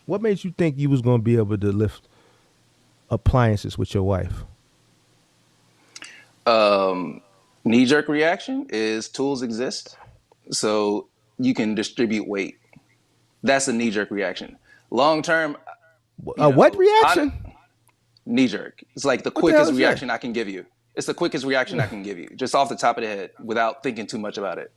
What made you think you was gonna be able to lift appliances with your wife? Um, Knee jerk reaction is tools exist, so you can distribute weight. That's a knee jerk reaction. Long term, What on reaction? knee jerk. It's like the What the hell quickest is that? reaction I can give you. It's the quickest reaction I can give you, just off the top of the head, without thinking too much about it.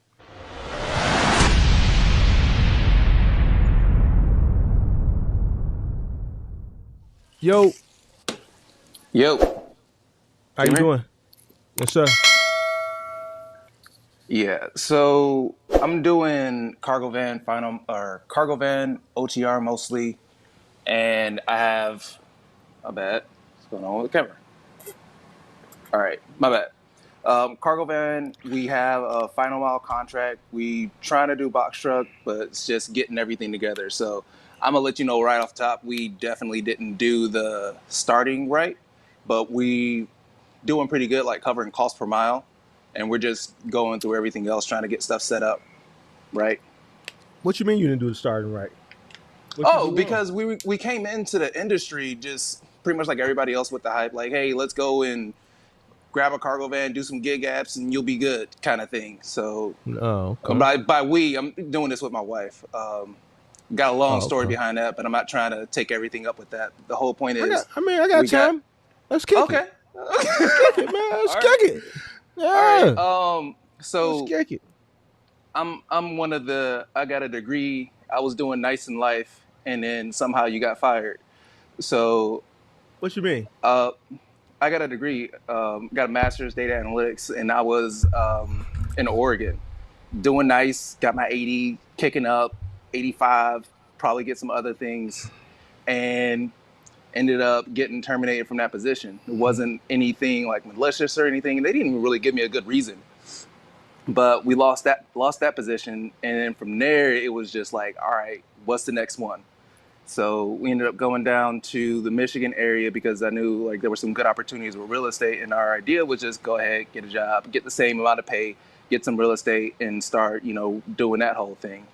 Yo, Yo, how can you you hear me? doing? Yes, sir. Yeah. So I'm doing cargo van final or cargo van OTR mostly, and I have my bad. What's going on with the camera? All right, my bad. Cargo van, we have a final mile contract. We trying to do box truck, but it's just getting everything together. So I'm gonna let you know right off the top, we definitely didn't do the starting right, but we doing pretty good, like covering cost per mile, and we're just going through everything else, trying to get stuff set up right. What you mean you didn't do the starting right? What you Oh, do wrong? because we came into the industry just pretty much like everybody else with the hype, like, hey, let's go and grab a cargo van, do some gig apps, and you'll be good, kind of thing. So Oh, okay. by we, I'm doing this with my wife. Got a long Oh, story okay. behind that, but I'm not trying to take everything up with that. The whole point is I got we got time. Let's kick it. okay. Let's kick it, man. Let's All kick right, it. all right. Yeah. Let's So kick it. I'm one of the. I got a degree. I was doing nice in life, and then somehow you got fired. So What you mean? uh, I got a degree, got a master's data analytics, and I was in Oregon doing nice. Got my 80, kicking up, 85, probably get some other things, and ended up getting terminated from that position. It wasn't anything like malicious or anything. They didn't even really give me a good reason. But we lost that position, and then from there it was just like, all right, what's the next one? So we ended up going down to the Michigan area because I knew like there were some good opportunities with real estate, and our idea was just go ahead, get a job, get the same amount of pay, get some real estate, and start doing that whole thing.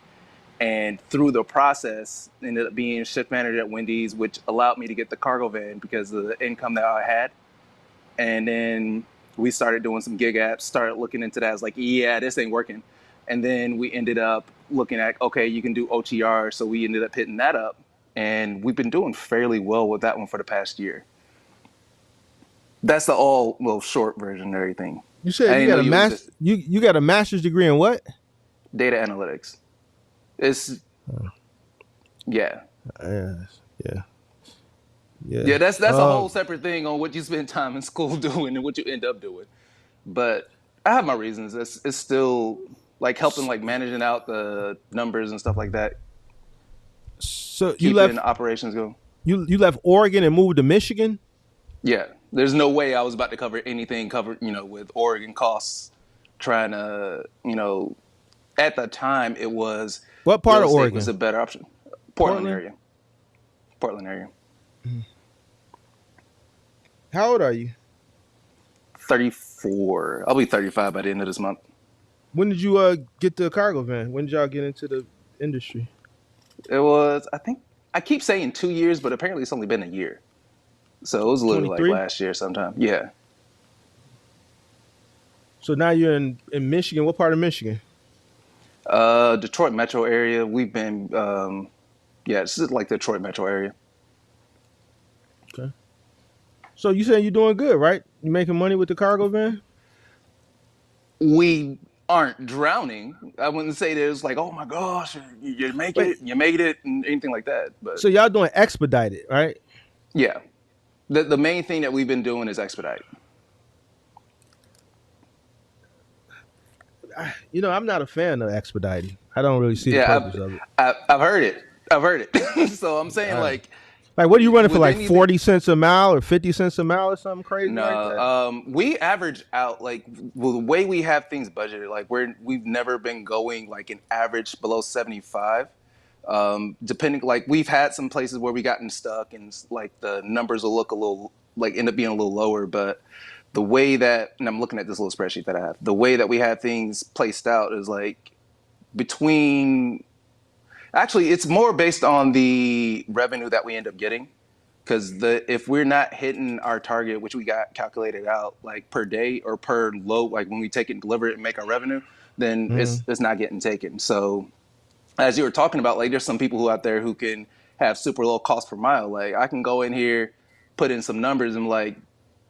And through the process, ended up being shift manager at Wendy's, which allowed me to get the cargo van because of the income that I had. And then we started doing some gig apps, started looking into that. I was like, yeah, this ain't working. And then we ended up looking at, okay, you can do OTR. So we ended up hitting that up. And we've been doing fairly well with that one for the past year. That's the all little short version of everything. You I said you didn't know got a you master. existed. You got a master's degree in what? Data analytics. It's, yeah. Yes. Yeah. Yeah. Yeah, that's a whole separate thing on what you spend time in school doing and what you end up doing. But I have my reasons. It's still like helping like managing out the numbers and stuff like that, So you keeping left operations going. you left Oregon and moved to Michigan. Yeah, there's no way I was about to cover anything covered, with Oregon costs. Trying to, at the time it was What part real of estate was Oregon? a better option. Portland Portland. area. Portland area. How old are you? 34. I'll be 35 by the end of this month. When did you get the cargo van? When did y'all get into the industry? It was, I think, I keep saying 2 years, but apparently it's only been a year. So it was literally like 23. last year sometime. Yeah. So now you're in Michigan. What part of Michigan? Detroit metro area. We've been, yeah, this is like the Detroit metro area. Okay. So you saying you're doing good, right? You making money with the cargo van? We aren't drowning. I wouldn't say there's like, oh my gosh, you make Wait. it, you made it, and anything like that. But So y'all doing expedited, right? yeah, the main thing that we've been doing is expedite. I'm not a fan of expediting. I don't really see the Yeah, purpose of it. I've heard it. I've heard it. So I'm saying Uh, like like, what are you running for? with Like anything. 40 cents a mile or 50 cents a mile or something crazy like No, that? we average out like well, the way we have things budgeted. Like we've never been going like an average below 75. Depending, like we've had some places where we gotten stuck and like the numbers will look a little like end up being a little lower. But the way that, and I'm looking at this little spreadsheet that I have, the way that we have things placed out is like between Actually, it's more based on the revenue that we end up getting. Because if we're not hitting our target, which we got calculated out like per day or per load, like when we take it and deliver it and make our revenue, then Mm. it's not getting taken. So as you were talking about, like there's some people who out there who can have super low cost per mile. Like I can go in here, put in some numbers, and like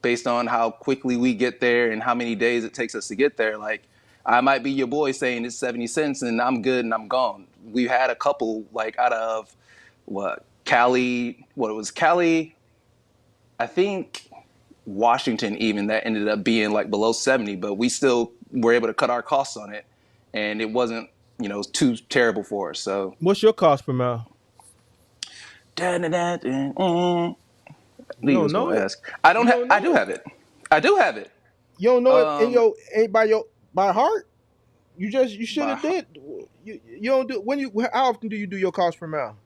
based on how quickly we get there and how many days it takes us to get there, like I might be your boy saying it's 70 cents and I'm good and I'm gone. We've had a couple like out of what Cali, what it was Cali, I think Washington even that ended up being like below 70, but we still were able to cut our costs on it and it wasn't, too terrible for us. So What's your cost per mile? I You knew you don't was know going to it. ask. You don't I know do it. have it. I do have it. You don't know it in Um, your ain't by heart. You should by have did. You don't do when you. How often do you do your cost per mile?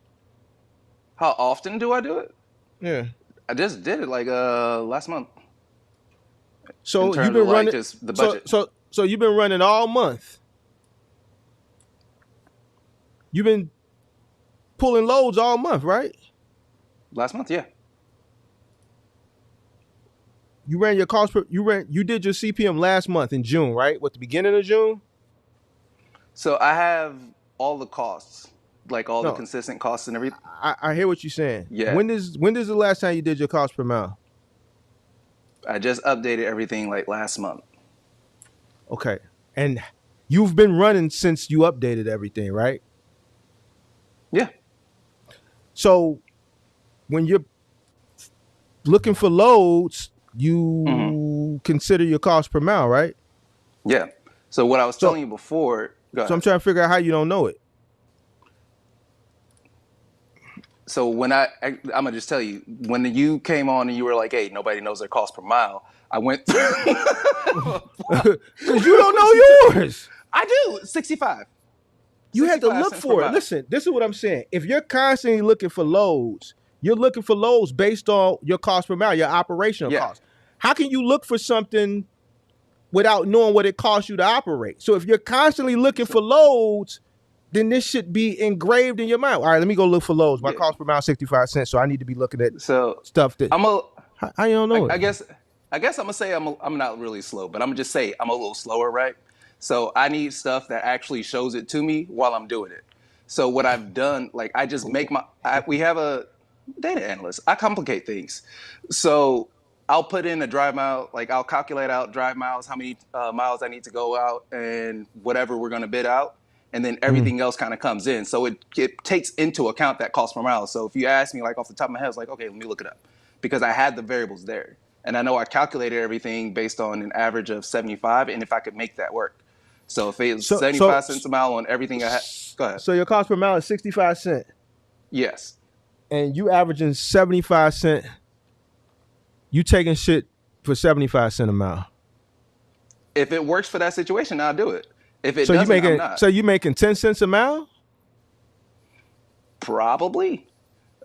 how often do I do it? Yeah. I just did it like last month in So you've terms of been like running. just the So budget. so so you've been running all month. You've been pulling loads all month, right? Last month, yeah. You ran your cost per. You did your CPM last month in June, right? What, the beginning of June? So I have all the costs, like all the No, consistent costs and everything. I hear what you're saying. Yeah, When is the last time you did your cost per mile? I just updated everything like last month. Okay, and you've been running since you updated everything, right? Yeah. So when you're looking for loads, Hmm. you consider your cost per mile, right? Yeah. So what I was So telling you before, go so I'm ahead. trying to figure out how you don't know it. So I'm gonna just tell you when you came on and you were like, "Hey, nobody knows their cost per mile." I went through. Because you don't know yours. I do 65, You had to 65 look cents per for it. mile. Listen, this is what I'm saying. If you're constantly looking for loads, you're looking for loads based on your cost per mile, your operational Yeah. cost. How can you look for something without knowing what it costs you to operate? So if you're constantly looking So for loads, then this should be engraved in your mind. All right, let me go look for loads. My yeah. cost per mile is 65 cents, so I need to be looking at So stuff that. I'm a. How you don't know it? I guess. I guess I'm gonna say I'm not really slow, but I'm gonna just say I'm a little slower, right? So I need stuff that actually shows it to me while I'm doing it. So what I've done, like I just make we have a data analyst. I complicate things. So I'll put in a drive mile, like I'll calculate out drive miles, how many miles I need to go out, and whatever we're going to bid out, and then Mm. everything else kind of comes in. So it takes into account that cost per mile. So if you ask me like off the top of my head, it's like okay, let me look it up because I had the variables there, and I know I calculated everything based on an average of 75, and if I could make that work. So if it was So so 75 cents a mile on everything I had, go ahead. so your cost per mile is 65 cent, Yes. and you averaging 75 cent. You taking shit for 75 cent a mile. If it works for that situation, I'll do it. If it So you doesn't, I'm making not. so you making 10 cents a mile? Probably.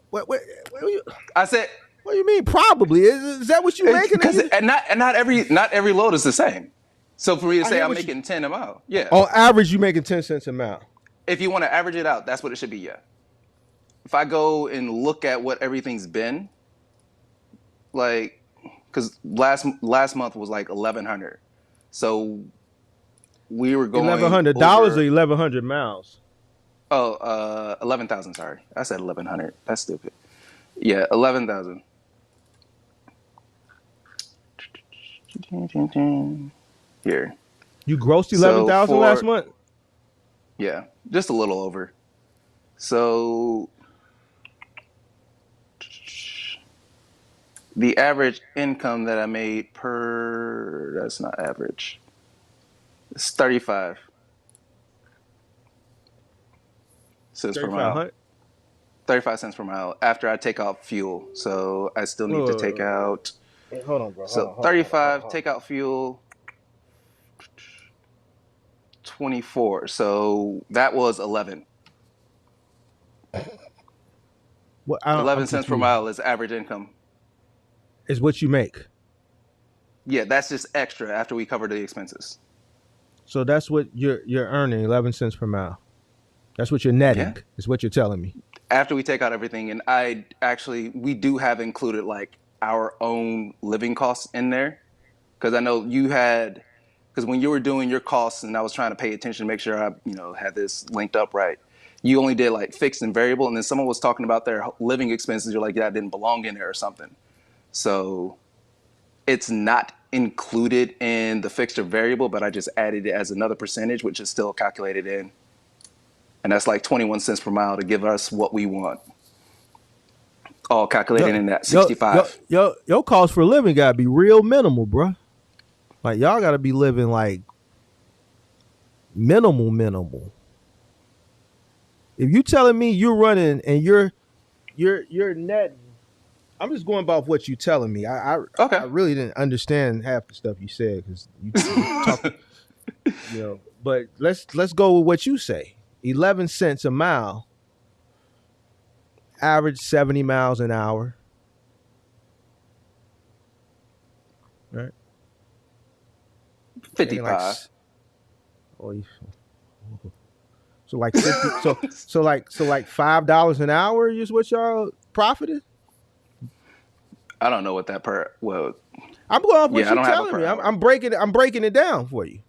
What do you, I said what do you mean? Probably is that what you making? because not every load is the same. So for me to I say hear I'm what you. making 10 a mile, yeah. On average, you making 10 cents a mile. If you want to average it out, that's what it should be. Yeah. If I go and look at what everything's been like, because last month was like 1,100, so we were eleven going hundred dollars or over. 1,100 miles. Oh, 11,000. Sorry, I said 1,100. That's stupid. Yeah, 11,000. Here. You grossed eleven So thousand last for month. yeah, just a little over. So the average income that I made per that's not average. It's 35 cents per 3,500. mile. 35 cents per mile after I take out fuel. So I still Wait, need to wait, wait, take wait, out wait. Hold on, bro. Hold so on, hold on, hold on, hold on, 35 hold take out fuel 24. So that was 11. on. What? I'm 11 cents per confused. mile is average income. Is what you make. Yeah, that's just extra after we cover the expenses. So that's what you're earning, 11 cents per mile. That's what you're Yeah. netting, is what you're telling me. After we take out everything, and we do have included like our own living costs in there, because I know you had, because when you were doing your costs and I was trying to pay attention to make sure I had this linked up right, you only did like fixed and variable, and then someone was talking about their living expenses. You're like, that didn't belong in there or something. So it's not included in the fixed or variable, but I just added it as another percentage, which is still calculated in, and that's like 21 cents per mile to give us what we want, all calculated Yo, in that yo, yo, 65. your cost for living gotta be real minimal, bro. Like y'all gotta be living like minimal. If you telling me you're running and you're netting, I'm just going by what you telling me. I Okay. really didn't understand half the stuff you said because you talk, But let's go with what you say. 11 cents a mile, average 70 miles an hour, right? Making like 55. oh, so like 50. So like $5 an hour is what y'all profited. I don't know what that per. Well, I'm going off what yeah, I you don't have a telling per me. I'm, hour. I'm breaking it. I'm breaking it down for you.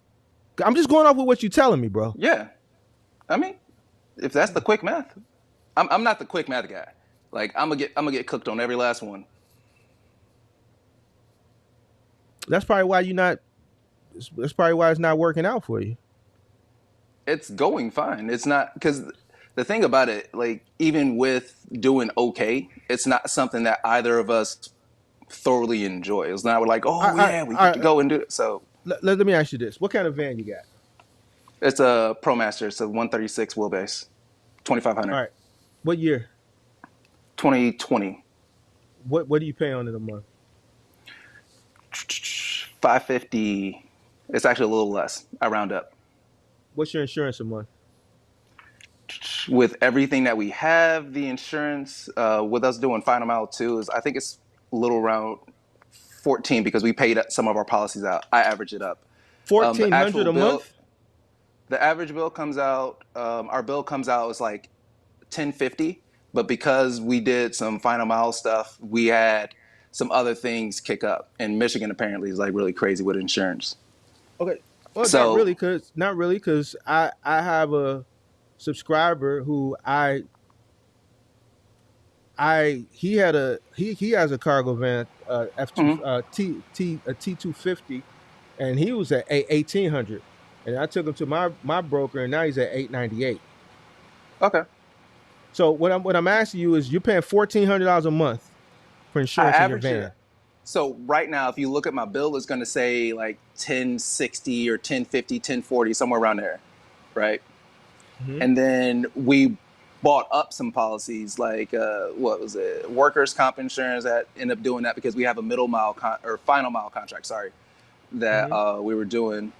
I'm just going off with what you telling me, bro. Yeah, I mean, if that's the quick math, I'm not the quick math guy. Like I'm gonna get cooked on every last one. That's probably why you're not. That's probably why it's not working out for you. It's going fine. It's not, because the thing about it, like even with doing okay, it's not something that either of us thoroughly enjoy. It's not like, oh I, yeah, we I, get to I go and do it. So let me ask you this: what kind of van you got? it's a ProMaster. It's a 136 wheelbase, All 2500, right. What year? 2020. What do you pay on it a month? 550. It's actually a little less. I round up. What's your insurance a month? With everything that we have, the insurance, with us doing Final Mile 2, is I think it's a little around 14 because we paid some of our policies out. I average it up. The 1,400 actual a bill, month. the average bill comes out, our bill comes out is like 1050, but because we did some Final Mile stuff, we had some other things kick up. And Michigan apparently is like really crazy with insurance. Okay. Well, So, not really, cause I have a subscriber who he has a cargo van, F2 mhm, T250, and he was at 1,800, and I took him to my broker, and now he's at 898. okay. So what I'm asking you is, you're paying $1,400 a month for I insurance in your averaged it. van. So right now, if you look at my bill, it's going to say like 1060 or 1050, 1040, somewhere around there, right? Mm-hmm. And then we bought up some policies like what was it, workers' comp insurance, that ended up doing that because we have a middle mile or final mile contract, sorry, that Mm-hmm. we were doing.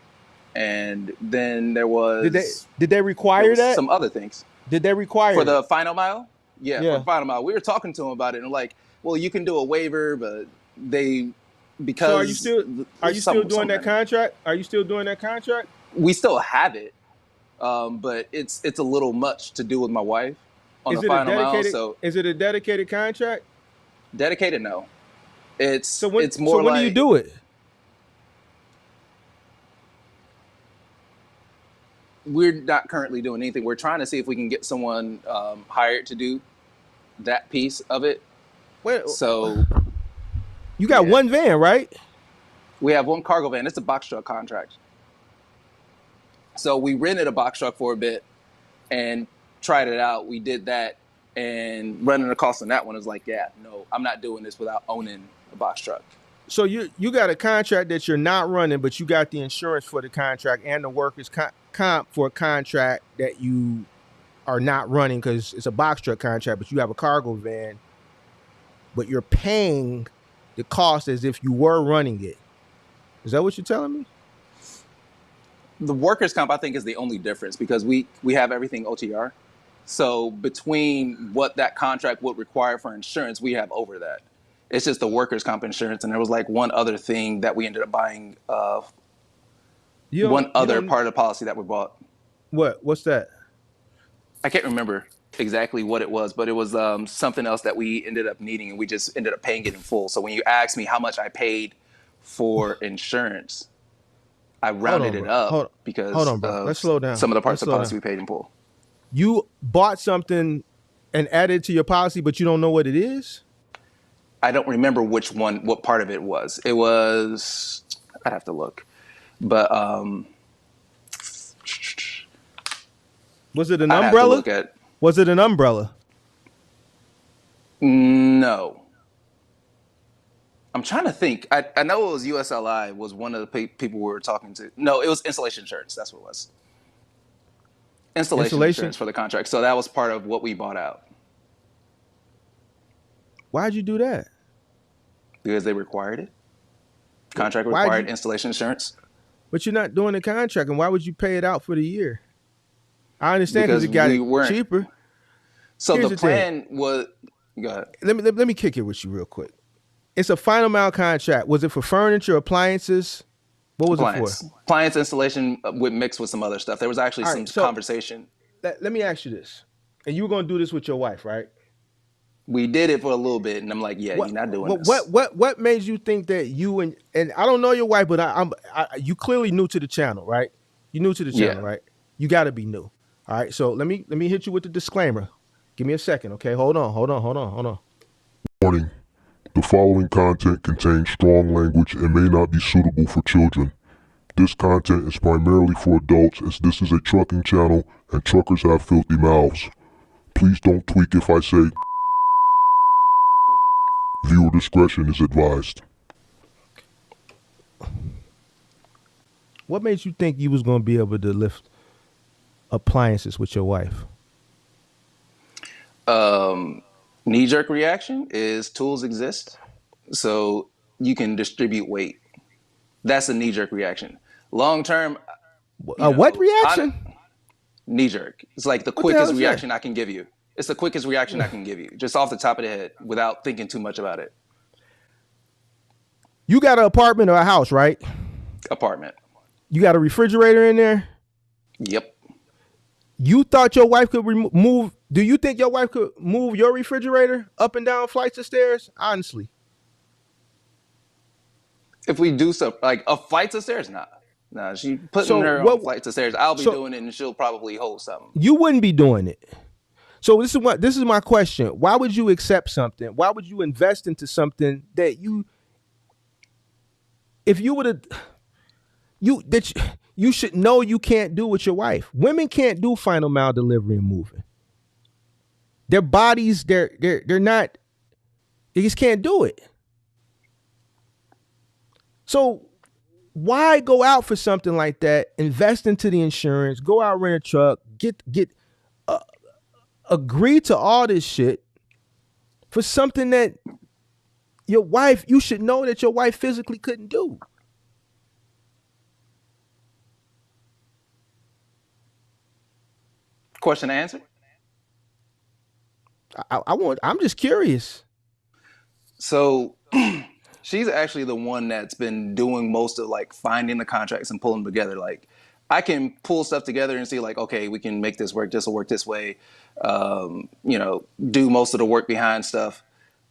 And then there Did they was did they there require was that? some other things Did they for require it? the final mile. Yeah, for the Yeah. final mile, we were talking to them about it, and like, well, you can do a waiver, but they, So because are you still doing some that contract? Are you still doing that contract? we still have it, but it's a little much to do with my wife on the Is it a final mile. dedicated? So Is it a dedicated contract? dedicated, no. So It's so more when do you like do it? we're not currently doing anything. We're trying to see if we can get someone hired to do that piece of it. Wait, So you got yeah, one van, right? we have one cargo van. It's a box truck contract. So we rented a box truck for a bit and tried it out. We did that, and running the cost on that one is like, yeah, no, I'm not doing this without owning a box truck. So you got a contract that you're not running, but you got the insurance for the contract and the workers comp for a contract that you are not running because it's a box truck contract, but you have a cargo van, but you're paying the cost as if you were running it. Is that what you're telling me? The workers comp, I think, is the only difference because we have everything OTR. So between what that contract would require for insurance, we have over that. It's just the workers comp insurance, and there was like one other thing that we ended up buying. You One don't you other don't part of the policy that we bought. What's that? I can't remember exactly what it was, but it was something else that we ended up needing, and we just ended up paying it in full. So when you asked me how much I paid for insurance, I Hold rounded on, it bro. up Hold because on, bro. Let's of slow down. some of the Let's parts of the slow down. policy we paid in full. You bought something and added to your policy, but you don't know what it is? I don't remember what part of it was. It was, I'd have to look, but Was it an I'd have to umbrella? look at. Was it an umbrella? No, I'm trying to think. I know it was USLI was one of the people we were talking to. No, it was installation insurance. That's what it was. Installation Installation? insurance for the contract. So that was part of what we bought out Why'd you do that? because they required it. Contract Why'd required you? installation insurance But you're not doing the contract, and why would you pay it out for the year? I understand because because you got we it weren't. cheaper. So Here's the the thing. plan was. Go ahead. Let me kick it with you real quick. It's a final amount contract. Was it for furniture, appliances? What was it for? Appliance installation with mixed with some other stuff. There was actually All some right. So conversation. let me ask you this, and you were gonna do this with your wife, right? We did it for a little bit, and I'm like, yeah, you're not doing this. What made you think that you and I don't know your wife, but you clearly new to the channel, right? You new to the channel, Yeah. right? You got to be new. All right. So let me hit you with the disclaimer. Give me a second, okay? Hold on. Warning. The following content contains strong language and may not be suitable for children. This content is primarily for adults as this is a trucking channel and truckers have filthy mouths. Please don't tweak if I say viewer discretion is advised. What made you think you was gonna be able to lift appliances with your wife? Knee-jerk reaction is tools exist, so you can distribute weight. That's a knee-jerk reaction. Long term, What reaction? knee-jerk. It's like the What the hell quickest is reaction that? I can give you. It's the quickest reaction I can give you, just off the top of the head, without thinking too much about it. You got an apartment or a house, right? Apartment. You got a refrigerator in there. Yep. You thought your wife could move? Do you think your wife could move your refrigerator up and down flights of stairs? Honestly, If we do stuff like a flight of stairs, nah, she putting so her on what? flights of stairs. I'll be So doing it, and she'll probably hold something. you wouldn't be doing it. So this is my question. Why would you accept something? Why would you invest into something that if you would have, you should know you can't do with your wife? Women can't do final mile delivery and moving. Their bodies, they're not. They just can't do it. So why go out for something like that? Invest into the insurance. Go out, rent a truck. Agree to all this shit for something that you should know that your wife physically couldn't do. Question answered. I'm just curious. So she's actually the one that's been doing most of like finding the contracts and pulling them together. Like I can pull stuff together and see like, okay, we can make this work. This will work this way. Do most of the work behind stuff.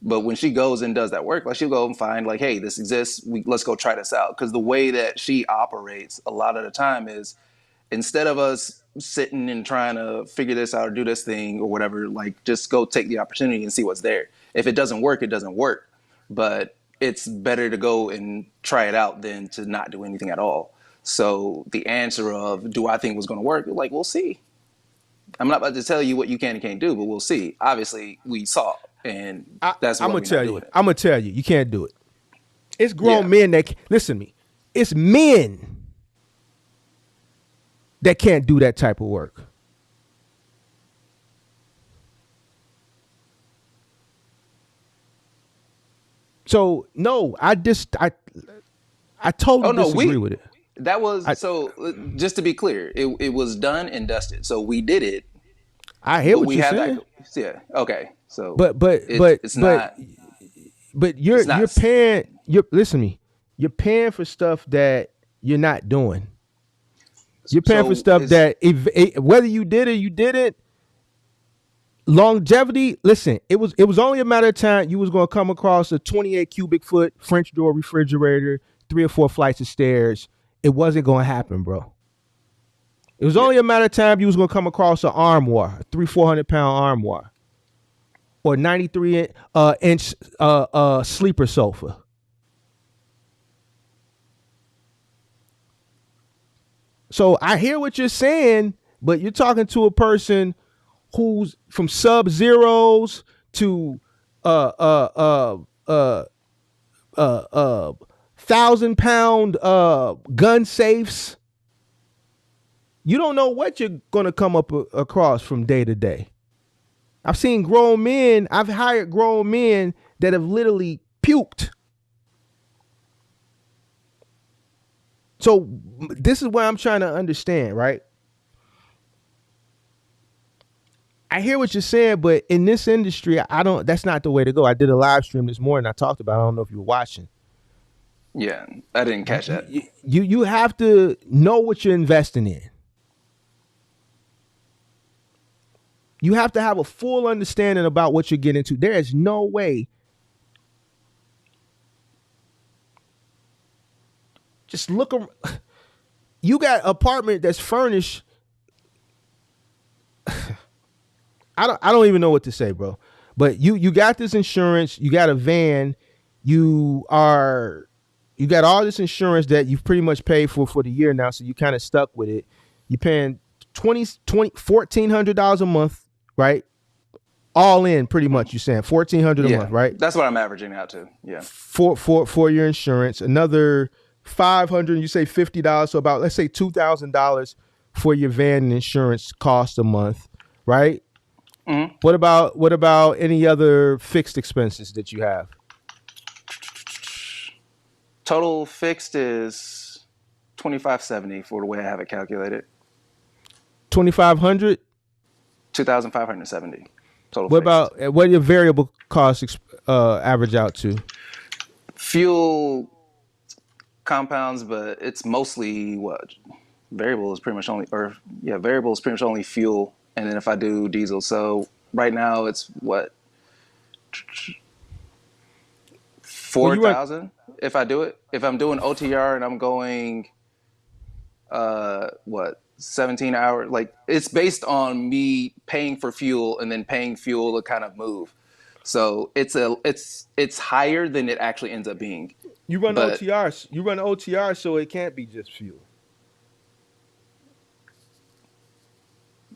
But when she goes and does that work, like she'll go and find like, hey, this exists. Let's go try this out. Because the way that she operates a lot of the time is instead of us sitting and trying to figure this out or do this thing or whatever, like just go take the opportunity and see what's there. If it doesn't work, it doesn't work. But it's better to go and try it out than to not do anything at all. So the answer of do I think it was going to work? Like, we'll see. I'm not about to tell you what you can and can't do, but we'll see. Obviously, we saw, and that's I'm what gonna tell you. it. I'm gonna tell you. You can't do it. It's grown Yeah. men that listen to me. It's men that can't do that type of work. So no, I totally Oh no, disagree with it. that was I so. Just to be clear, it was done and dusted. So we did it, I hear but what we you're have saying. that. Yeah. Okay. So But it's not. you're It's not. paying. Listen to me. You're paying for stuff that you're not doing. You're paying for So stuff it's that whether you did or you didn't, longevity, listen, it was only a matter of time you was going to come across a 28 cubic foot French door refrigerator, 3 or 4 flights of stairs. It wasn't going to happen, bro. It was Yeah. only a matter of time you was going to come across an armoire, a 300-400-pound armoire, or 93 inch sleeper sofa. So I hear what you're saying, but you're talking to a person who's from sub zeros to uh uh uh uh 1,000-pound gun safes. You don't know what you're gonna come up across from day to day. I've seen grown men. I've hired grown men that have literally puked. So this is what I'm trying to understand, right? I hear what you're saying, but in this industry, that's not the way to go. I did a live stream this morning. I talked about it. I don't know if you were watching. Yeah, I didn't catch that. You have to know what you're investing in. You have to have a full understanding about what you're getting into. There is no way. Just look. You got an apartment that's furnished. I don't even know what to say, bro. But you got this insurance. You got a van. You got all this insurance that you've pretty much paid for the year now. So you kind of stuck with it. You're paying $1,400 a month, right? All in, pretty much. You're saying $1,400 a month, right? That's what I'm averaging out to. Yeah. For your insurance, another $500. You say $50, so about, let's say $2,000 for your van and insurance cost a month, right? Mm-hmm. What about any other fixed expenses that you have? Total fixed is $2,570 for the way I have it calculated. 2,500. 2,570 total. What fixed. about what your variable costs average out to? Fuel compounds, but it's mostly what variable is pretty much only, variable is pretty much only fuel, and then if I do diesel, so right now it's what 4,000 if I do it. If I'm doing OTR and I'm going 17 hours, like it's based on me paying for fuel and then paying fuel to kind of move. So it's higher than it actually ends up being. You run OTRs. You run OTR, so it can't be just fuel.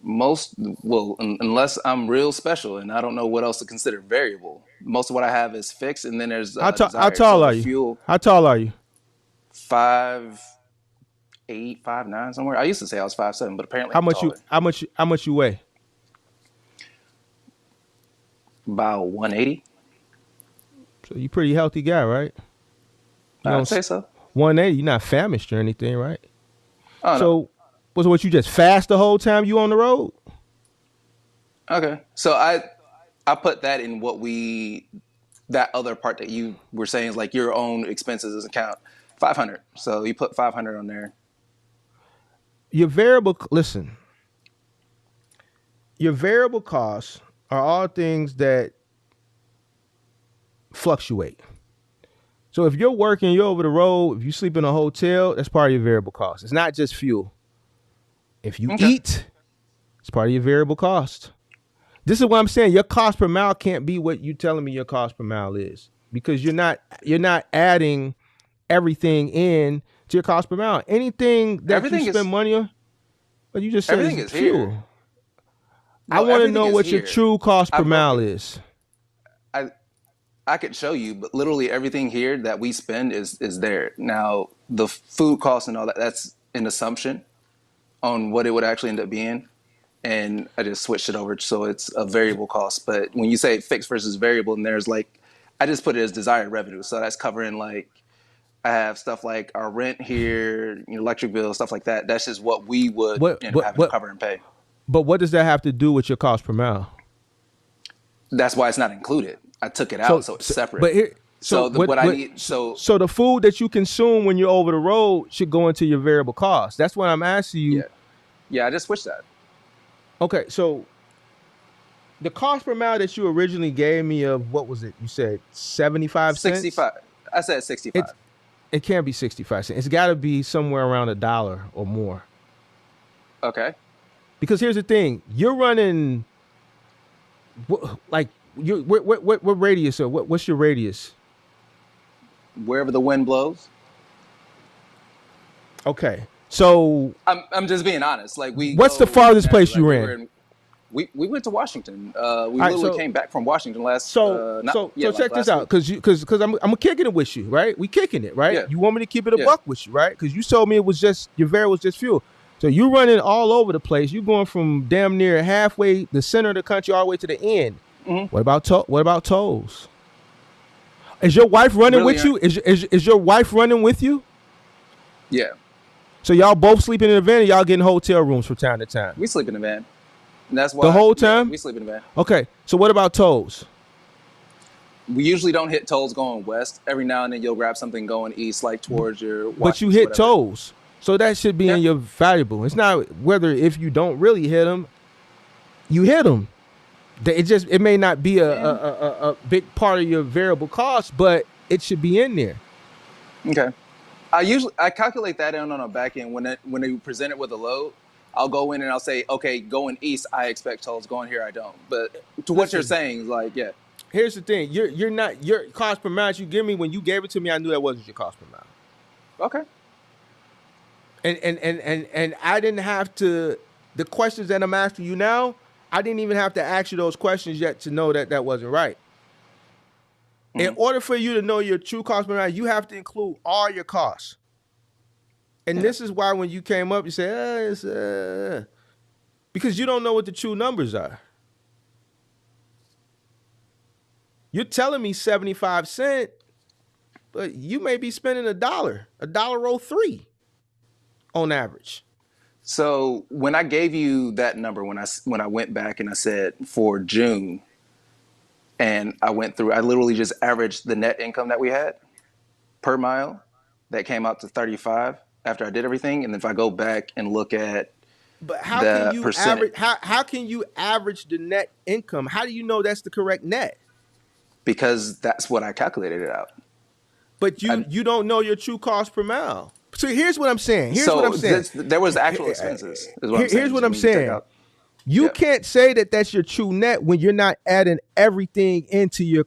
Unless I'm real special and I don't know what else to consider variable. Most of what I have is fixed, and then there's how tall are you? Fuel. How tall are you? 5'8", 5'9", somewhere. I used to say I was 5'7", but apparently how much you weigh? About 180. So you pretty healthy guy, right? I'd say so. 180. You're not famished or anything, right? Oh, so no. Was what you just fast the whole time you on the road? Okay, so I put that in that other part that you were saying is like your own expenses doesn't count. 500. So you put 500 on there. Your variable costs are all things that fluctuate. So if you're working, you're over the road, if you sleep in a hotel, that's part of your variable cost. It's not just fuel. If you eat, it's part of your variable cost. This is what I'm saying. Your cost per mile can't be what you're telling me your cost per mile is, because you're not adding everything in to your cost per mile. Anything that you spend money on, but you just said everything is fuel. Well, I want to know what your true cost per mile is. I could show you, but literally everything here that we spend is there. Now, the food costs and all that, that's an assumption on what it would actually end up being. And I just switched it over so it's a variable cost. But when you say fixed versus variable, and there's like, I just put it as desired revenue. So that's covering like, I have stuff like our rent here, electric bill, stuff like that. That's just what we would have to cover and pay. But what does that have to do with your cost per mile? That's why it's not included. I took it out, so it's separate. But here, so the food that you consume when you're over the road should go into your variable cost. That's what I'm asking you. Yeah, I just switched that. Okay, so The cost per mile that you originally gave me of what was it? You said 75 cents. 65. I said 65. It can't be 65 cents. It's got to be somewhere around $1 or more. Okay. Because here's the thing: you're running like what radius or what's your radius? Wherever the wind blows. Okay, so I'm just being honest. Like what's the farthest place you ran? We went to Washington. We right, literally came back from Washington last. So check this out, because I'm kicking it with you, right? We kicking it, right? Yeah. You want me to keep it a buck with you, right? Because you told me it was just your variable was just fuel. So you running all over the place. You going from damn near halfway the center of the country all the way to the end. Mm-hmm. What about tolls? Is your wife running with you? Is your wife running with you? Yeah. So y'all both sleeping in the van, and y'all getting hotel rooms from time to time? We sleep in the van. And that's why the whole time we sleep in the van. Okay. So what about tolls? We usually don't hit tolls going west. Every now and then you'll grab something going east, like towards your. But you hit tolls, so that should be in your valuable. It's not whether if you don't really hit them, you hit them. It may not be a big part of your variable cost, but it should be in there. Okay. I calculate that in on a back end when they present it with a load. I'll go in and I'll say, okay, going east, I expect tolls. Going here, I don't. But to what you're saying, like, yeah. Here's the thing: you're not your cost per mile you give me when you gave it to me. I knew that wasn't your cost per mile. Okay. And I didn't have to. The questions that I'm asking you now, I didn't even have to ask you those questions yet to know that wasn't right. Mm-hmm. In order for you to know your true cost per mile, you have to include all your costs. And this is why when you came up, you say, because you don't know what the true numbers are. You're telling me 75 cents, but you may be spending $1.03 on average. So when I gave you that number, when I went back and I said for June, and I went through, I literally just averaged the net income that we had per mile. That came out to 35 after I did everything. And if I go back and look at how can you average? How can you average the net income? How do you know that's the correct net? Because that's what I calculated it out. But you don't know your true cost per mile. So here's what I'm saying. There was actual expenses. Here's what I'm saying. You can't say that that's your true net when you're not adding everything into your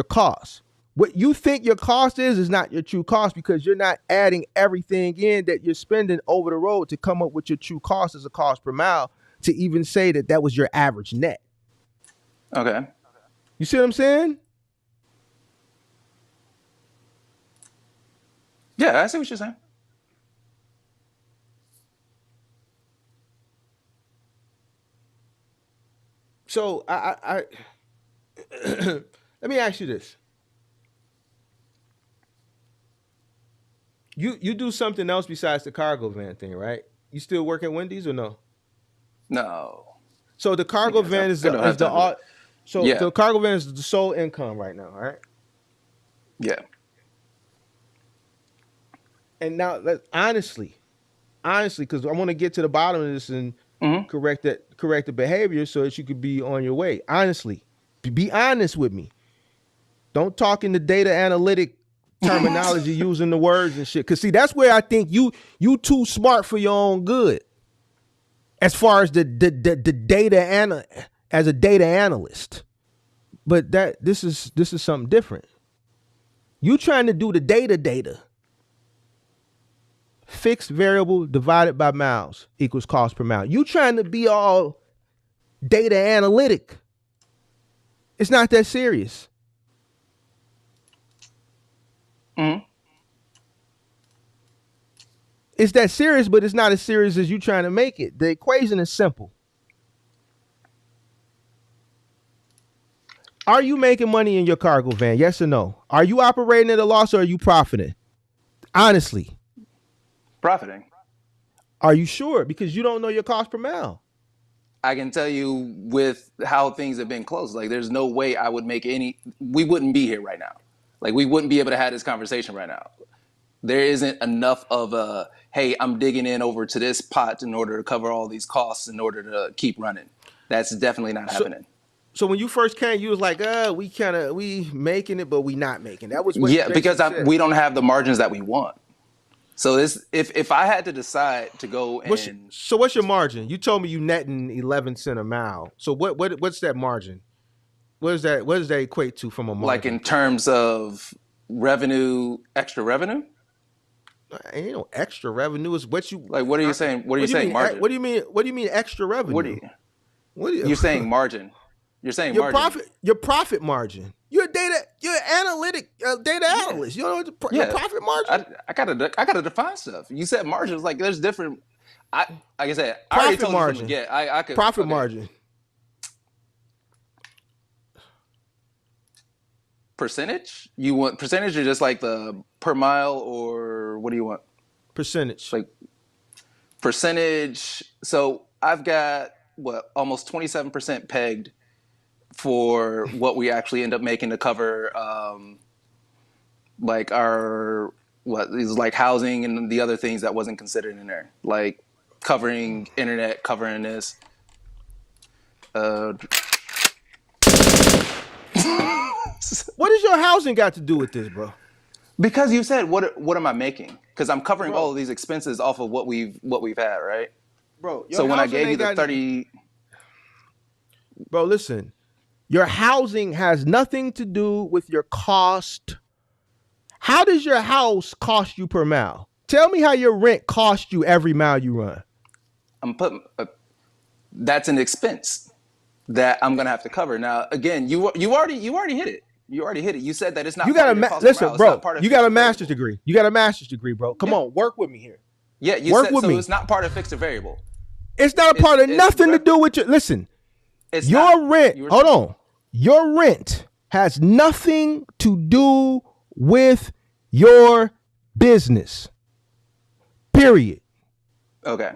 cost. What you think your cost is not your true cost because you're not adding everything in that you're spending over the road to come up with your true cost as a cost per mile to even say that was your average net. Okay. You see what I'm saying? Yeah, I see what you're saying. So I let me ask you this. You do something else besides the cargo van thing, right? You still work at Wendy's or no? No. So the cargo van the cargo van is the sole income right now, right? Yeah. And now, honestly, because I want to get to the bottom of this and correct the behavior so that you could be on your way. Honestly, be honest with me. Don't talk in the data analytic terminology using the words and shit. Because see, that's where I think you too smart for your own good. As far as the data as a data analyst, but this is something different. You trying to do the data. Fixed variable divided by miles equals cost per mile. You trying to be all data analytic. It's not that serious. Mm-hmm. It's that serious, but it's not as serious as you trying to make it. The equation is simple. Are you making money in your cargo van? Yes or no? Are you operating at a loss or are you profiting? Honestly. Profiting. Are you sure? Because you don't know your cost per mile. I can tell you with how things have been closed, like there's no way I would make we wouldn't be here right now. Like we wouldn't be able to have this conversation right now. There isn't enough of hey, I'm digging in over to this pot in order to cover all these costs in order to keep running. That's definitely not happening. So when you first came, you was like, we making it, but we not making it. That was what you Yeah, basically because said. we don't have the margins that we want. So this, if I had to decide to go and What's your margin? You told me you netting 11 cents a mile. So what's that margin? What does that equate to from a like margin? in terms of revenue, extra revenue, Ain't no extra revenue. Is what you like what are you saying? What are you what do you saying? mean? Margin? What do you mean? What do you mean extra What do revenue? you? What do you, You're saying margin. You're saying your margin. profit margin. You're an analytic data analyst. You know your Yeah, profit margin. I gotta define stuff. You said margins, like there's different. Like I said, I already Profit told you from the margin. get. I could Profit okay. margin. Percentage? You want percentage or just like the per mile, or what do you want? Percentage. Like percentage. So I've got what almost 27% pegged for what we actually end up making to cover like our what is like housing and the other things that wasn't considered in there, like covering internet, covering this. What does your housing got to do with this, bro? Because you said what am I making? Because I'm covering Bro. all of these expenses off of what we've had, right? Bro, your So when I housing gave you ain't the got 30, Bro, listen. Your housing has nothing to do with your cost. How does your house cost you per mile? Tell me how your rent costs you every mile you run. I'm putting that's an expense that I'm gonna have to cover. Now, again, you already hit it. You already hit it. You said that it's not You part got of your cost per listen, mile. It's bro. not part of You got fixed a or master's variable. degree. You got a master's degree, bro. Come Yeah. on, work with me here. Yeah, you Work said with so. me. It's not part of fixed or variable. It's not a part of nothing to do with your. Listen, your rent. Hold on. Your rent has nothing to do with your business. Period. Okay.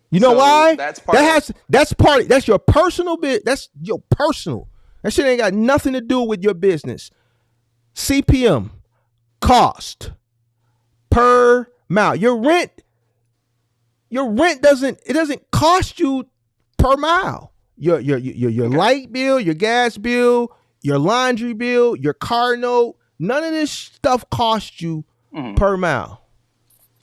You know why? That's part. That's your personal bit. That's your personal. That shit ain't got nothing to do with your business. CPM, cost per mile. Your rent doesn't cost you per mile. Your light bill, your gas bill, your laundry bill, your car note, none of this stuff costs you per mile.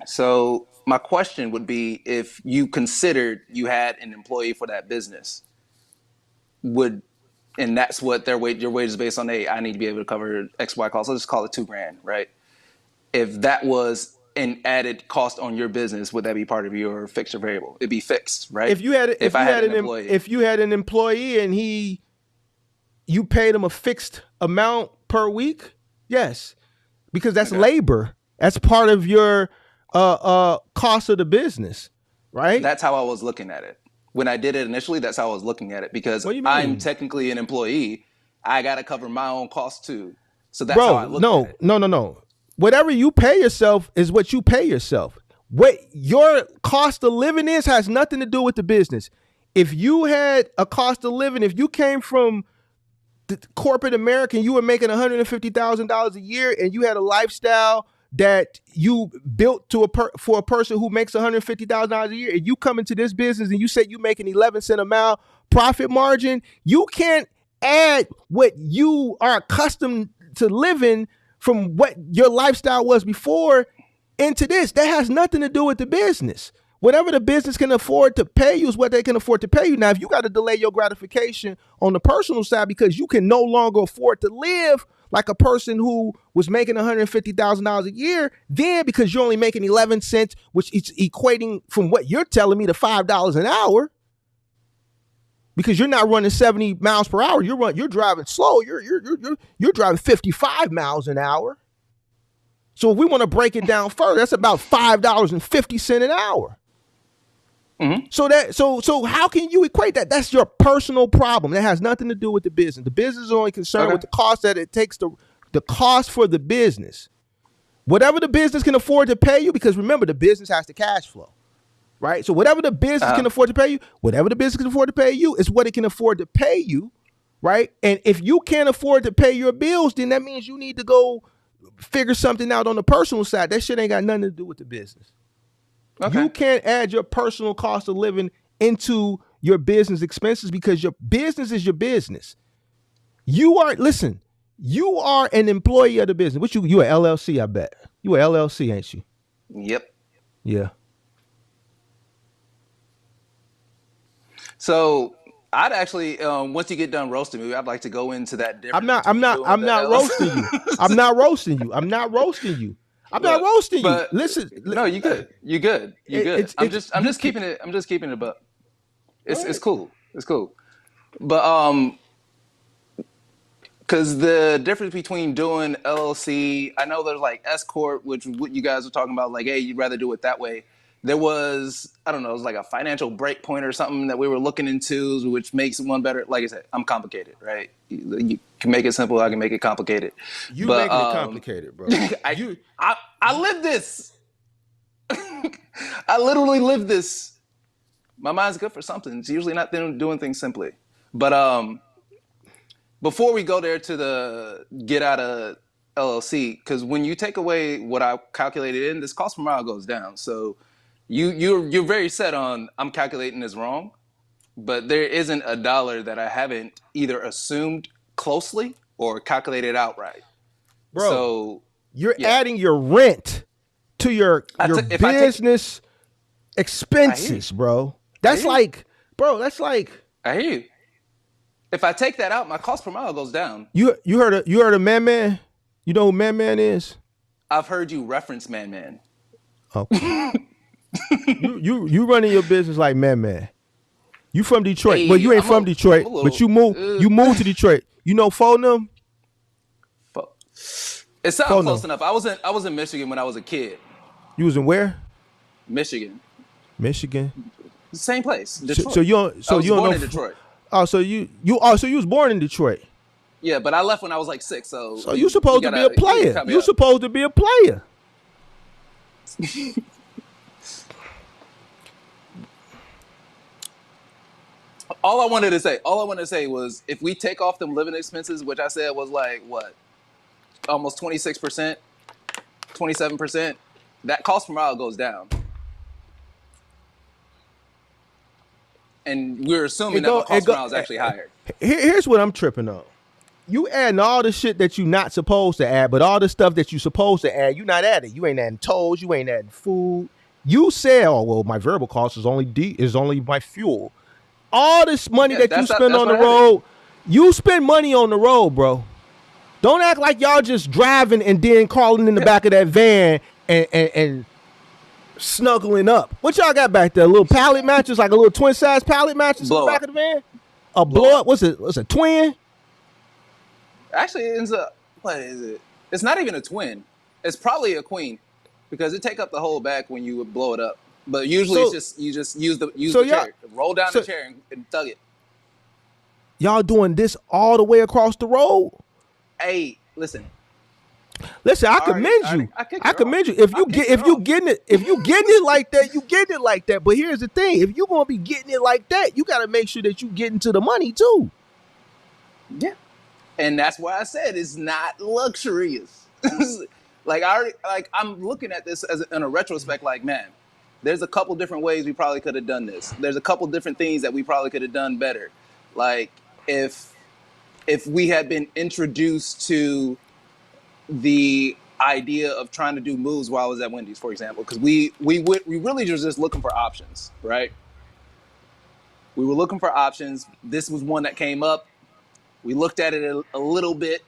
So my question would be, if you considered you had an employee for that business, and that's what your wage is based on. Hey, I need to be able to cover X, Y costs. Let's just call it $2,000, right? If that was an added cost on your business, would that be part of your fixed or variable? It'd be fixed, right? If you had an employee and you paid him a fixed amount per week, yes, because that's labor. That's part of your cost of the business, right? That's how I was looking at it. When I did it initially, that's how I was looking at it, because I'm technically an employee. I got to cover my own costs too. So that's how I looked at it. No. Whatever you pay yourself is what you pay yourself. What your cost of living has nothing to do with the business. If you had a cost of living, if you came from the corporate America and you were making $150,000 a year and you had a lifestyle that you built for a person who makes $150,000 a year, and you come into this business and you say you making 11 cents a mile profit margin, you can't add what you are accustomed to living from what your lifestyle was before into this. That has nothing to do with the business. Whatever the business can afford to pay you is what they can afford to pay you. Now, if you got to delay your gratification on the personal side because you can no longer afford to live like a person who was making $150,000 a year, then because you're only making 11 cents, which is equating from what you're telling me to $5 an hour, because you're not running 70 miles per hour, you're driving slow. You're driving 55 miles an hour. So if we want to break it down further, that's about $5.50 an hour. Mm-hmm. So how can you equate that? That's your personal problem. That has nothing to do with the business. The business is only concerned with the cost that it takes the cost for the business. Whatever the business can afford to pay you, because remember, the business has to cash flow, right? So whatever the business can afford to pay you, is what it can afford to pay you, right? And if you can't afford to pay your bills, then that means you need to go figure something out on the personal side. That shit ain't got nothing to do with the business. Okay. You can't add your personal cost of living into your business expenses because your business is your business. You are listen. You are an employee of the business. What you a LLC? I bet you a LLC, ain't you? Yep. Yeah. So I'd actually, once you get done roasting me, I'd like to go into that difference. I'm not roasting you. I'm not roasting you. I'm not roasting you. I'm not roasting you. But Listen. no, you good. You good. You good. I'm just keeping it. I'm just keeping it. But it's cool. It's cool. But because the difference between doing LLC, I know there's like S corp, which what you guys were talking about, like, hey, you'd rather do it that way. There was, I don't know, it was like a financial break point or something that we were looking into, which makes one better. Like I said, I'm complicated, right? You can make it simple, I can make it complicated. You making it complicated, bro. I live this. I literally live this. My mind's good for something. It's usually not doing things simply. But before we go there to the get out of LLC, because when you take away what I calculated in, this cost per mile goes down. So you're very set on I'm calculating this wrong, but there isn't a dollar that I haven't either assumed closely or calculated outright. Bro, so you're adding your rent to your business expenses, bro. That's like, I hear you. If I take that out, my cost per mile goes down. You heard of Man? You know who Man is? I've heard you reference Man. Okay. you running your business like Man. You from Detroit, hey, but you ain't from Detroit. But you moved to Detroit. You know Fonum? It sounds close enough. I was in Michigan when I was a kid. You was in where? Michigan. Same place. Detroit. So you don't know in Detroit. Oh, so you was born in Detroit. Yeah, but I left when I was like 6. So you supposed to be a player. You supposed to be a player. All I wanted to say was if we take off them living expenses, which I said was like what, almost 26%, 27%, that cost per mile goes down. And we're assuming that the cost per mile is actually higher. Here's what I'm tripping on. You adding all the shit that you're not supposed to add, but all the stuff that you're supposed to add, you're not adding. You ain't adding tolls. You ain't adding food. You say, oh, well, my variable cost is only my fuel. All this money that you spend on the road, you spend money on the road, bro. Don't act like y'all just driving and then crawling in the back of that van and snuggling up. What y'all got back there? A little pallet mattress, like a little twin size pallet mattress in the back of the van? A blow up? What's a twin? Actually, it ends up, what is it? It's not even a twin. It's probably a queen because it take up the whole back when you would blow it up. But usually you just use the chair. Roll down the chair and tug it. Y'all doing this all the way across the road? Hey, listen. I commend you. I commend you. If you getting it like that, you getting it like that. But here's the thing: if you gonna be getting it like that, you gotta make sure that you getting to the money too. Yeah, and that's why I said it's not luxurious. I'm looking at this as in a retrospect. Like, man, there's a couple different ways we probably could have done this. There's a couple different things that we probably could have done better. Like if we had been introduced to the idea of trying to do moves while I was at Wendy's, for example, because we really just looking for options, right? We were looking for options. This was one that came up. We looked at it a little bit.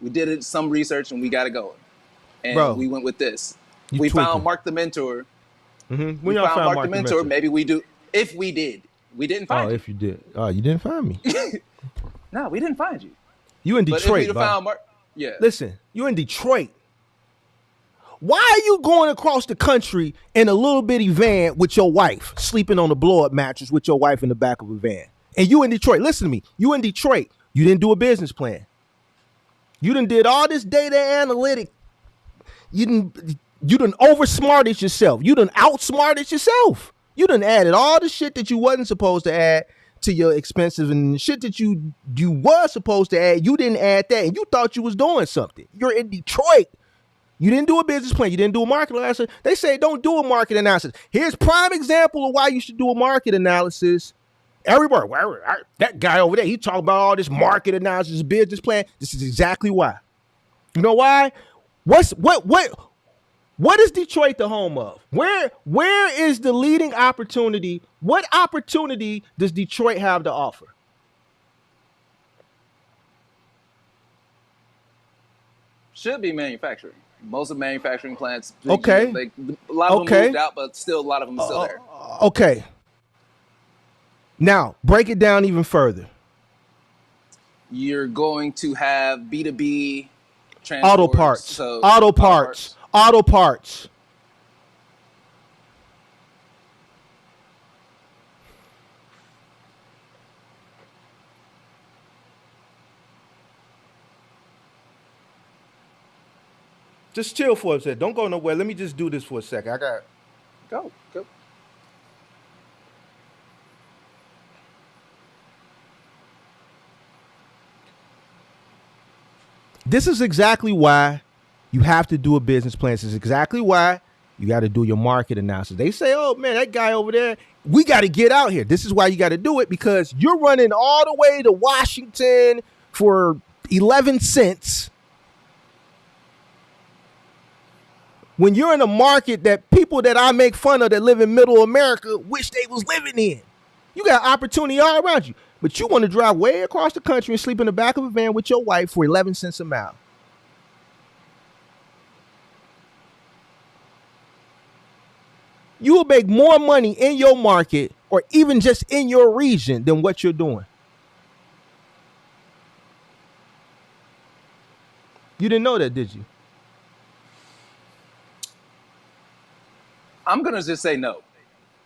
We did some research and we got it going. And we went with this. We found Mark the Mentor. Mm-hmm. We found Mark the Mentor. Maybe we do. If we did. We didn't find you. If you did. Oh, you didn't find me. No, we didn't find you. You in Detroit, but found Mark, yeah. Listen, you in Detroit. Why are you going across the country in a little bitty van with your wife, sleeping on a blow-up mattress with your wife in the back of a van? And you in Detroit. Listen to me. You in Detroit. You didn't do a business plan. You done did all this data analytic. You done oversmarted yourself. You done outsmarted yourself. You done added all the shit that you wasn't supposed to add to your expenses, and the shit that you was supposed to add, you didn't add that, and you thought you was doing something. You're in Detroit. You didn't do a business plan. You didn't do a market analysis. They say don't do a market analysis. Here's prime example of why you should do a market analysis. Everywhere. That guy over there, he talking about all this market analysis, business plan. This is exactly why. You know why? What is Detroit the home of? Where is the leading opportunity? What opportunity does Detroit have to offer? Should be manufacturing. Most of manufacturing plants, Okay. a lot of them moved out, but still a lot of them are still there. Okay. Now, break it down even further. You're going to have B2B transport. Auto parts. Auto parts. Just chill for a second. Don't go nowhere. Let me just do this for a second. I got Go. This is exactly why you have to do a business plan. This is exactly why you got to do your market analysis. They say, oh man, that guy over there, we got to get out here. This is why you got to do it, because you're running all the way to Washington for 11 cents when you're in a market that people that I make fun of that live in middle America wish they was living in. You got opportunity all around you, but you want to drive way across the country and sleep in the back of a van with your wife for 11 cents a mile. You will make more money in your market or even just in your region than what you're doing. You didn't know that, did you? I'm going to just say no.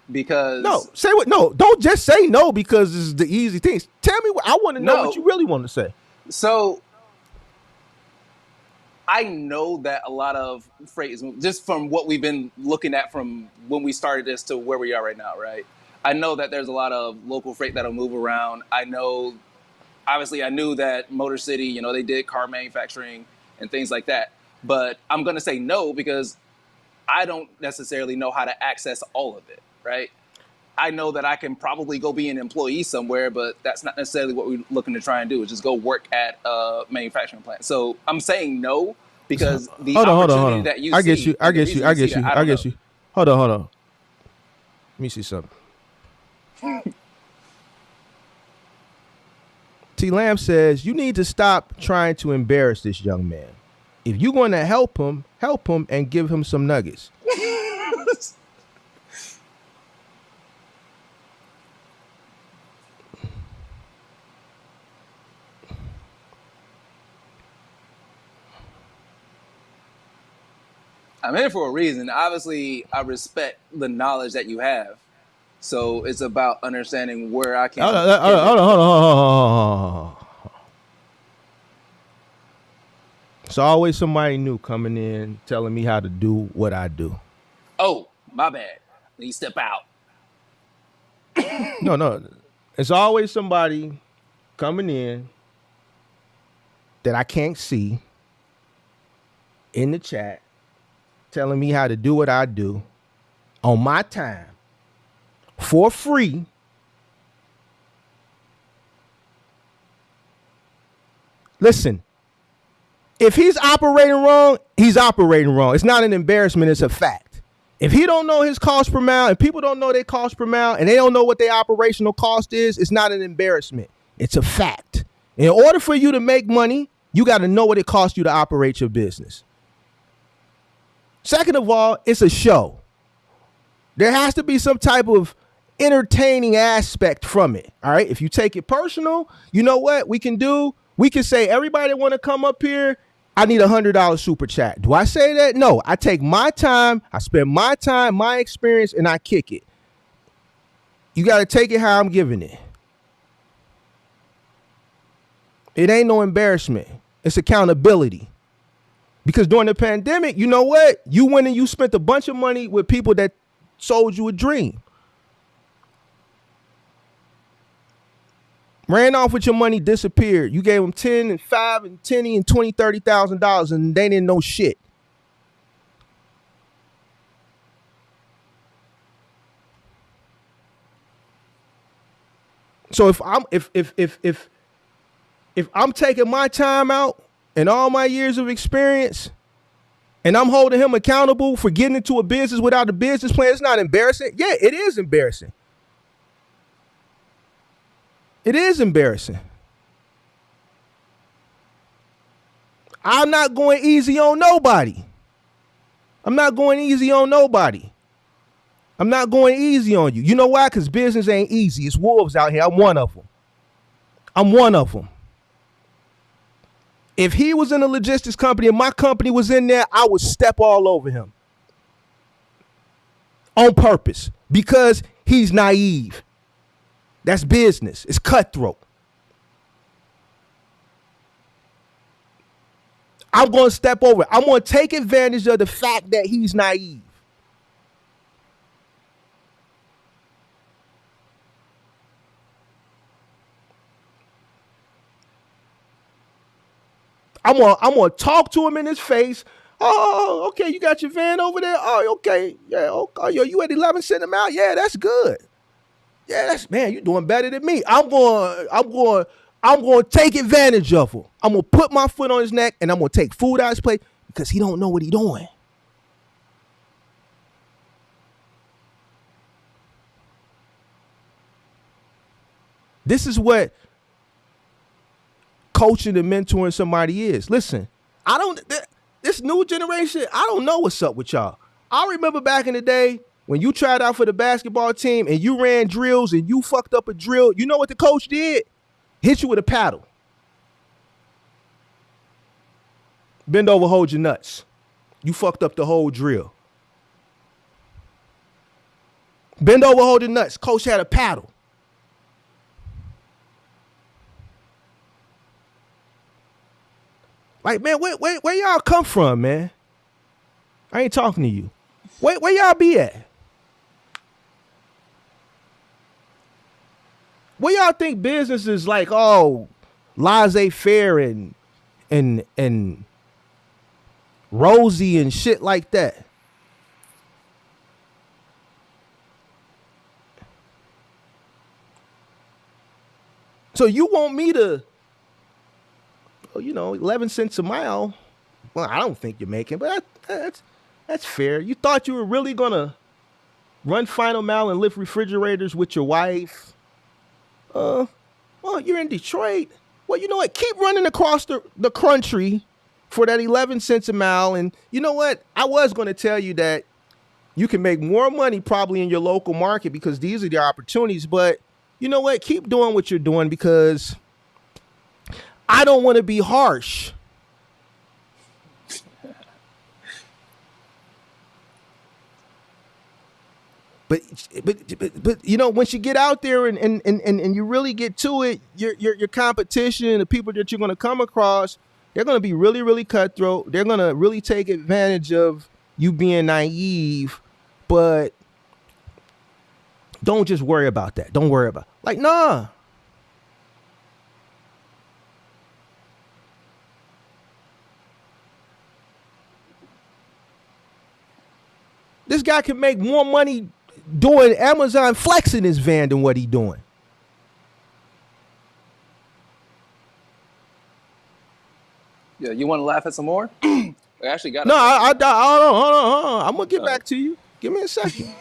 Because don't just say no because this is the easy things. Tell me I want to know what you really want to say. So I know that a lot of freight is just from what we've been looking at from when we started this to where we are right now, right? I know that there's a lot of local freight that'll move around. I knew that Motor City, they did car manufacturing and things like that. But I'm going to say no because I don't necessarily know how to access all of it. Right. I know that I can probably go be an employee somewhere, but that's not necessarily what we're looking to try and do, is just go work at a manufacturing plant. So I'm saying no because the opportunity that you see. I get you. Hold on. Let me see something. T. Lamb says, you need to stop trying to embarrass this young man. If you're going to help him and give him some nuggets. I'm here for a reason. Obviously, I respect the knowledge that you have. So it's about understanding where I can. Hold on. It's always somebody new coming in telling me how to do what I do. Oh, my bad. Let me step out. No. It's always somebody coming in that I can't see in the chat telling me how to do what I do on my time for free. Listen, if he's operating wrong, he's operating wrong. It's not an embarrassment, it's a fact. If he don't know his cost per mile and people don't know their cost per mile and they don't know what their operational cost is, it's not an embarrassment. It's a fact. In order for you to make money, you got to know what it costs you to operate your business. Second of all, it's a show. There has to be some type of entertaining aspect from it. All right. If you take it personal, you know what we can do? We can say, everybody that want to come up here, I need $100 super chat. Do I say that? No, I take my time. I spend my time, my experience, and I kick it. You got to take it how I'm giving it. It ain't no embarrassment. It's accountability. Because during the pandemic, you know what? You went and you spent a bunch of money with people that sold you a dream. Ran off with your money, disappeared. You gave them 10 and 5 and 10 and 20, $30,000 and they didn't know shit. So if I'm taking my time out and all my years of experience and I'm holding him accountable for getting into a business without a business plan, it's not embarrassing. Yeah, it is embarrassing. It is embarrassing. I'm not going easy on nobody. I'm not going easy on nobody. I'm not going easy on you. You know why? Because business ain't easy. It's wolves out here. I'm one of them. I'm one of them. If he was in a logistics company and my company was in there, I would step all over him. On purpose. Because he's naive. That's business. It's cutthroat. I'm going to step over it. I'm going to take advantage of the fact that he's naive. I'm gonna talk to him in his face. Oh, okay, you got your van over there. Oh, okay, yeah. Okay, yo, you at 11 cent a mile? Yeah, that's good. Yeah, that's, man, you doing better than me. I'm going to take advantage of him. I'm gonna put my foot on his neck and I'm gonna take food out of his plate because he don't know what he doing. This is what coaching and mentoring somebody is. Listen, this new generation, I don't know what's up with y'all. I remember back in the day when you tried out for the basketball team and you ran drills and you fucked up a drill. You know what the coach did? Hit you with a paddle. Bend over, hold your nuts. You fucked up the whole drill. Bend over, hold your nuts. Coach had a paddle. Like, man, where y'all come from, man? I ain't talking to you. Where y'all be at? Where y'all think business is like, oh, laissez-faire and rosy and shit like that? So you want me to, 11 cents a mile? Well, I don't think you're making, but that's fair. You thought you were really gonna run final mile and lift refrigerators with your wife? Well, you're in Detroit. Well, you know what? Keep running across the country for that 11 cents a mile. And you know what? I was going to tell you that you can make more money probably in your local market because these are the opportunities. But you know what? Keep doing what you're doing because I don't want to be harsh. But once you get out there and you really get to it, your competition, the people that you're going to come across, they're going to be really, really cutthroat. They're going to really take advantage of you being naive. But don't just worry about that. Don't worry about it. Like, nah. This guy can make more money doing Amazon flexing his van than what he doing. Yeah, you want to laugh at some more? I actually got. No, hold on. I'm gonna get back to you. Give me a second.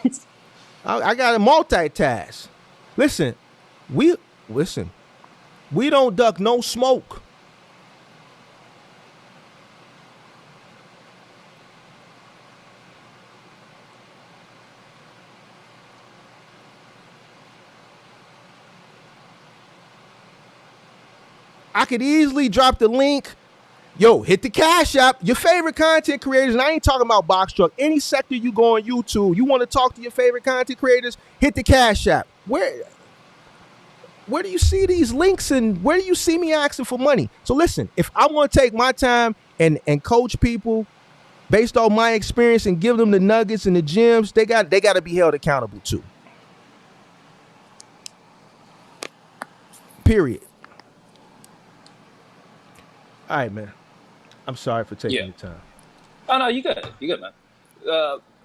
I got to multitask. Listen, we don't duck no smoke. I could easily drop the link. Yo, hit the Cash App. Your favorite content creators, and I ain't talking about box truck. Any sector you go on YouTube, you want to talk to your favorite content creators, hit the Cash App. Where do you see these links and where do you see me asking for money? So listen, if I want to take my time and coach people based on my experience and give them the nuggets and the gems, they got to be held accountable too. Period. All right, man. I'm sorry for taking the time. Oh, no, you good. You good, man.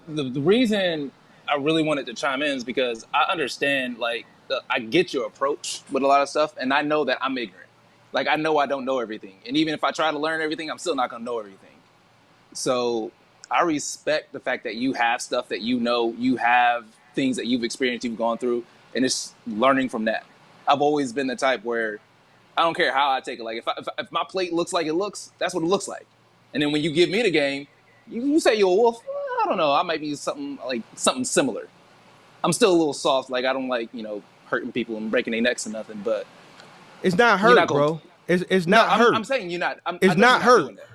The reason I really wanted to chime in is because I understand, like, I get your approach with a lot of stuff, and I know that I'm ignorant. Like I know I don't know everything, and even if I try to learn everything, I'm still not gonna know everything. So I respect the fact that you have stuff that you know, you have things that you've experienced, you've gone through, and it's learning from that. I've always been the type where I don't care how I take it. Like if my plate looks like it looks, that's what it looks like. And then when you give me the game, you say you're a wolf. I don't know. I might be something similar. I'm still a little soft. Like I don't like hurting people and breaking their necks and nothing. But It's not you're hurt, not gonna. bro. It's No, not hurt. I'm saying you're not. It's I know not you're not hurt. doing that.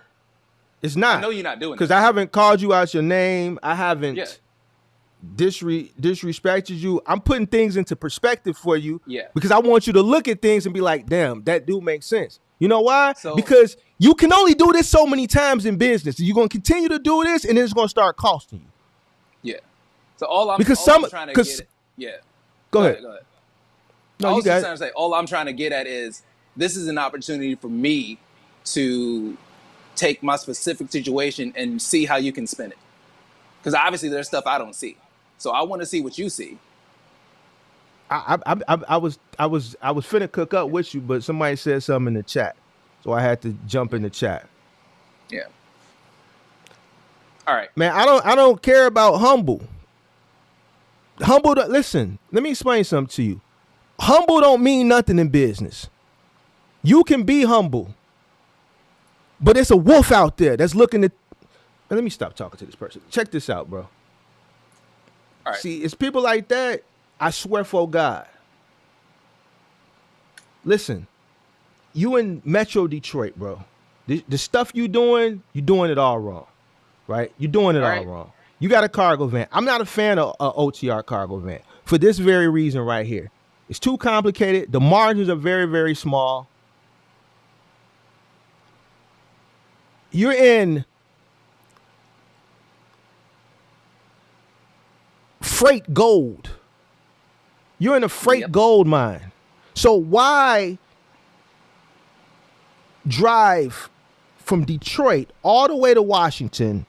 It's not. I know you're not doing Because that. I haven't called you out your name. I haven't Yeah. disrespected you. I'm putting things into perspective for you. Yeah. Because I want you to look at things and be like, damn, that do make sense. You know why? So- Because you can only do this so many times in business. You're going to continue to do this, and it's going to start costing you. Yeah. So all I'm Because I'm trying to get at, yeah. Go ahead. Go ahead. No, I you was got just it. trying to say all I'm trying to get at is this is an opportunity for me to take my specific situation and see how you can spin it. Because obviously there's stuff I don't see. So I want to see what you see. I was finna cook up with you, but somebody said something in the chat, so I had to jump in the chat. Yeah. All right. Man, I don't care about humble. Listen, let me explain something to you. Humble don't mean nothing in business. You can be humble, but it's a wolf out there that's looking to. Let me stop talking to this person. Check this out, bro. All right. See, it's people like that. I swear for God. Listen, you in Metro Detroit, bro. The stuff you're doing it all wrong, right? You're doing it all wrong. You got a cargo van. I'm not a fan of OTR cargo van for this very reason right here. It's too complicated. The margins are very, very small. You're in freight gold. You're in a freight gold mine. So why drive from Detroit all the way to Washington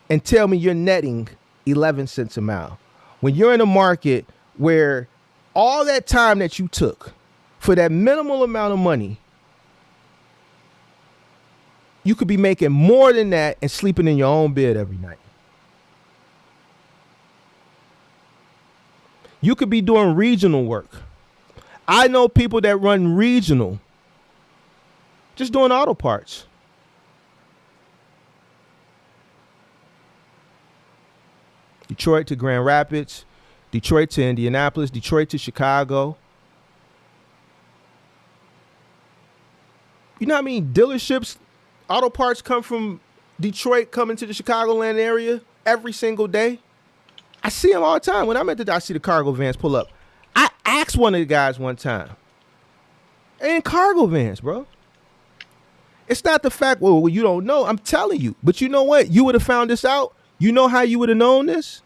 and tell me you're netting 11 cents a mile when you're in a market where all that time that you took for that minimal amount of money, you could be making more than that and sleeping in your own bed every night. You could be doing regional work. I know people that run regional just doing auto parts. Detroit to Grand Rapids, Detroit to Indianapolis, Detroit to Chicago. You know how many dealerships, auto parts come from Detroit coming to the Chicagoland area every single day? I see them all the time. When I'm at I see the cargo vans pull up. I asked one of the guys one time. And cargo vans, bro. It's not the fact, well, you don't know. I'm telling you. But you know what? You would have found this out. You know how you would have known this?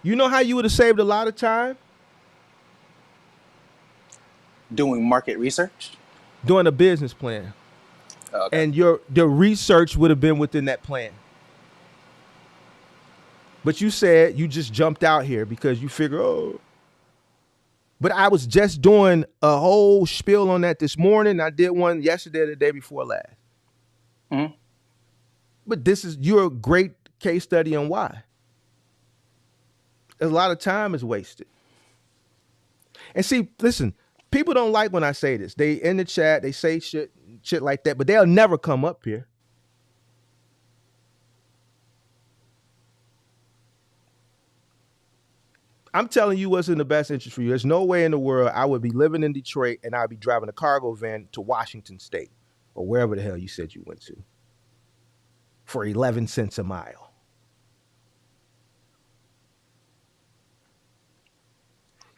You know how you would have saved a lot of time? Doing market research? Doing a business plan. Okay. And your research would have been within that plan. But you said you just jumped out here because you figure, oh. But I was just doing a whole spiel on that this morning. I did one yesterday or the day before last. Mm-hmm. But you're a great case study on why. A lot of time is wasted. And see, listen, people don't like when I say this. They in the chat, they say shit like that, but they'll never come up here. I'm telling you what's in the best interest for you. There's no way in the world I would be living in Detroit and I'd be driving a cargo van to Washington State or wherever the hell you said you went to for 11 cents a mile.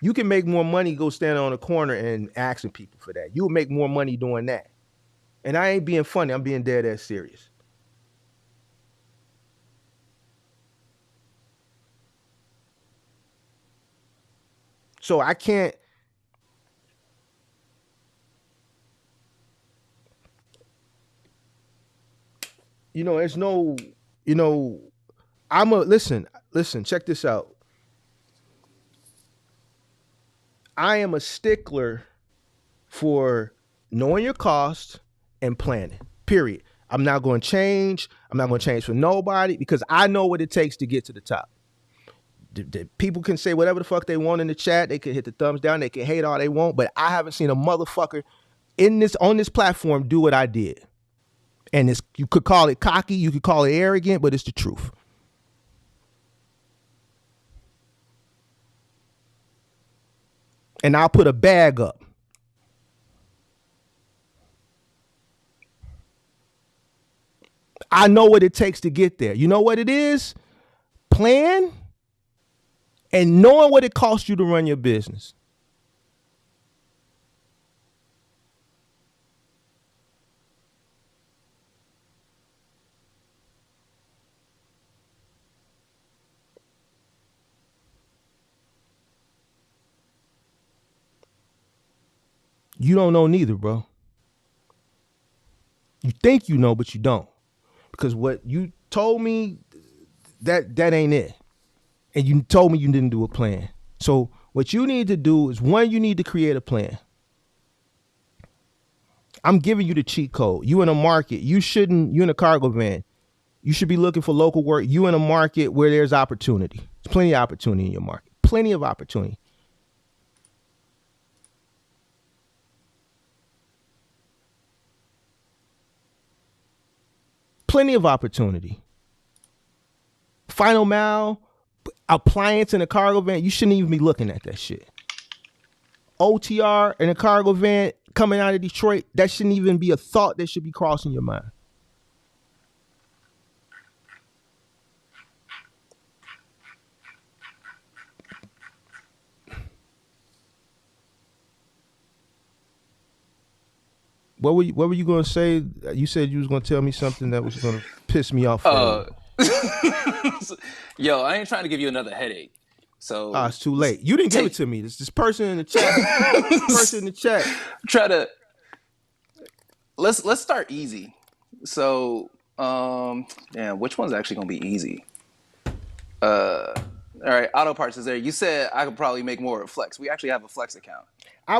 You can make more money go standing on a corner and asking people for that. You'll make more money doing that. And I ain't being funny. I'm being dead ass serious. So I can't. There's no, listen, listen, check this out. I am a stickler for knowing your costs and planning. Period. I'm not going to change. I'm not going to change for nobody because I know what it takes to get to the top. The people can say whatever the fuck they want in the chat. They can hit the thumbs down. They can hate all they want, but I haven't seen a motherfucker on this platform do what I did. And you could call it cocky, you could call it arrogant, but it's the truth. And I'll put a bag up. I know what it takes to get there. You know what it is? Plan and knowing what it costs you to run your business. You don't know neither, bro. You think you know, but you don't. Because what you told me, that ain't it. And you told me you didn't do a plan. So what you need to do is, one, you need to create a plan. I'm giving you the cheat code. You in a market. You in a cargo van. You should be looking for local work. You in a market where there's opportunity. There's plenty of opportunity in your market. Plenty of opportunity. Plenty of opportunity. Final mile, appliance in a cargo van, you shouldn't even be looking at that shit. OTR in a cargo van coming out of Detroit, that shouldn't even be a thought that should be crossing your mind. What were you going to say? You said you was going to tell me something that was going to piss me off. Yo, I ain't trying to give you another headache. So it's too late. You didn't give it to me. This person in the chat. Let's start easy. So, which one's actually gonna be easy? All right, auto parts is there. You said I could probably make more of Flex. We actually have a Flex account. I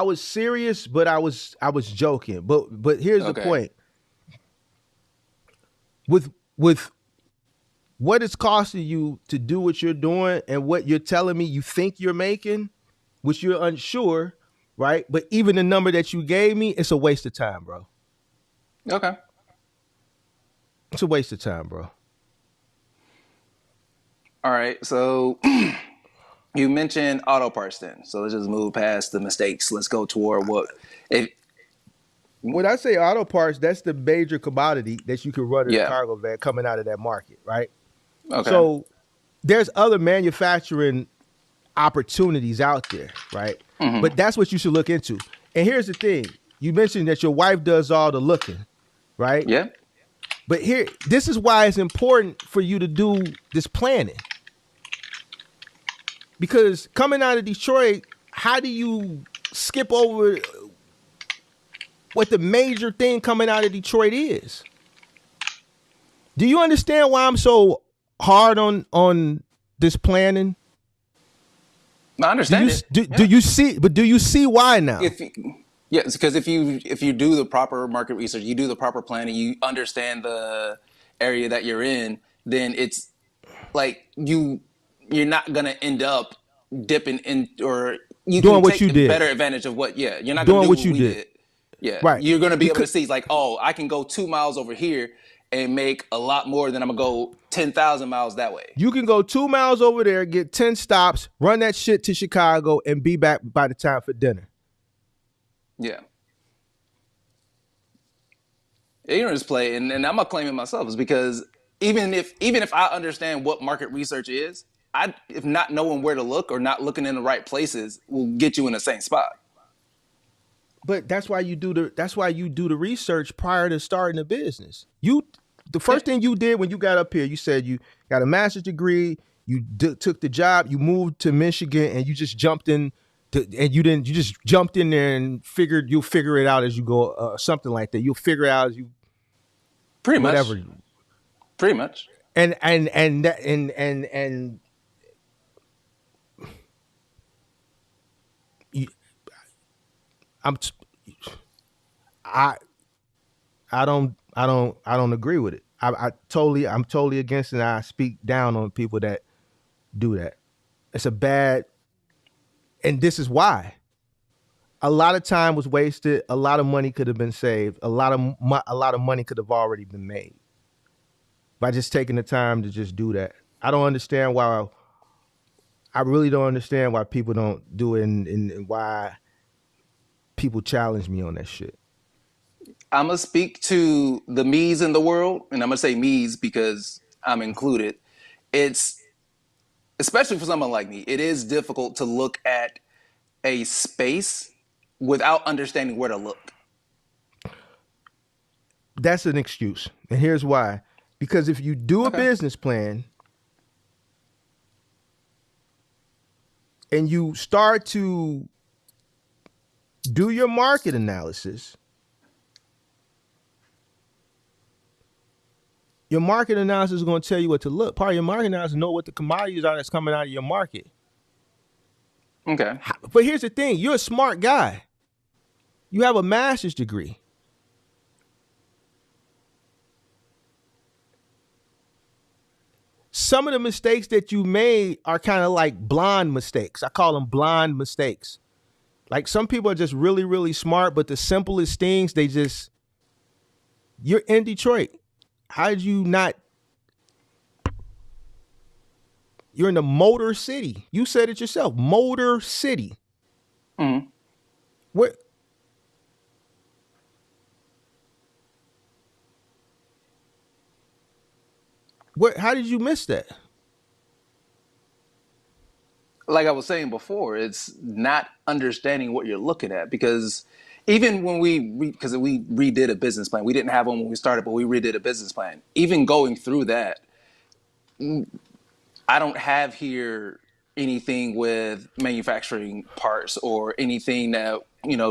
was serious, but I was joking. But here's the point. With what it's costing you to do what you're doing and what you're telling me you think you're making, which you're unsure, right? But even the number that you gave me, it's a waste of time, bro. Okay. It's a waste of time, bro. All right. So you mentioned auto parts then. So let's just move past the mistakes. Let's go toward when I say auto parts, that's the major commodity that you can run in a cargo van coming out of that market, right? Okay. So there's other manufacturing opportunities out there, right? Mm-hmm. But that's what you should look into. And here's the thing. You mentioned that your wife does all the looking, right? Yeah. But this is why it's important for you to do this planning. Because coming out of Detroit, how do you skip over what the major thing coming out of Detroit is? Do you understand why I'm so hard on this planning? I understand do you see? But do you see why now? Yes, because if you do the proper market research, you do the proper planning, you understand the area that you're in, then it's like you're not gonna end up dipping in, or you doing can what take you did. Better advantage of what. Yeah, you're not doing gonna do what you we did. Yeah, right. You're gonna be able to see like, oh, I can go 2 miles over here and make a lot more than I'm gonna go 10,000 miles that way. You can go 2 miles over there, get 10 stops, run that shit to Chicago, and be back by the time for dinner. Yeah. Ignorance play, and I'm gonna claim it myself, is because even if I understand what market research is, if not knowing where to look or not looking in the right places will get you in the same spot. But that's why you do the research prior to starting a business. The first thing you did when you got up here, you said you got a master's degree, you took the job, you moved to Michigan, and you just jumped in. You just jumped in there and figured you'll figure it out as you go, something like that. You'll figure it out as you pretty whatever. much. Pretty much. And you, I'm I I don't agree with it. I'm totally against it. And I speak down on people that do that. It's a bad, and this is why. A lot of time was wasted. A lot of money could have been saved. A lot of money could have already been made by just taking the time to just do that. I don't understand why. I really don't understand why people don't do it, and why people challenge me on that shit. I'm gonna speak to the me's in the world, and I'm gonna say me's because I'm included. It's especially for someone like me. It is difficult to look at a space without understanding where to look. That's an excuse, and here's why. Because if you do a Okay. business plan and you start to do your market analysis, your market analysis is going to tell you what to look. Part of your market analysis is know what the commodities are that's coming out of your market. Okay. But here's the thing. You're a smart guy. You have a master's degree. Some of the mistakes that you made are kind of like blonde mistakes. I call them blonde mistakes. Like some people are just really, really smart, but the simplest things, you're in Detroit. How did you not? You're in the Motor City. You said it yourself, Motor City. Mm-hmm. What? How did you miss that? Like I was saying before, it's not understanding what you're looking at because even when because we redid a business plan, we didn't have one when we started, but we redid a business plan. Even going through that, I don't have here anything with manufacturing parts or anything that,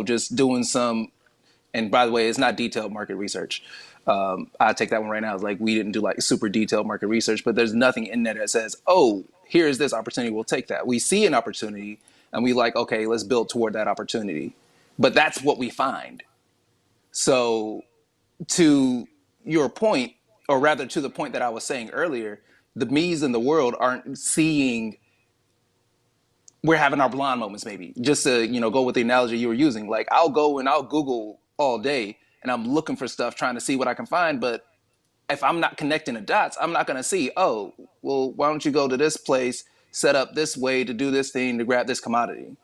just doing some. And by the way, it's not detailed market research. I take that one right now. It's like we didn't do like super detailed market research, but there's nothing in there that says, oh, here's this opportunity. We'll take that. We see an opportunity and we like, okay, let's build toward that opportunity. But that's what we find. So to your point, or rather to the point that I was saying earlier, the me's in the world aren't seeing, we're having our blonde moments maybe. Just to, go with the analogy you were using. Like I'll go and I'll Google all day and I'm looking for stuff, trying to see what I can find. But if I'm not connecting the dots, I'm not going to see, oh, well, why don't you go to this place, set up this way to do this thing, to grab this commodity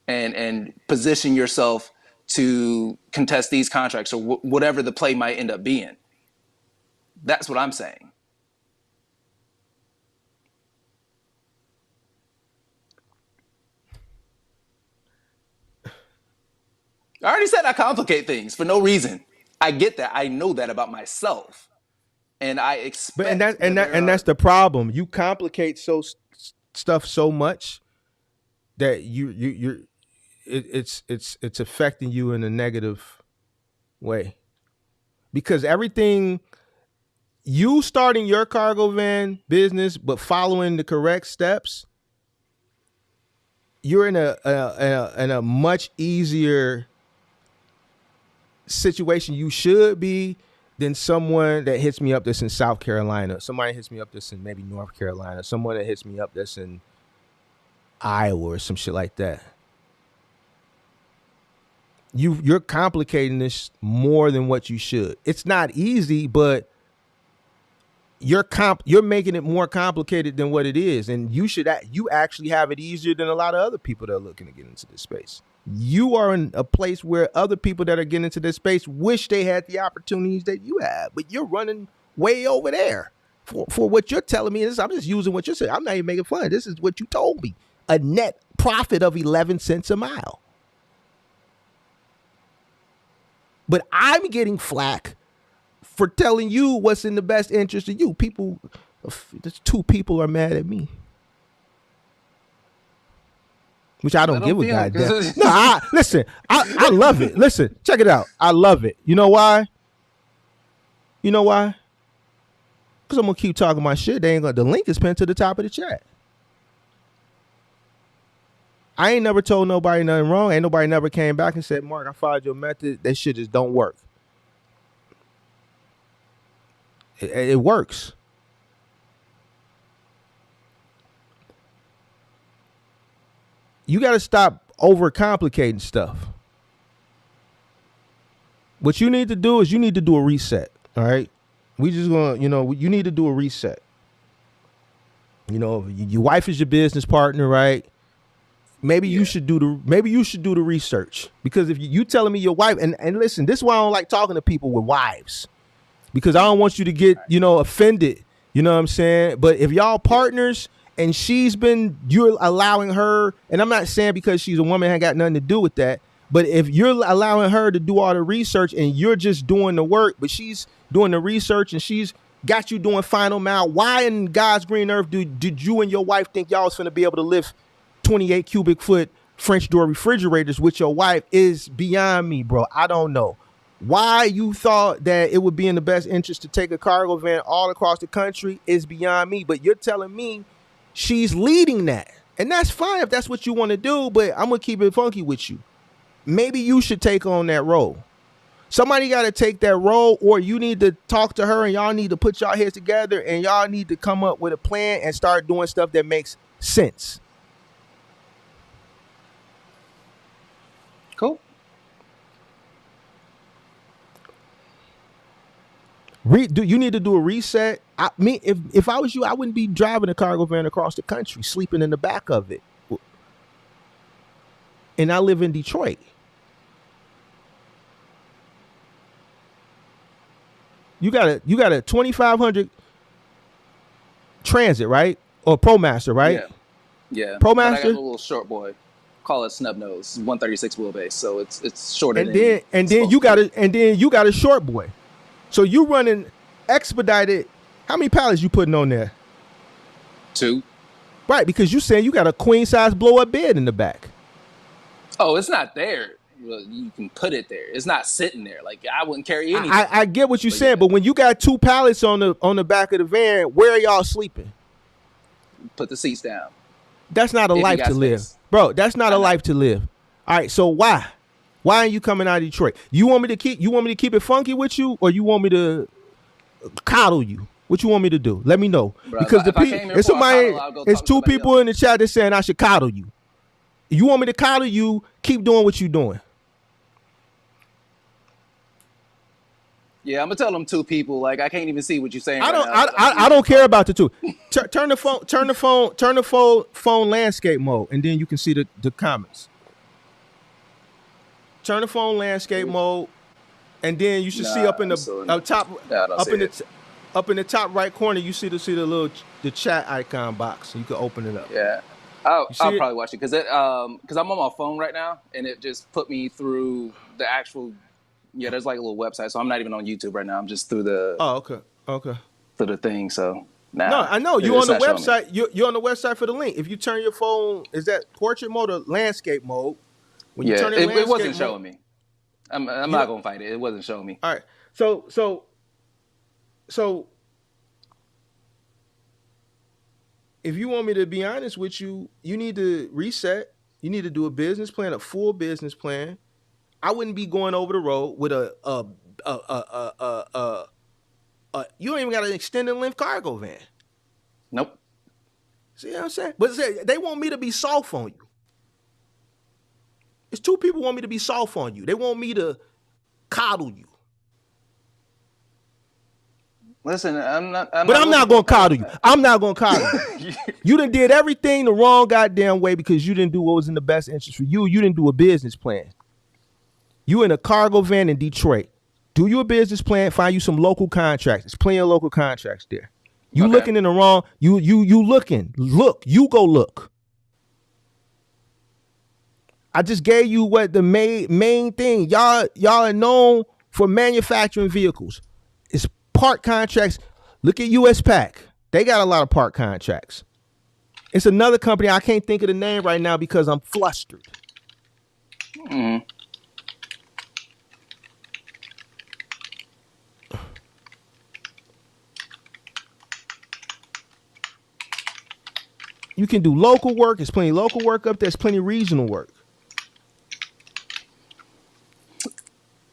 and position yourself to contest these contracts or whatever the play might end up being. That's what I'm saying. I already said I complicate things for no reason. I get that. I know that about myself. And I But expect that that's the problem. You complicate stuff so much that it's affecting you in a negative way. Because everything, you starting your cargo van business but following the correct steps, you're in a much easier situation you should be than someone that hits me up that's in South Carolina, somebody hits me up that's in maybe North Carolina, someone that hits me up that's in Iowa or some shit like that. You're complicating this more than what you should. It's not easy, but you're making it more complicated than what it is, and you actually have it easier than a lot of other people that are looking to get into this space. You are in a place where other people that are getting into this space wish they had the opportunities that you have, but you're running way over there. For what you're telling me is, I'm just using what you're saying. I'm not even making fun. This is what you told me. A net profit of 11 cents a mile. But I'm getting flack for telling you what's in the best interest of you. People, there's two people are mad at me. Which I don't give a goddamn. No, listen, I love it. Listen, check it out. I love it. You know why? Because I'm gonna keep talking my shit. The link is pinned to the top of the chat. I ain't never told nobody nothing wrong. Ain't nobody never came back and said, Mark, I followed your method. That shit just don't work. It works. You got to stop overcomplicating stuff. What you need to do is you need to do a reset. All right. We just gonna, you need to do a reset. Your wife is your business partner, right? Maybe you should do the research, because if you telling me your wife, and listen, this is why I don't like talking to people with wives, because I don't want you to get offended. You know what I'm saying? But if y'all partners and you're allowing her, and I'm not saying because she's a woman ain't got nothing to do with that, but if you're allowing her to do all the research and you're just doing the work, but she's doing the research and she's got you doing final mile, why in God's green earth did you and your wife think y'all was finna be able to lift 28 cubic foot French door refrigerators with your wife? Is beyond me, bro. I don't know why you thought that it would be in the best interest to take a cargo van all across the country. Is beyond me. But you're telling me she's leading that, and that's fine if that's what you want to do, but I'm gonna keep it funky with you. Maybe you should take on that role. Somebody got to take that role, or you need to talk to her and y'all need to put y'all heads together and y'all need to come up with a plan and start doing stuff that makes sense. Cool. You need to do a reset. If I was you, I wouldn't be driving a cargo van across the country, sleeping in the back of it. And I live in Detroit. You got a 2500 Transit, right? Or ProMaster, right? Yeah. ProMaster. But I got a little short boy. Call it snub nose, 136 wheelbase, so it's shorter. And then you got a short boy. So you running Expedited. How many pallets you putting on there? 2. Right, because you saying you got a queen size blow up bed in the back. Oh, it's not there. You can put it there. It's not sitting there. Like, I wouldn't carry anything. I get what you're saying, but when you got 2 pallets on the back of the van, where are y'all sleeping? Put the seats down. That's not a life to live, bro. That's not a life to live. All right, so why are you coming out of Detroit? You want me to keep it funky with you, or you want me to coddle you? What you want me to do? Let me know. Bro, because it's 2 people in the chat that's saying I should coddle you. You want me to coddle you? Keep doing what you're doing. Yeah, I'm gonna tell them 2 people. Like, I can't even see what you're saying. I don't care about the 2. Turn the phone landscape mode, and then you can see the comments. Turn the phone landscape mode, and then you should see up in the up in the top right corner. You see the chat icon box. So you can open it up. Yeah, I'll probably watch it because I'm on my phone right now, and it just put me through the actual. Yeah, there's like a little website, so I'm not even on YouTube right now. I'm just through the. Oh, okay. Through the thing, so. Nah, no, I know you're on the website. You're on the website for the link. If you turn your phone, is that portrait mode or landscape mode? When you turn it wasn't showing me. I'm not gonna fight it. It wasn't showing me. All right, so if you want me to be honest with you, you need to reset. You need to do a business plan, a full business plan. I wouldn't be going over the road with you don't even got an extended length cargo van. Nope. See what I'm saying? But they want me to be soft on you. It's 2 people want me to be soft on you. They want me to coddle you. Listen, I'm not going to coddle you. I'm not going to coddle you. You done did everything the wrong goddamn way because you didn't do what was in the best interest for you. You didn't do a business plan. You in a cargo van in Detroit. Do you a business plan, find you some local contracts. There's plenty of local contracts there. You looking in the wrong, you looking. Look, you go look. I just gave you what the main thing. Y'all are known for manufacturing vehicles. It's part contracts. Look at US Pack. They got a lot of part contracts. It's another company. I can't think of the name right now because I'm flustered. Mm. You can do local work. There's plenty of local work up there. There's plenty of regional work.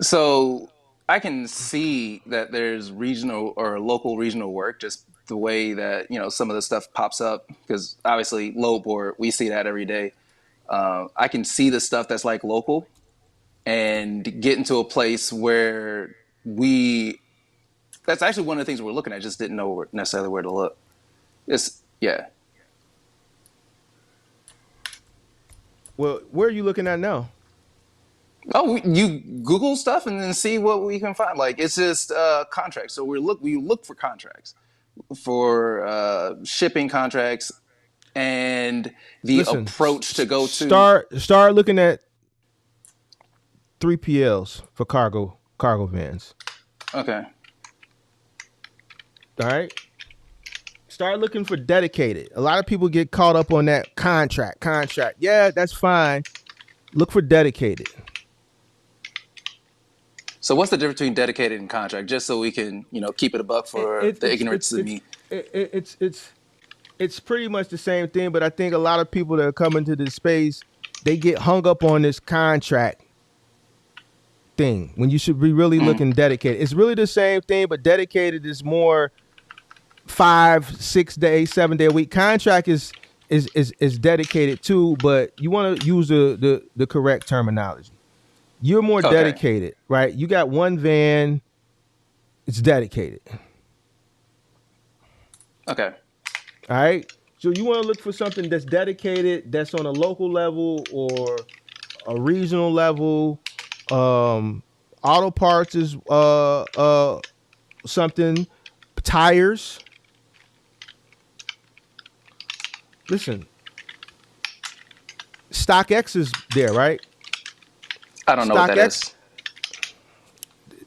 So I can see that there's regional or local regional work, just the way that some of the stuff pops up. Because obviously, load board, we see that every day. I can see the stuff that's like local and get into a place where we. That's actually one of the things we're looking at. Just didn't know necessarily where to look. Yeah. Well, where are you looking at now? Oh, you Google stuff and then see what we can find. Like it's just contracts. So we look for contracts, for shipping contracts, and the Listen, approach to go to. start looking at 3PLs for cargo vans. Okay. All right. Start looking for dedicated. A lot of people get caught up on that contract. Yeah, that's fine. Look for dedicated. So what's the difference between dedicated and contract? Just so we can, keep it a buck for the ignorance of me. It's pretty much the same thing, but I think a lot of people that are coming to this space, they get hung up on this contract thing when you should be really looking dedicated. It's really the same thing, but dedicated is more 5, 6 day, 7 day a week. Contract is dedicated too, but you want to use the correct terminology. You're more dedicated, right? You got one van, it's dedicated. Okay. All right. So you want to look for something that's dedicated, that's on a local level or a regional level. Auto parts is something. Tires. Listen, StockX is there, right? I don't know what that is.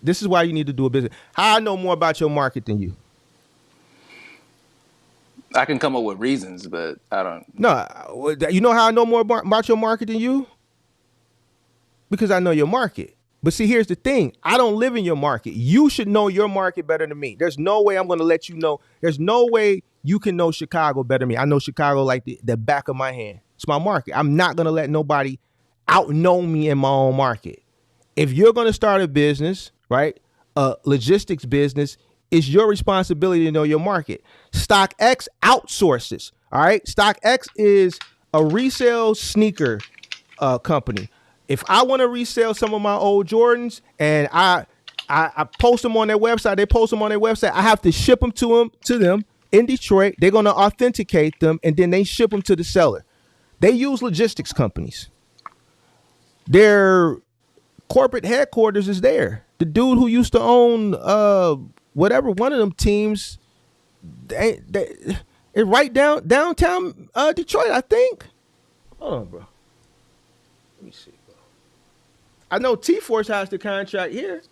This is why you need to do a business. How I know more about your market than you? I can come up with reasons, but I don't. No, you know how I know more about your market than you? Because I know your market. But see, here's the thing. I don't live in your market. You should know your market better than me. There's no way I'm going to let you know. There's no way you can know Chicago better than me. I know Chicago like the back of my hand. It's my market. I'm not going to let nobody outknow me in my own market. If you're going to start a business, right, a logistics business, it's your responsibility to know your market. StockX outsources, all right? StockX is a resale sneaker company. If I want to resell some of my old Jordans and I post them on their website, they post them on their website, I have to ship them to them in Detroit. They're going to authenticate them and then they ship them to the seller. They use logistics companies. Their corporate headquarters is there. The dude who used to own whatever one of them teams, it's right downtown Detroit, I think. Hold on, bro. Let me see, bro. I know T-Force has the contract here.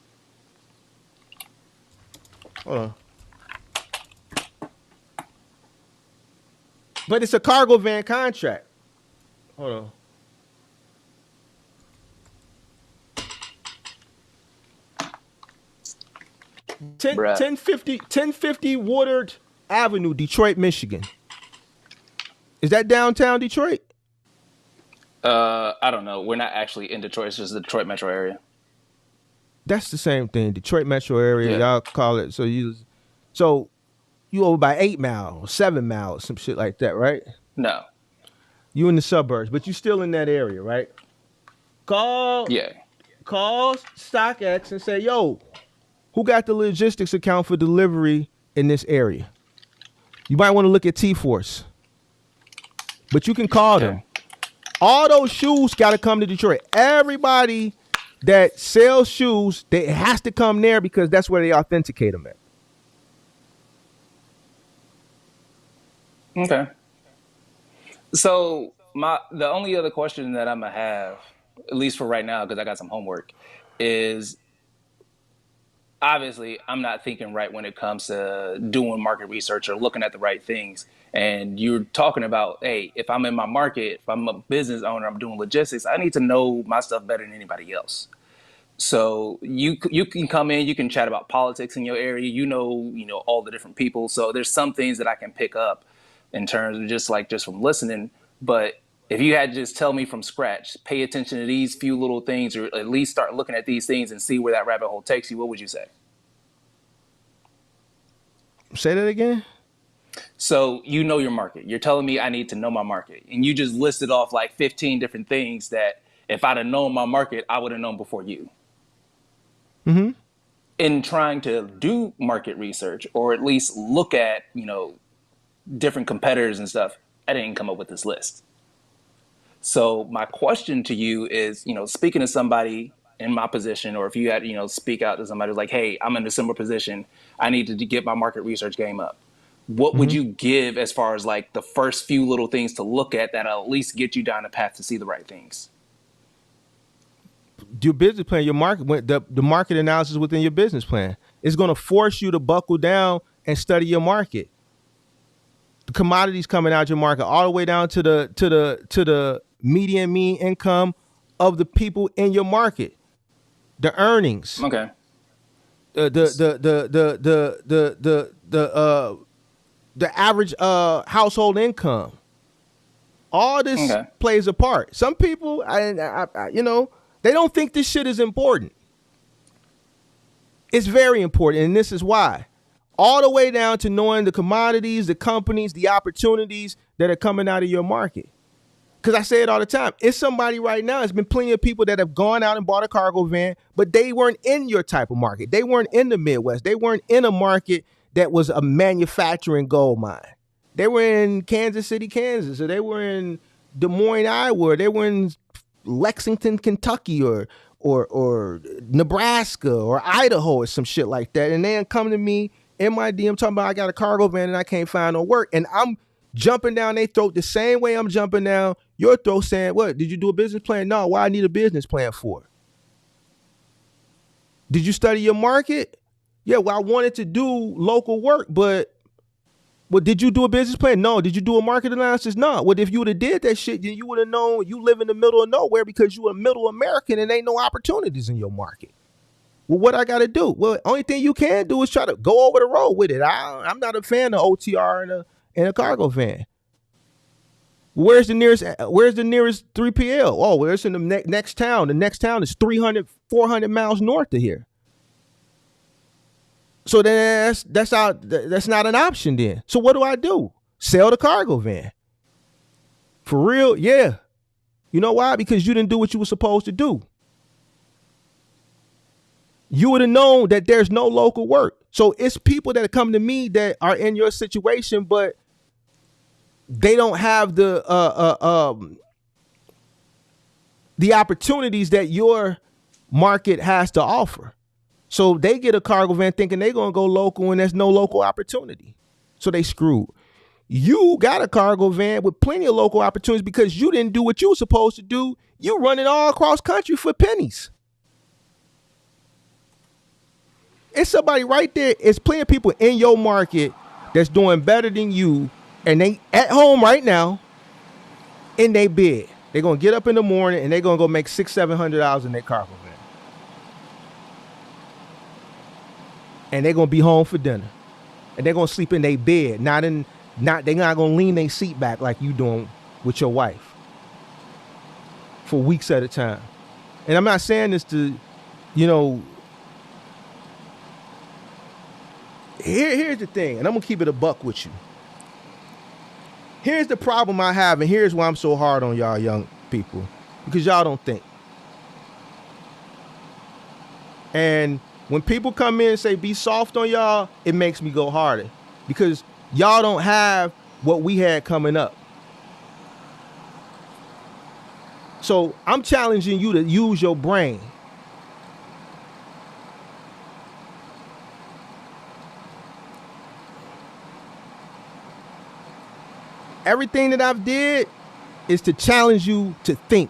Hold on. But it's a cargo van contract. Hold on. Bruh. 1050 Woodard Avenue, Detroit, Michigan. Is that downtown Detroit? I don't know. We're not actually in Detroit. It's just the Detroit metro area. That's the same thing. Detroit metro area. Yeah. Y'all call it. So you over by 8 miles, 7 miles, some shit like that, right? No. You in the suburbs, but you still in that area, right? Call StockX and say, yo, who got the logistics account for delivery in this area? You might want to look at T-Force. But you can call them. All those shoes got to come to Detroit. Everybody that sells shoes, it has to come there because that's where they authenticate them at. Okay. So the only other question that I'm gonna have, at least for right now, because I got some homework, is obviously I'm not thinking right when it comes to doing market research or looking at the right things. And you're talking about, hey, if I'm in my market, if I'm a business owner, I'm doing logistics, I need to know my stuff better than anybody else. So you can come in, you can chat about politics in your area, you know all the different people. So there's some things that I can pick up. in terms of just from listening. But if you had to just tell me from scratch, pay attention to these few little things, or at least start looking at these things and see where that rabbit hole takes you, what would you say? Say that again. So you know your market. You're telling me I need to know my market. And you just listed off like 15 different things that if I'd have known my market, I would have known before you. Mm-hmm. In trying to do market research or at least look at, different competitors and stuff, I didn't come up with this list. So my question to you is, speaking to somebody in my position, or if you had, speak out to somebody who's like, hey, I'm in a similar position, I need to get my market research game up. What would Mm-hmm. you give as far as like the first few little things to look at that'll at least get you down the path to see the right things? Your business plan, your market, the market analysis within your business plan is going to force you to buckle down and study your market. The commodities coming out your market, all the way down to the median mean income of the people in your market, the earnings, Okay. the average household income. All this Okay. plays a part. Some people, they don't think this shit is important. It's very important, and this is why. All the way down to knowing the commodities, the companies, the opportunities that are coming out of your market. Because I say it all the time. It's somebody right now. It's been plenty of people that have gone out and bought a cargo van, but they weren't in your type of market. They weren't in the Midwest. They weren't in a market that was a manufacturing gold mine. They were in Kansas City, Kansas, or they were in Des Moines, Iowa, or they were in Lexington, Kentucky, or Nebraska, or Idaho, or some shit like that. And they come to me in my DM talking about I got a cargo van and I can't find no work. And I'm jumping down their throat the same way I'm jumping down your throat saying, what, did you do a business plan? No, why I need a business plan for? Did you study your market? Yeah, well, I wanted to do local work, but did you do a business plan? No. Did you do a market analysis? No. Well, if you would have did that shit, then you would have known you live in the middle of nowhere because you a middle American and ain't no opportunities in your market. Well, what I got to do? Well, only thing you can do is try to go over the road with it. I'm not a fan of OTR in a cargo van. Where's the nearest 3PL? Oh, well, it's in the next town. The next town is 300, 400 miles north of here. So then that's not an option then. So what do I do? Sell the cargo van. For real? Yeah. You know why? Because you didn't do what you were supposed to do. You would have known that there's no local work. So it's people that come to me that are in your situation, but they don't have the opportunities that your market has to offer. So they get a cargo van thinking they're going to go local and there's no local opportunity. So they screwed. You got a cargo van with plenty of local opportunities because you didn't do what you were supposed to do. You running all across country for pennies. It's somebody right there. It's plenty of people in your market that's doing better than you, and they at home right now in their bed. They're going to get up in the morning and they're going to go make $600-700 in their cargo van. And they're going to be home for dinner. And they're going to sleep in their bed. They're not going to lean their seat back like you doing with your wife for weeks at a time. And I'm not saying this to, here's the thing, and I'm going to keep it a buck with you. Here's the problem I have, and here's why I'm so hard on y'all young people. Because y'all don't think. And when people come in and say be soft on y'all, it makes me go harder. Because y'all don't have what we had coming up. So I'm challenging you to use your brain. Everything that I've did is to challenge you to think.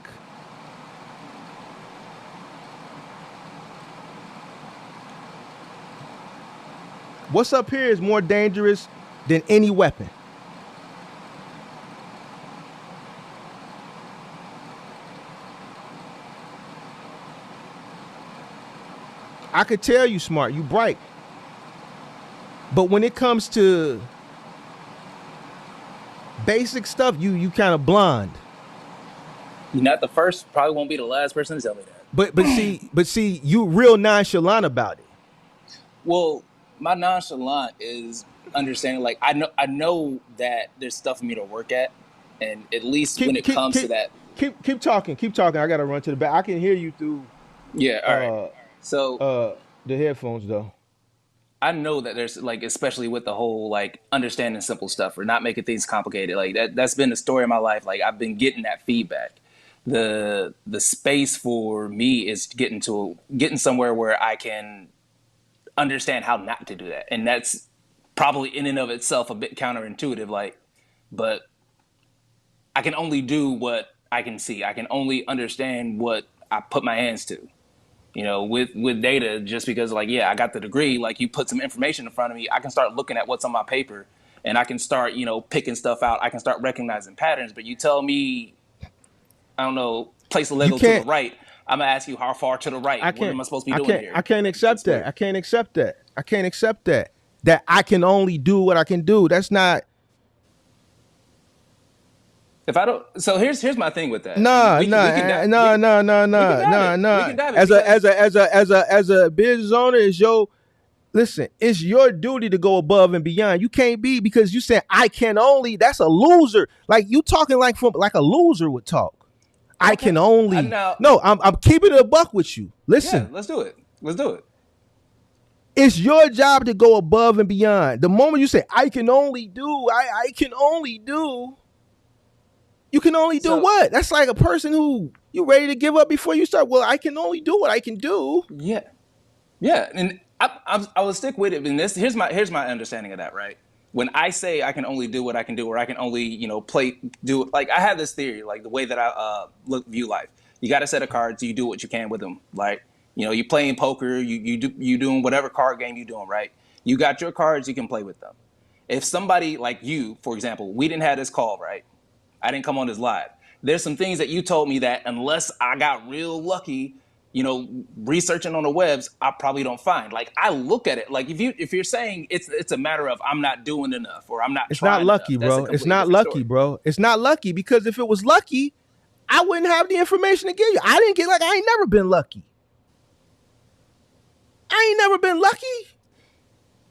What's up here is more dangerous than any weapon. I could tell you smart, you bright. But when it comes to basic stuff, you kind of blonde. You're not the first, probably won't be the last person to tell me that. But see, you real nonchalant about it. Well, my nonchalant is understanding. Like I know that there's stuff for me to work at, and at least when it comes to that. Keep talking. I gotta run to the back. I can hear you through. Yeah. All right. So the headphones though. I know that there's like, especially with the whole like understanding simple stuff or not making things complicated. Like that's been the story of my life. Like I've been getting that feedback. The space for me is getting somewhere where I can understand how not to do that, and that's probably in and of itself a bit counterintuitive. Like, but I can only do what I can see. I can only understand what I put my hands to. You know, with data, just because like, yeah, I got the degree, like you put some information in front of me, I can start looking at what's on my paper and I can start, picking stuff out. I can start recognizing patterns. But you tell me, I don't know, place a Lego to the right, I'm gonna ask you how far to the right. What am I supposed to be doing here? I can't accept that. I can't accept that. That I can only do what I can do. That's not. If I don't, so here's my thing with that. No. As a business owner, it's your duty to go above and beyond. You can't be, because you said I can only. That's a loser. Like you talking like a loser would talk. Okay. I can only. No, I'm keeping it a buck with you. Listen, yeah, let's do it. It's your job to go above and beyond. The moment you say I can only do, I can only do. You can only do what? That's like a person who you ready to give up before you start. Well, I can only do what I can do. Yeah, and I will stick with it. And here's my understanding of that. Right, when I say I can only do what I can do, or I can only do like I have this theory, like the way that I view life. You got a set of cards. You do what you can with them. Like you playing poker. You doing whatever card game you doing. Right. You got your cards. You can play with them. If somebody like you, for example, we didn't have this call, right? I didn't come on this live. There's some things that you told me that unless I got real lucky, researching on the webs, I probably don't find. Like I look at it, like if you're saying it's a matter of I'm not doing enough or I'm not. It's not lucky, bro. It's not lucky, bro. It's not lucky, because if it was lucky, I wouldn't have the information to give you. I ain't never been lucky.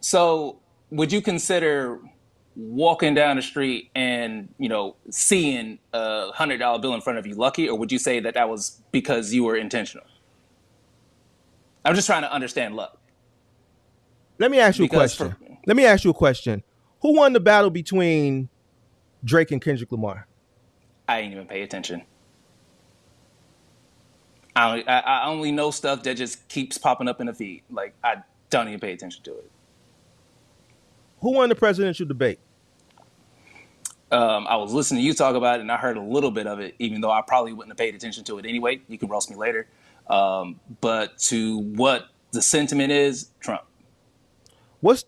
So would you consider walking down the street and seeing $100 bill in front of you lucky, or would you say that was because you were intentional? I'm just trying to understand luck. Let me ask you a question. Who won the battle between Drake and Kendrick Lamar? I ain't even pay attention. I only know stuff that just keeps popping up in the feed. Like I don't even pay attention to it. Who won the presidential debate? I was listening to you talk about it, and I heard a little bit of it, even though I probably wouldn't have paid attention to it anyway. You can roast me later. But to what the sentiment is, Trump. What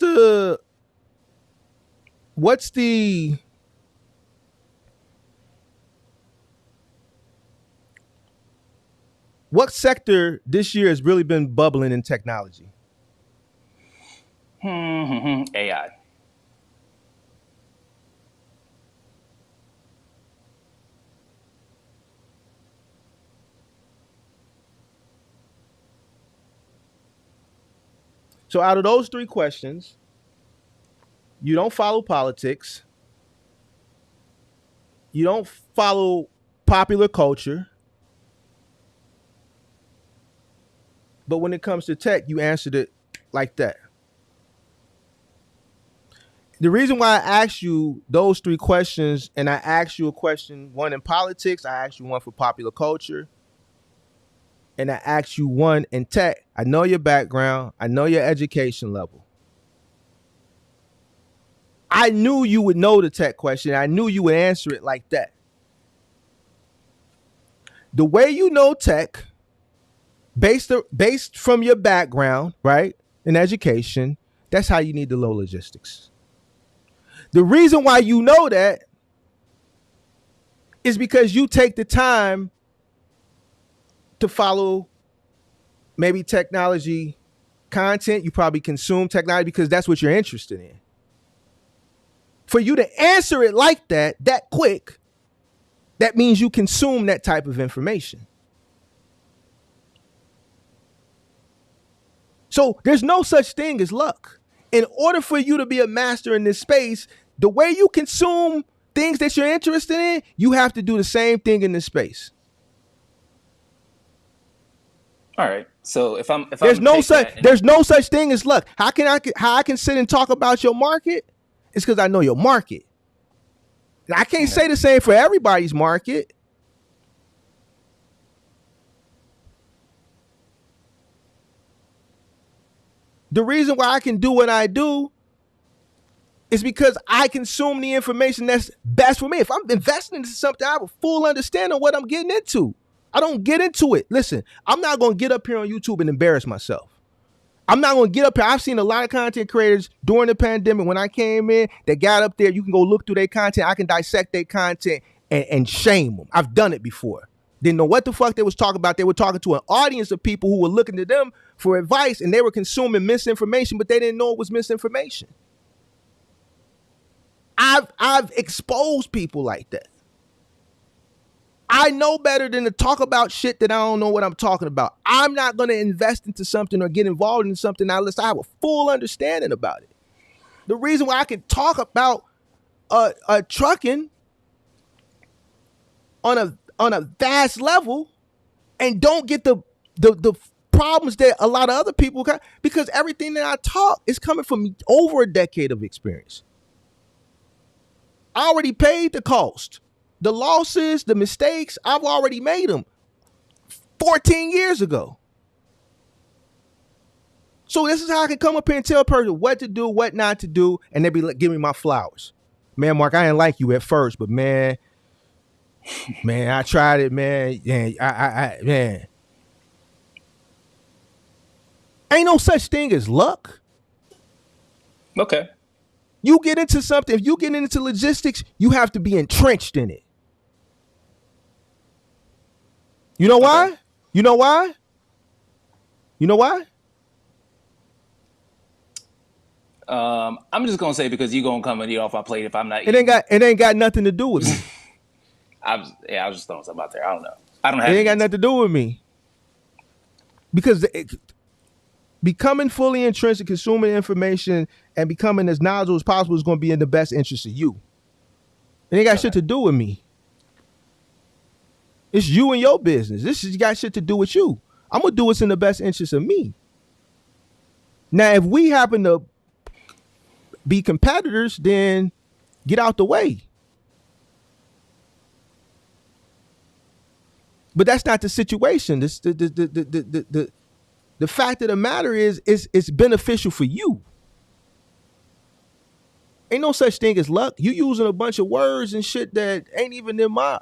sector this year has really been bubbling in technology? AI. So out of those three questions, you don't follow politics. You don't follow popular culture. But when it comes to tech, you answered it like that. The reason why I asked you those three questions, and I asked you a question, one in politics, I asked you one for popular culture, and I asked you one in tech. I know your background. I know your education level. I knew you would know the tech question. I knew you would answer it like that. The way you know tech, based from your background, right, in education, that's how you need to know logistics. The reason why you know that is because you take the time to follow maybe technology content. You probably consume technology because that's what you're interested in. For you to answer it like that quick, that means you consume that type of information. So there's no such thing as luck. In order for you to be a master in this space, the way you consume things that you're interested in, you have to do the same thing in this space. All right. So if there's no such thing as luck. How I can sit and talk about your market? It's because I know your market. I can't say the same for everybody's market. The reason why I can do what I do is because I consume the information that's best for me. If I'm investing into something, I have a full understanding of what I'm getting into. I don't get into it. Listen, I'm not going to get up here on YouTube and embarrass myself. I'm not going to get up here. I've seen a lot of content creators during the pandemic when I came in that got up there. You can go look through their content. I can dissect their content and shame them. I've done it before. Didn't know what the fuck they was talking about. They were talking to an audience of people who were looking to them for advice, and they were consuming misinformation, but they didn't know it was misinformation. I've exposed people like that. I know better than to talk about shit that I don't know what I'm talking about. I'm not going to invest into something or get involved in something unless I have a full understanding about it. The reason why I can talk about trucking on a vast level and don't get the problems that a lot of other people got, because everything that I talk is coming from over a decade of experience. I already paid the cost. The losses, the mistakes, I've already made them 14 years ago. So this is how I can come up here and tell a person what to do, what not to do, and they be like, give me my flowers. Man, Mark, I didn't like you at first, but man, I tried it, man. Yeah, man. Ain't no such thing as luck. Okay. You get into something, if you get into logistics, you have to be entrenched in it. You know why? Okay. You know why? You know why? I'm just gonna say because you're gonna come and eat off my plate if I'm not. It ain't got nothing to do with me. I was just throwing something out there. I don't know. I don't have. It ain't got nothing to do with me. Because becoming fully entrenched in consuming information and becoming as knowledgeable as possible is going to be in the best interest of you. It ain't got shit to do with me. It's you and your business. This has got shit to do with you. I'm going to do what's in the best interest of me. Now, if we happen to be competitors, then get out the way. But that's not the situation. The fact of the matter is it's beneficial for you. Ain't no such thing as luck. You using a bunch of words and shit that ain't even in my.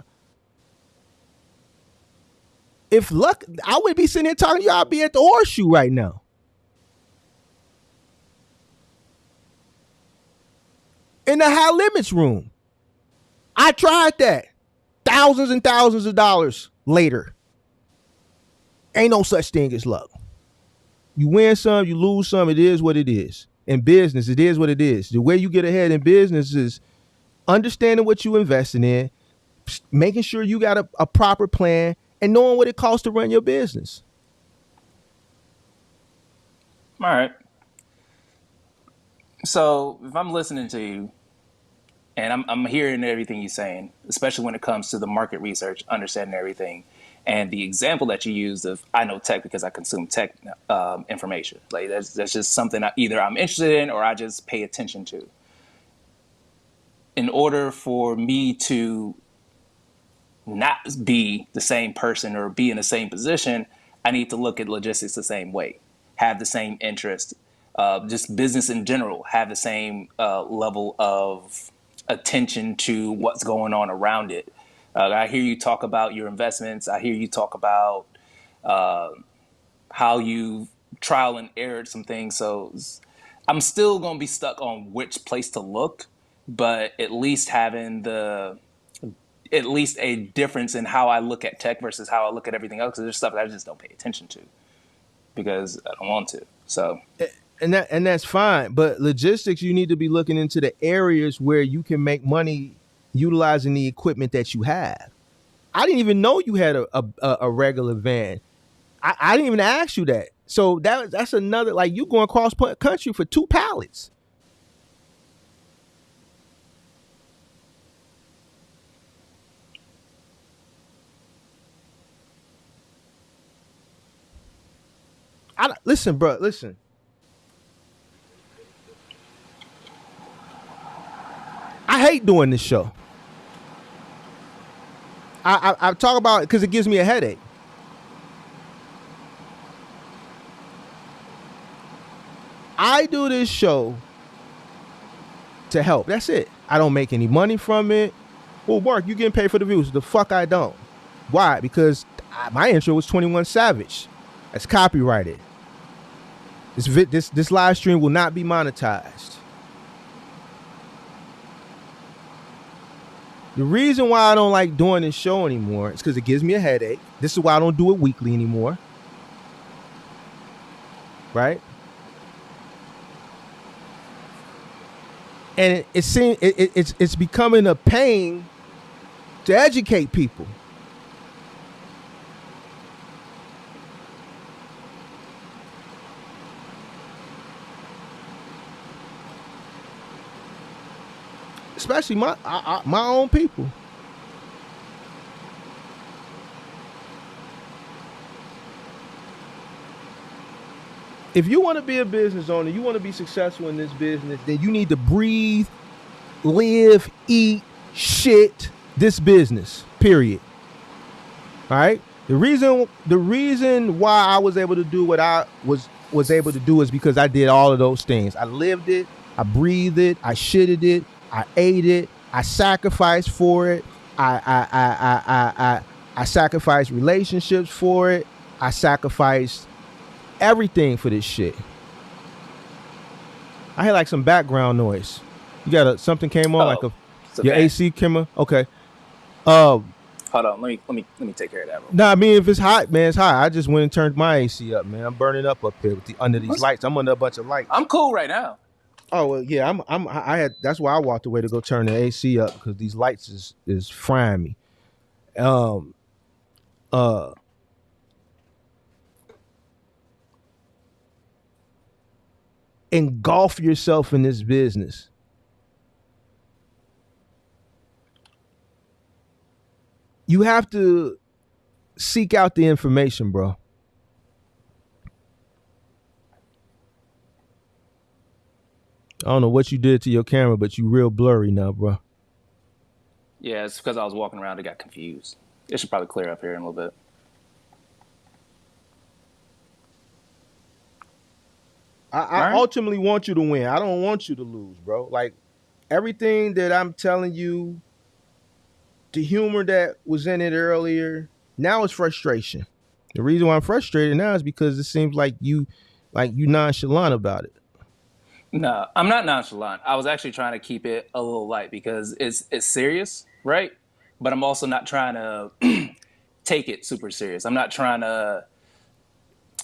If luck, I would be sitting here talking to you, I'd be at the horseshoe right now. In the high limits room. I tried that. Thousands and thousands of dollars later. Ain't no such thing as luck. You win some, you lose some. It is what it is. In business, it is what it is. The way you get ahead in business is understanding what you're investing in, making sure you got a proper plan, and knowing what it costs to run your business. All right. So if I'm listening to you and I'm hearing everything you're saying, especially when it comes to the market research, understanding everything, and the example that you used of I know tech because I consume tech information. Like that's just something either I'm interested in or I just pay attention to. In order for me to not be the same person or be in the same position, I need to look at logistics the same way, have the same interest, just business in general, have the same level of attention to what's going on around it. I hear you talk about your investments. I hear you talk about how you trial and errored some things. So I'm still going to be stuck on which place to look, but at least having at least a difference in how I look at tech versus how I look at everything else. Because there's stuff that I just don't pay attention to because I don't want to. So and that's fine. But logistics, you need to be looking into the areas where you can make money utilizing the equipment that you have. I didn't even know you had a regular van. I didn't even ask you that. So that's another, like, you going cross country for 2 pallets. Listen, bro. Listen. I hate doing this show. I talk about it because it gives me a headache. I do this show to help. That's it. I don't make any money from it. Well, Mark, you getting paid for the views. The fuck I don't. Why? Because my intro was 21 Savage. That's copyrighted. This live stream will not be monetized. The reason why I don't like doing this show anymore is because it gives me a headache. This is why I don't do it weekly anymore. Right? And it's becoming a pain to educate people. Especially my own people. If you want to be a business owner, you want to be successful in this business, then you need to breathe, live, eat, shit this business. Period. All right? The reason why I was able to do what I was able to do is because I did all of those things. I lived it, I breathed it, I shitted it, I ate it, I sacrificed for it, I sacrificed relationships for it, I sacrificed everything for this shit. I had like some background noise. You got something came on, like your AC came on. Okay. Hold on, let me take care of that. Nah, I mean, if it's hot, man, it's hot. I just went and turned my AC up, man. I'm burning up here with under these lights. I'm under a bunch of lights. I'm cool right now. Oh well, yeah. I had. That's why I walked away to go turn the AC up, because these lights is frying me. Engulf yourself in this business. You have to seek out the information, bro. I don't know what you did to your camera, but you real blurry now, bro. Yeah, it's because I was walking around and got confused. It should probably clear up here in a little bit. I ultimately want you to win. I don't want you to lose, bro. Like, everything that I'm telling you, the humor that was in it earlier, now it's frustration. The reason why I'm frustrated now is because it seems like you nonchalant about it. No, I'm not nonchalant. I was actually trying to keep it a little light because it's serious, right? But I'm also not trying to take it super serious. I'm not trying to,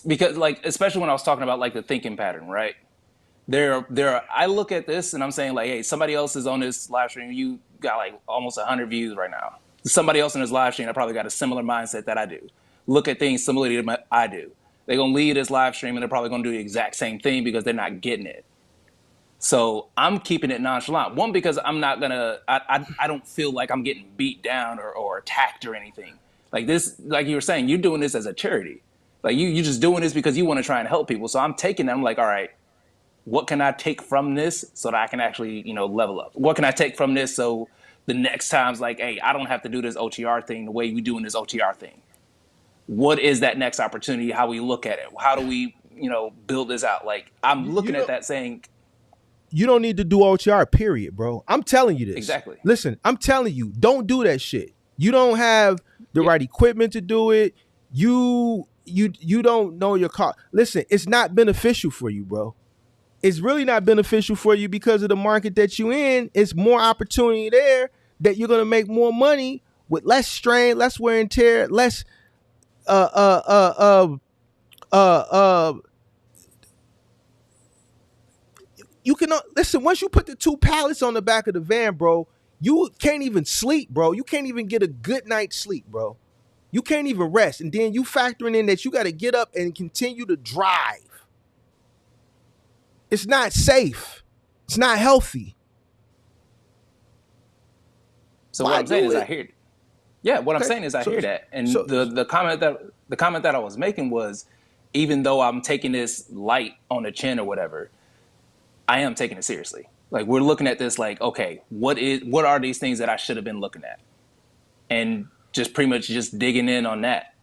because, like, especially when I was talking about, like, the thinking pattern, right? I look at this and I'm saying, like, hey, somebody else is on this live stream. You got like almost 100 views right now. Somebody else in this live stream that probably got a similar mindset that I do. Look at things similarly to what I do. They're going to leave this live stream and they're probably going to do the exact same thing because they're not getting it. So I'm keeping it nonchalant. One, because I'm not going to, I don't feel like I'm getting beat down or attacked or anything. Like this, like you were saying, you're doing this as a charity. Like you just doing this because you want to try and help people. So I'm taking them like, all right, what can I take from this so that I can actually, level up? What can I take from this so the next time's like, hey, I don't have to do this OTR thing the way we doing this OTR thing. What is that next opportunity? How we look at it? How do we, build this out? Like, I'm looking at that saying, you don't need to do OTR, period, bro. I'm telling you this. Exactly. Listen, I'm telling you, don't do that shit. You don't have the right equipment to do it. You don't know your car. Listen, it's not beneficial for you, bro. It's really not beneficial for you because of the market that you're in. It's more opportunity there that you're gonna make more money with less strain, less wear and tear, less you can listen. Once you put the 2 pallets on the back of the van, bro, you can't even sleep, bro. You can't even get a good night's sleep, bro. You can't even rest, and then you factoring in that you got to get up and continue to drive. It's not safe. It's not healthy. So what I'm saying is I hear it. Yeah, what I'm saying is I hear that. And the comment that I was making was, even though I'm taking this light on the chin or whatever, I am taking it seriously. Like, we're looking at this like, okay, what are these things that I should have been looking at? And just pretty much just digging in on that.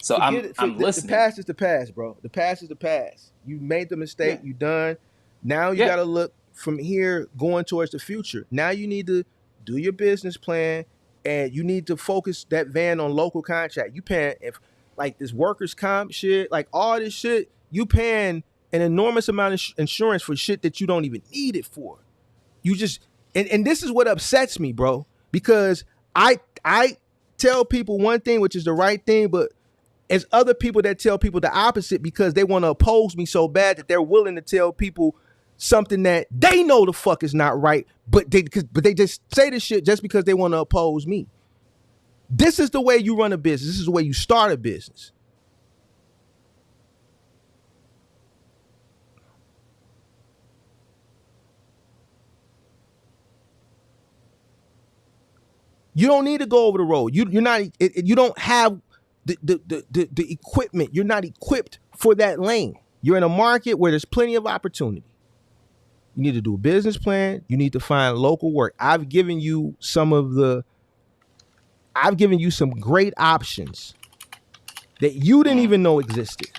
So I'm listening. The past is the past, bro. The past is the past. You made the mistake. Yeah. You done. Now you got to look from here going towards the future. Now you need to do your business plan, and you need to focus that van on local contract. You paying, if like this workers' comp shit, like all this shit, you paying an enormous amount of insurance for shit that you don't even need it for. You just, and this is what upsets me, bro, because I tell people one thing, which is the right thing, but as other people that tell people the opposite because they want to oppose me so bad that they're willing to tell people something that they know the fuck is not right, but they just say this shit just because they want to oppose me. This is the way you run a business. This is the way you start a business. You don't need to go over the road. You don't have the equipment. You're not equipped for that lane. You're in a market where there's plenty of opportunity. You need to do a business plan. You need to find local work. I've given you some great options that you didn't even know existed.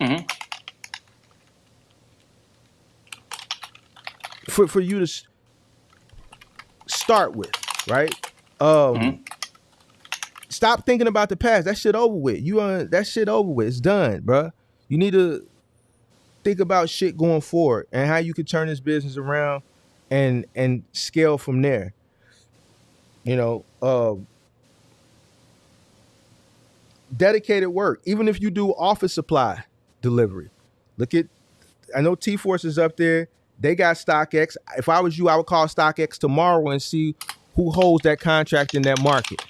Mm-hmm. For you to start with, right? Stop thinking about the past. That shit over with. That shit over with. It's done, bro. You need to think about shit going forward and how you could turn this business around and scale from there. You know, dedicated work. Even if you do office supply delivery, I know T-Force is up there. They got StockX. If I was you, I would call StockX tomorrow and see who holds that contract in that market.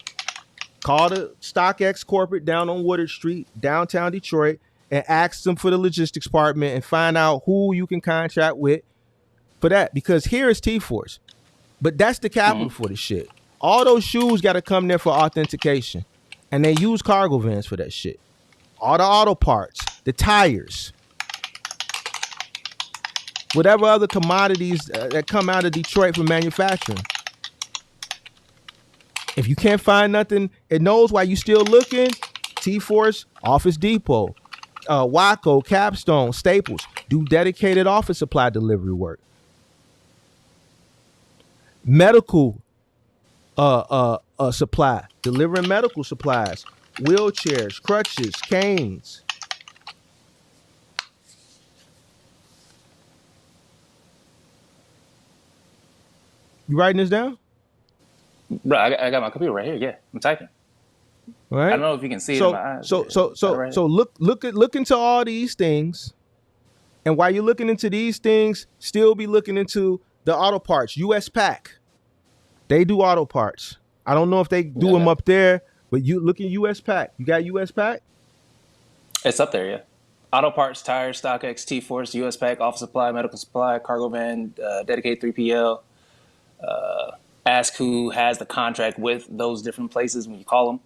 Call the StockX corporate down on Woodard Street, downtown Detroit, and ask them for the logistics department and find out who you can contract with for that. Because here is T-Force, but that's the capital for the shit. All those shoes got to come there for authentication, and they use cargo vans for that shit. All the auto parts, the tires, whatever other commodities that come out of Detroit for manufacturing. If you can't find nothing, it knows why you still looking. T-Force, Office Depot, Waco, Capstone, Staples, do dedicated office supply delivery work. Medical supply, delivering medical supplies, wheelchairs, crutches, canes. You writing this down? Bro, I got my computer right here. Yeah, I'm typing. Right. I don't know if you can see it in my eyes. So look into all these things, and while you're looking into these things, still be looking into the auto parts. US Pack, they do auto parts. I don't know if they do them up there, but you look in US Pack. You got US Pack? It's up there, yeah. Auto parts, tires, StockX, T-Force, US Pack, office supply, medical supply, cargo van, dedicated 3PL. Ask who has the contract with those different places when you call them.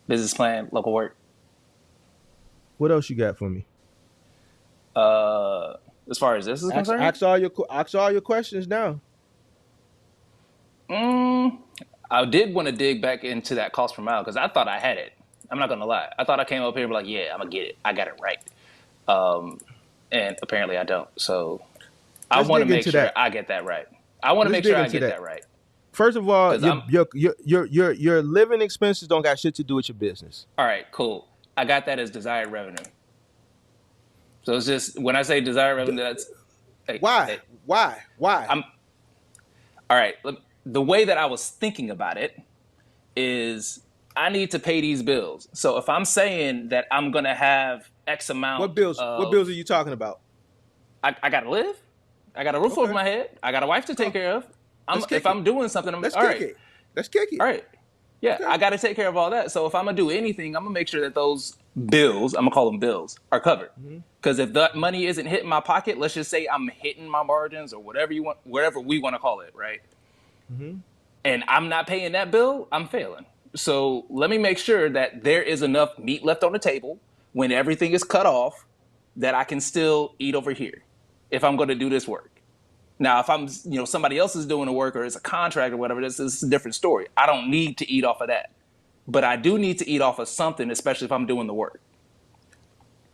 Business plan, local work. What else you got for me? As far as this is concerned, ask all your questions now. I did want to dig back into that cost per mile because I thought I had it. I'm not gonna lie. I thought I came up here and be like, yeah, I'm gonna get it. I got it right. And apparently I don't. So I want to make sure I get that right. I want to make sure I get that right. First of all, your living expenses don't got shit to do with your business. All right, cool. I got that as desired revenue. So it's just when I say desired revenue, that's why? All right. The way that I was thinking about it is I need to pay these bills. So if I'm saying that I'm gonna have X amount, what bills are you talking about? I gotta live. I got a roof over my head. I got a wife to take care of. If I'm doing something, Let's all kick right. it. Let's kick it. All right. Yeah, Okay. I got to take care of all that. So if I'm gonna do anything, I'm gonna make sure that those bills, I'm gonna call them bills, are covered. Because if that money isn't hitting my pocket, let's just say I'm hitting my margins or whatever you want, whatever we want to call it, right? And I'm not paying that bill, I'm failing. So let me make sure that there is enough meat left on the table when everything is cut off that I can still eat over here if I'm going to do this work. Now, if I'm, somebody else is doing the work or it's a contract or whatever, this is a different story. I don't need to eat off of that, but I do need to eat off of something, especially if I'm doing the work.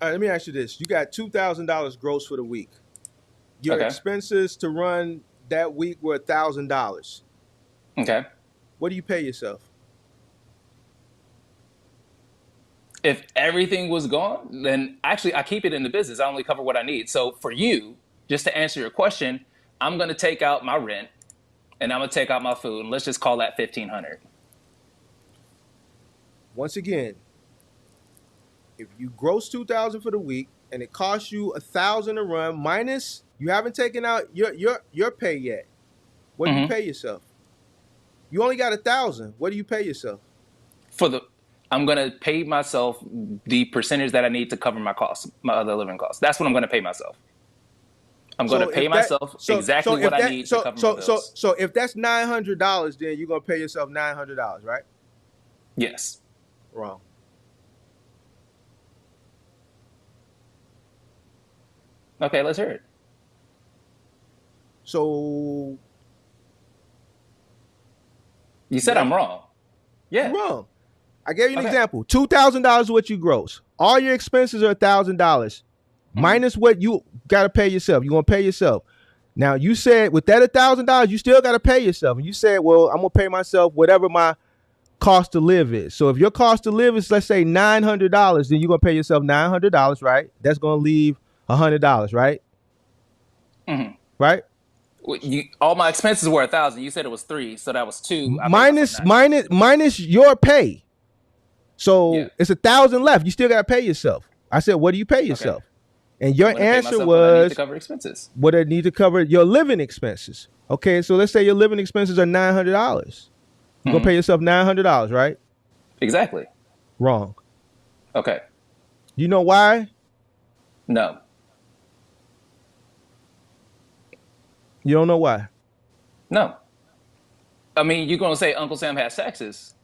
All right, let me ask you this: you got $2,000 gross for the week. Your Okay. expenses to run that week were $1,000. Okay. What do you pay yourself? If everything was gone, then actually I keep it in the business. I only cover what I need. So for you, just to answer your question, I'm going to take out my rent and I'm going to take out my food. And let's just call that 1,500. Once again, if you gross 2,000 for the week and it costs you 1,000 to run, minus you haven't taken out your pay yet. What do you pay yourself? You only got 1,000. What do you pay yourself? I'm going to pay myself the percentage that I need to cover my costs, my other living costs. That's what I'm going to pay myself. I'm going to pay myself exactly what I need to cover my bills. So if that's $900, then you're going to pay yourself $900, right? Yes. Wrong. Okay, let's hear it. So you said I'm wrong. Yeah. You're wrong. I gave you an example. $2,000 is what you gross. All your expenses are $1,000 minus what you got to pay yourself. You're going to pay yourself. Now, you said with that $1,000, you still got to pay yourself. And you said, well, I'm going to pay myself whatever my cost to live is. So if your cost to live is, let's say, $900, then you're going to pay yourself $900, right? That's going to leave $100, right? Right? All my expenses were 1,000. You said it was 3, so that was 2. Minus your pay. So it's 1,000 left. You still got to pay yourself. I said, what do you pay yourself? Okay. And your answer was what I need to cover expenses. What I need to cover your living expenses. Okay, so let's say your living expenses are $900. You're gonna pay yourself $900, right? Exactly. Wrong. Okay. You know why? No. You don't know why? No. I mean, you're gonna say Uncle Sam has taxes.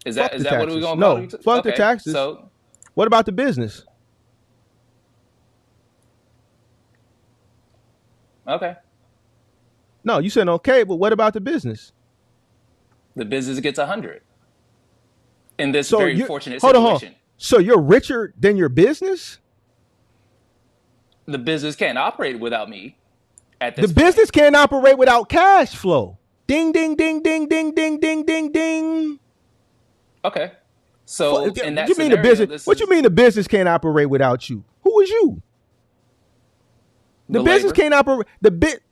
Is that what we're gonna call it? No, fuck the taxes. So what about the business? Okay. No, you said okay, but what about the business? The business gets 100 in this very fortunate situation. Hold on. So you're richer than your business? The business can't operate without me. The business can't operate without cash flow. Ding, ding, ding, ding, ding, ding, ding, ding, ding. Okay. So in that you mean the business? What you mean the business can't operate without you? Who is you? The business can't operate.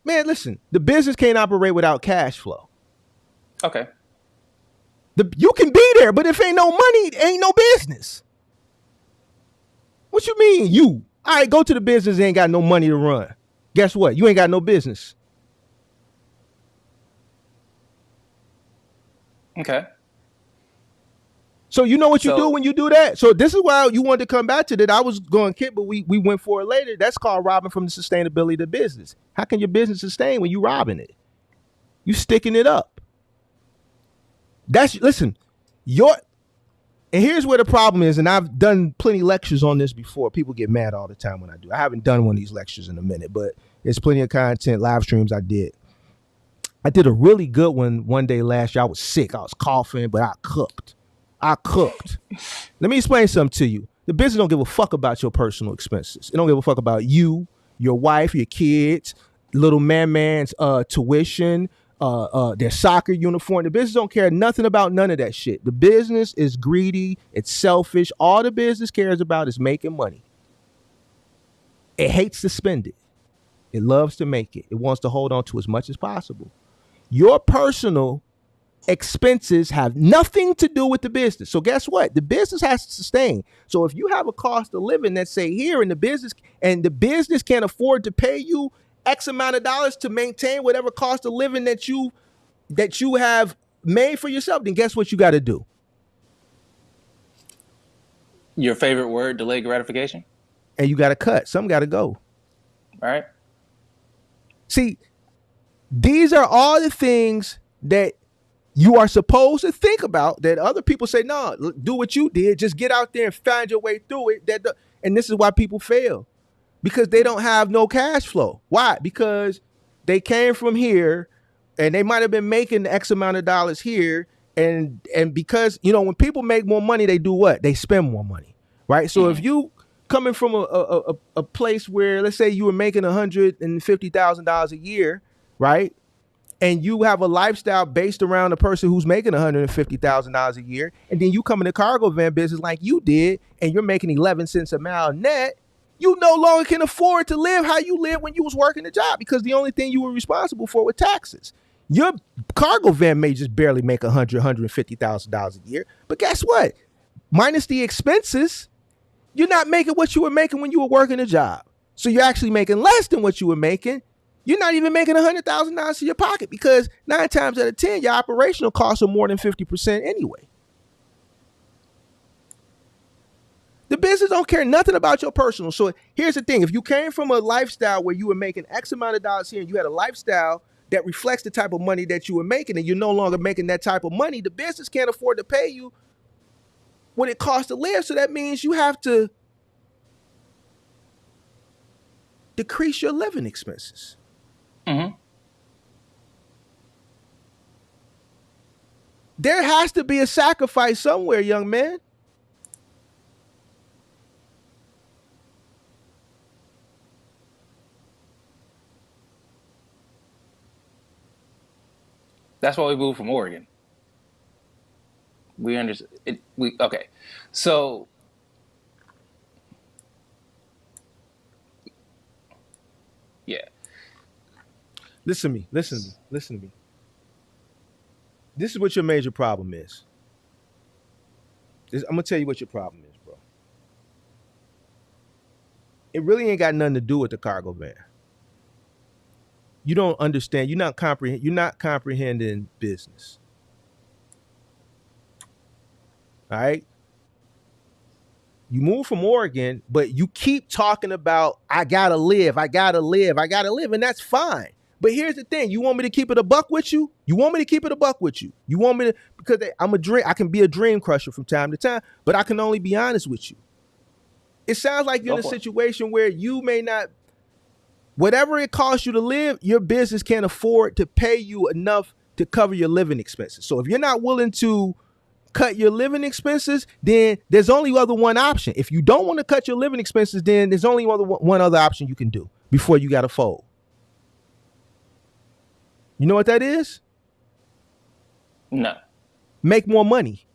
Man, listen. The business can't operate without cash flow. Okay. You can be there, but if ain't no money, ain't no business. What you mean, you? All right, go to the business, ain't got no money to run. Guess what? You ain't got no business. Okay. So you know what you do when you do that? So this is why you wanted to come back to that. I was going kick, but we went for it later. That's called robbing from the sustainability of the business. How can your business sustain when you robbing it? You sticking it up. Listen, and here's where the problem is, and I've done plenty of lectures on this before. People get mad all the time when I do. I haven't done one of these lectures in a minute, but there's plenty of content, live streams I did. I did a really good one day last year. I was sick. I was coughing, but I cooked. Let me explain something to you. The business don't give a fuck about your personal expenses. It don't give a fuck about you, your wife, your kids, little man's tuition, their soccer uniform. The business don't care nothing about none of that shit. The business is greedy. It's selfish. All the business cares about is making money. It hates to spend it. It loves to make it. It wants to hold on to as much as possible. Your personal expenses have nothing to do with the business. So guess what? The business has to sustain. So if you have a cost of living that's say here and the business can't afford to pay you X amount of dollars to maintain whatever cost of living that you have made for yourself, then guess what you got to do? Your favorite word, delayed gratification? And you got to cut. Some got to go. All right. See, these are all the things that you are supposed to think about that other people say, no, do what you did. Just get out there and find your way through it. And this is why people fail, because they don't have no cash flow. Why? Because they came from here and they might have been making X amount of dollars here. And because, when people make more money, they do what? They spend more money, right? So if you coming from a place where, let's say you were making $150,000 a year, right? And you have a lifestyle based around a person who's making $150,000 a year, and then you come in the cargo van business like you did, and you're making 11 cents a mile net, you no longer can afford to live how you lived when you was working the job, because the only thing you were responsible for were taxes. Your cargo van may just barely make $150,000 a year, but guess what? Minus the expenses, you're not making what you were making when you were working a job. So you're actually making less than what you were making. You're not even making $100,000 in your pocket, because 9 times out of 10, your operational costs are more than 50% anyway. The business don't care nothing about your personal. So here's the thing. If you came from a lifestyle where you were making X amount of dollars here and you had a lifestyle that reflects the type of money that you were making, and you're no longer making that type of money, the business can't afford to pay you what it costs to live. So that means you have to decrease your living expenses. Mm-hmm. There has to be a sacrifice somewhere, young man. That's why we moved from Oregon. We understand it. Okay. So yeah. Listen to me. This is what your major problem is. I'm gonna tell you what your problem is, bro. It really ain't got nothing to do with the cargo van. You don't understand. You're not comprehending business. All right. You move from Oregon, but you keep talking about, I gotta live, and that's fine. But here's the thing: you want me to keep it a buck with you? You want me to, because I can be a dream crusher from time to time, but I can only be honest with you. It sounds like you're in a situation where you may not, whatever it costs you to live, your business can't afford to pay you enough to cover your living expenses. So if you're not willing to cut your living expenses, then there's only one option. If you don't want to cut your living expenses, then there's only one other option you can do before you got to fold. You know what that is? No. Make more money.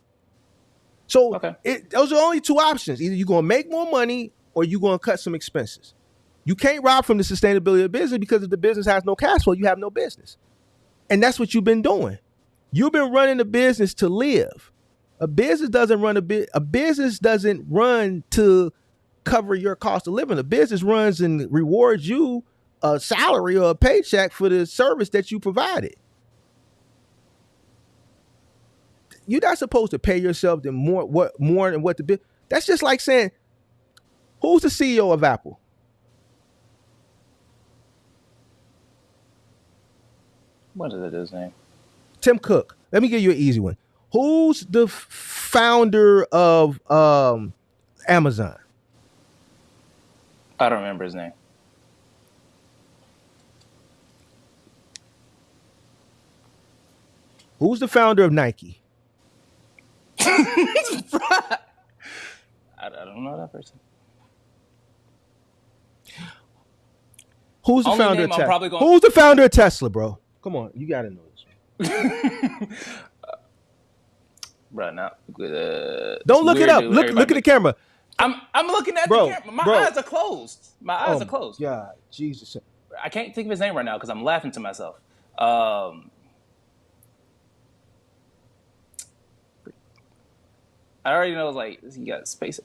So okay. Those are only 2 options. Either you're going to make more money or you're going to cut some expenses. You can't rob from the sustainability of business, because if the business has no cash flow, you have no business. And that's what you've been doing. You've been running a business to live. A business doesn't run to cover your cost of living. A business runs and rewards you a salary or a paycheck for the service that you provided. You're not supposed to pay yourself more than what the business. That's just like saying, who's the CEO of Apple? What is his name? Tim Cook. Let me give you an easy one. Who's the founder of Amazon? I don't remember his name. Who's the founder of Nike? I don't know that person. Who's the founder of Tesla? Who's the founder of Tesla, bro? Come on, you gotta know this. Right now, don't look it up. Look at the camera. I'm looking at the camera. My eyes are closed. My eyes are closed. God, Jesus. I can't think of his name right now because I'm laughing to myself. I already know. Like he got space.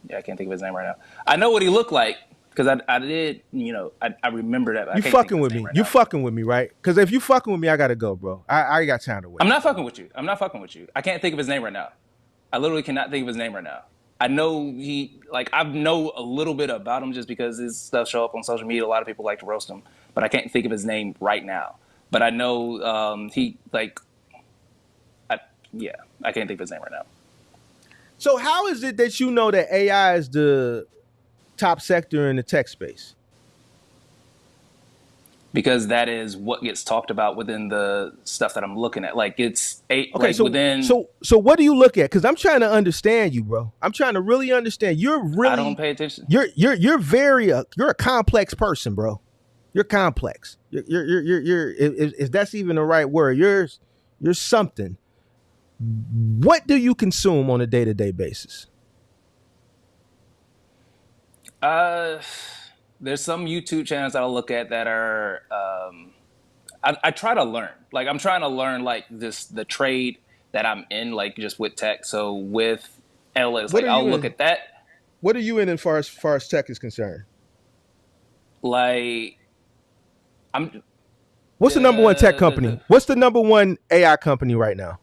Yeah, I can't think of his name right now. I know what he looked like because I did. You know, I remember that. But I You can't think of fucking his with name me. right You now. fucking with me, right? Because if you fucking with me, I gotta go, bro. I got time to I'm waste, not bro. fucking with you. I'm not fucking with you. I can't think of his name right now. I literally cannot think of his name right now. I know I know a little bit about him just because his stuff show up on social media. A lot of people like to roast him, but I can't think of his name right now. But I know I, yeah, I can't think of his name right now. So how is it that you know that AI is the top sector in the tech space? Because that is what gets talked about within the stuff that I'm looking at. Like Okay, so within. what do you look at? Because I'm trying to understand you, bro. I'm trying to really understand. I don't pay attention. You're a complex person, bro. You're complex. You're if that's even the right word. You're something. What do you consume on a day-to-day basis? There's some YouTube channels that I'll look at that are. I try to learn. Like I'm trying to learn like the trade that I'm in, like just with tech. So with analytics, What like are I'll you look in? at that. What are you in far as tech is concerned? Like I'm What's the number one tech the company? What's the number one AI company right now?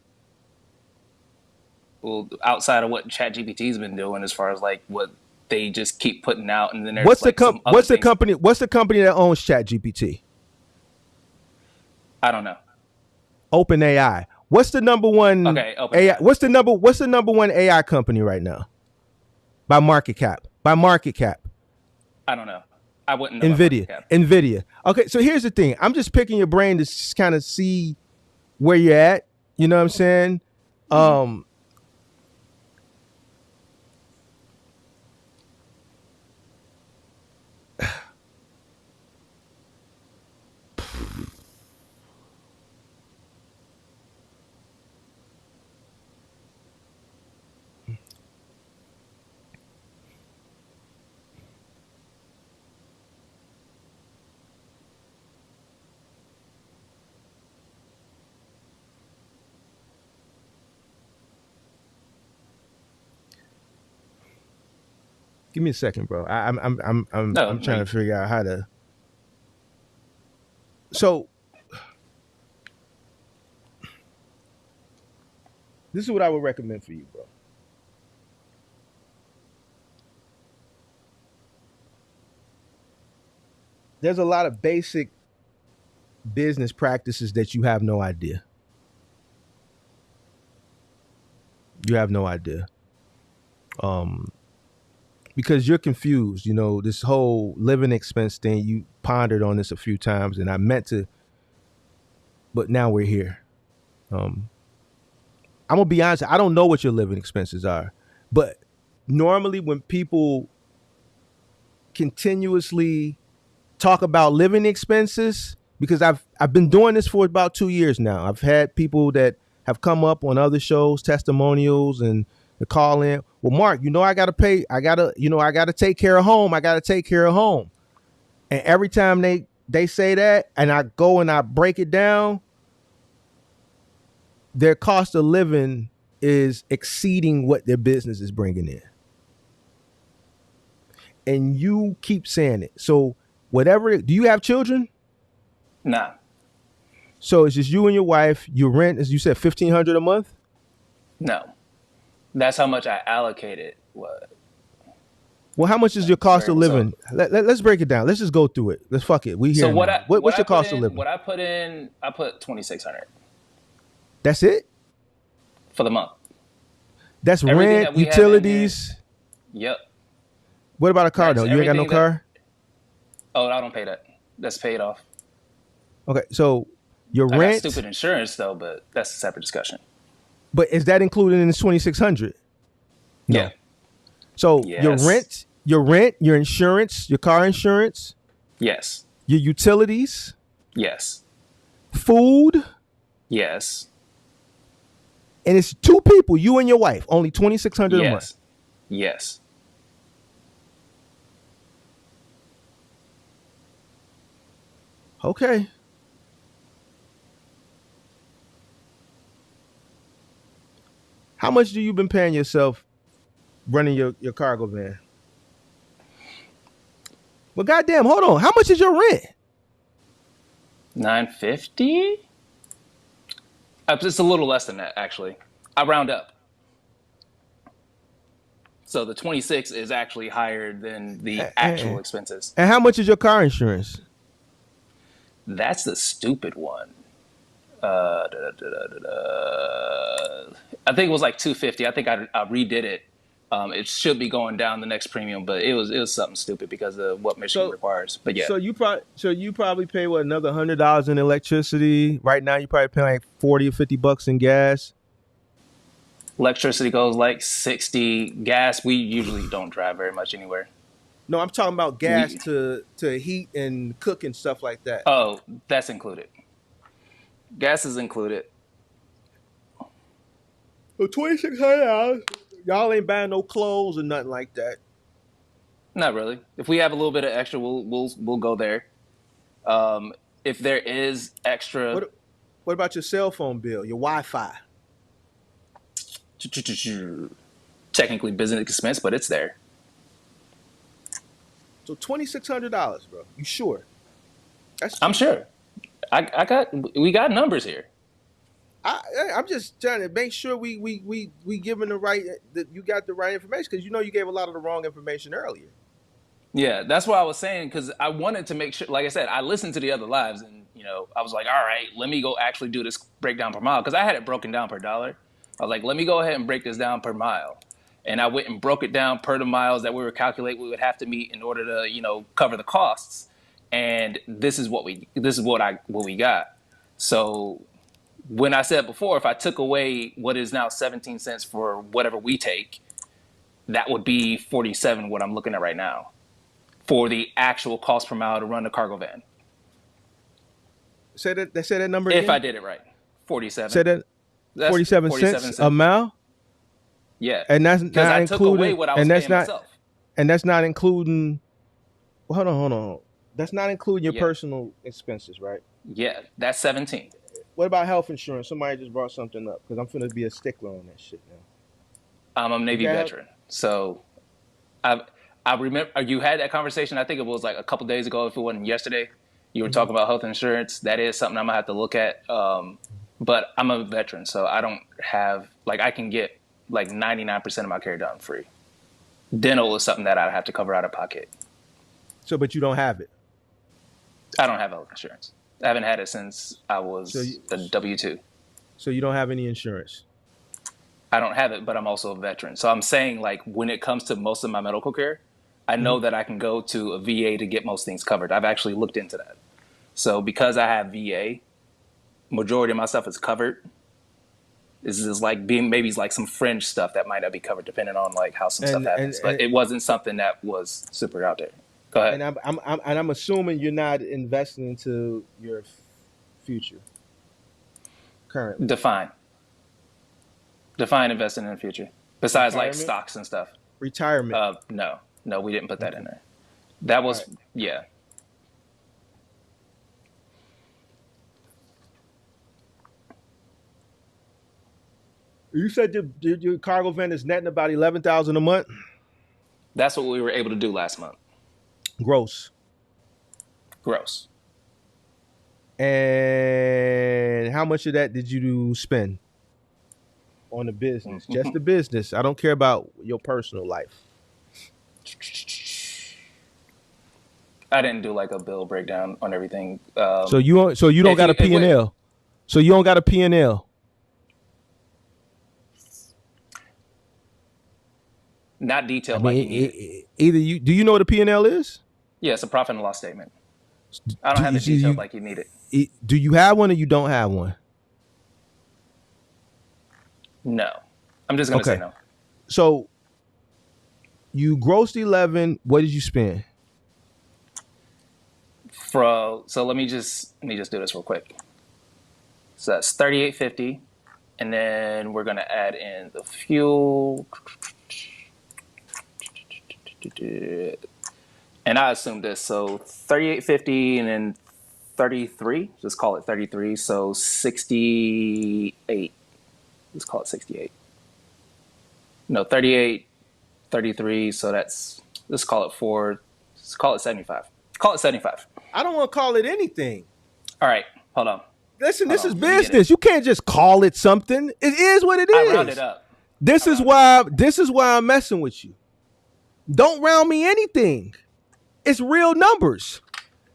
well, outside of what ChatGPT's been doing, as far as like what they just keep putting out, and then What's there's like some other things. What's the company that owns ChatGPT? I don't know. OpenAI. What's the number one Okay, open AI? AI. What's the number one AI company right now? By market cap. By market cap. I don't know. I wouldn't know about market Nvidia. cap. Nvidia. Okay, so here's the thing. I'm just picking your brain to kind of see where you're at. You know what I'm saying? Mm-hmm. Give me a second, bro. No, I'm no, trying to figure out how to. So this is what I would recommend for you, bro. There's a lot of basic business practices that you have no idea. You have no idea. Because you're confused, you know, this whole living expense thing, you pondered on this a few times and I meant to, but now we're here. I'm gonna be honest, I don't know what your living expenses are, but normally when people continuously talk about living expenses, because I've been doing this for about 2 years now. I've had people that have come up on other shows, testimonials, and the call in. Well, Mark, you know I gotta pay. I gotta take care of home. I gotta take care of home. And every time they say that, and I go and I break it down, their cost of living is exceeding what their business is bringing in. And you keep saying it. So whatever, do you have children? nah, So it's just you and your wife. Your rent, as you said, $1,500 a month. no. That's how much I allocated. What? Well, how much is your It's cost of variable. So living? Let's break it down. Let's just go through it. Let's fuck it. We so here what now. I what What's I your put cost of in living? what I put in I put 2,600 That's it. for the month. That's Everything rent, that we have in here. utilities. Yep. What about a car That's though? You ain't got no everything that. car. Oh, I don't pay that. That's paid off. Okay, so your I got rent, stupid insurance though, but that's a separate discussion. but is that included in the 2,600? Yeah. No. So Yes. your insurance, your car insurance, Yes. your utilities, Yes. food, Yes. and it's two people, you and your wife, only 2,600 a month. Yes. Yes. Okay. How much do you been paying yourself running your cargo van? Well, goddamn, hold on. How much is your rent? $950. It's a little less than that, actually. I round up. So the 26 is actually higher than the actual expenses. And how much is your car insurance? That's the stupid one. I think it was like $250. I think I redid it. It should be going down the next premium, but it was something stupid because of what Michigan requires. But yeah. So you probably pay what, another $100 in electricity. Right now you probably pay like $40 or $50 in gas. Electricity goes like 60. Gas, we usually don't drive very much anywhere. No, I'm talking about gas to heat and cook and stuff like that. Oh, that's included. Gas is included. So $2,600. Y'all ain't buying no clothes or nothing like that. Not really. If we have a little bit of extra, we'll go there. If there is extra, what about your cell phone bill, your Wi-Fi? Technically business expense, but it's there. So $2,600, bro. You sure? I'm sure. We got numbers here. I'm just trying to make sure we giving the right, that you got the right information, because you gave a lot of the wrong information earlier. Yeah, that's what I was saying, because I wanted to make sure. Like I said, I listened to the other lives, and I was like, all right, let me go actually do this breakdown per mile, because I had it broken down per dollar. I was like, let me go ahead and break this down per mile, and I went and broke it down per the miles that we were calculating we would have to meet in order to cover the costs, and this is what we got. So when I said before, if I took away what is now 17 cents for whatever we take, that would be 47, what I'm looking at right now, for the actual cost per mile to run the cargo van. Say that number again? If I did it right. 47. Say that. 47 cents a mile? Yeah. And that's not I including, took away what I was paying myself. And that's not including, well, hold on. That's not including your personal expenses, right? Yeah, that's 17. What about health insurance? Somebody just brought something up, because I'm finna be a stickler on that shit now. I'm a Navy veteran. So I remember you had that conversation. I think it was like a couple days ago, if it wasn't yesterday. You were talking about health insurance. That is something I'm gonna have to look at. But I'm a veteran, so I don't have, I can get like 99% of my care done free. Dental is something that I'd have to cover out of pocket. So, but you don't have it? I don't have health insurance. I haven't had it since I was a W-2. So you don't have any insurance? I don't have it, but I'm also a veteran. So I'm saying, when it comes to most of my medical care, I know that I can go to a VA to get most things covered. I've actually looked into that. So because I have VA, majority of my stuff is covered. This is maybe some fringe stuff that might not be covered, depending on how some stuff happens. But it wasn't something that was super out there. Go ahead. And I'm assuming you're not investing into your future currently. Define investing in the future. Besides stocks and stuff. Retirement. No, we didn't put that in there. That was yeah. You said your cargo van is netting about $11,000 a month. That's what we were able to do last month. Gross. And how much of that did you spend on the business? Just the business. I don't care about your personal life. I didn't do a bill breakdown on everything. So you don't got a P&L. So you don't got a P&L. Not detailed either you do you know what a P&L is? Yeah, it's a profit and loss statement. I don't have it detailed like you need it. Do you have one or you don't have one? No. I'm just gonna say no. So you grossed 11. What did you spend? So let me just do this real quick. So that's $38.50, and then we're gonna add in the fuel. And I assume this, so $38.50 and then 33. Just call it 33. So 68. Let's call it 68. No, 38, 33. So let's call it four. Let's call it 75. Call it 75. I don't want to call it anything. All right. Hold on. Listen, Hold this on. is Let me get it. business. You can't just call it something. It is what it I rounded is. up. This is why I'm messing with you. Don't round me anything. It's real numbers.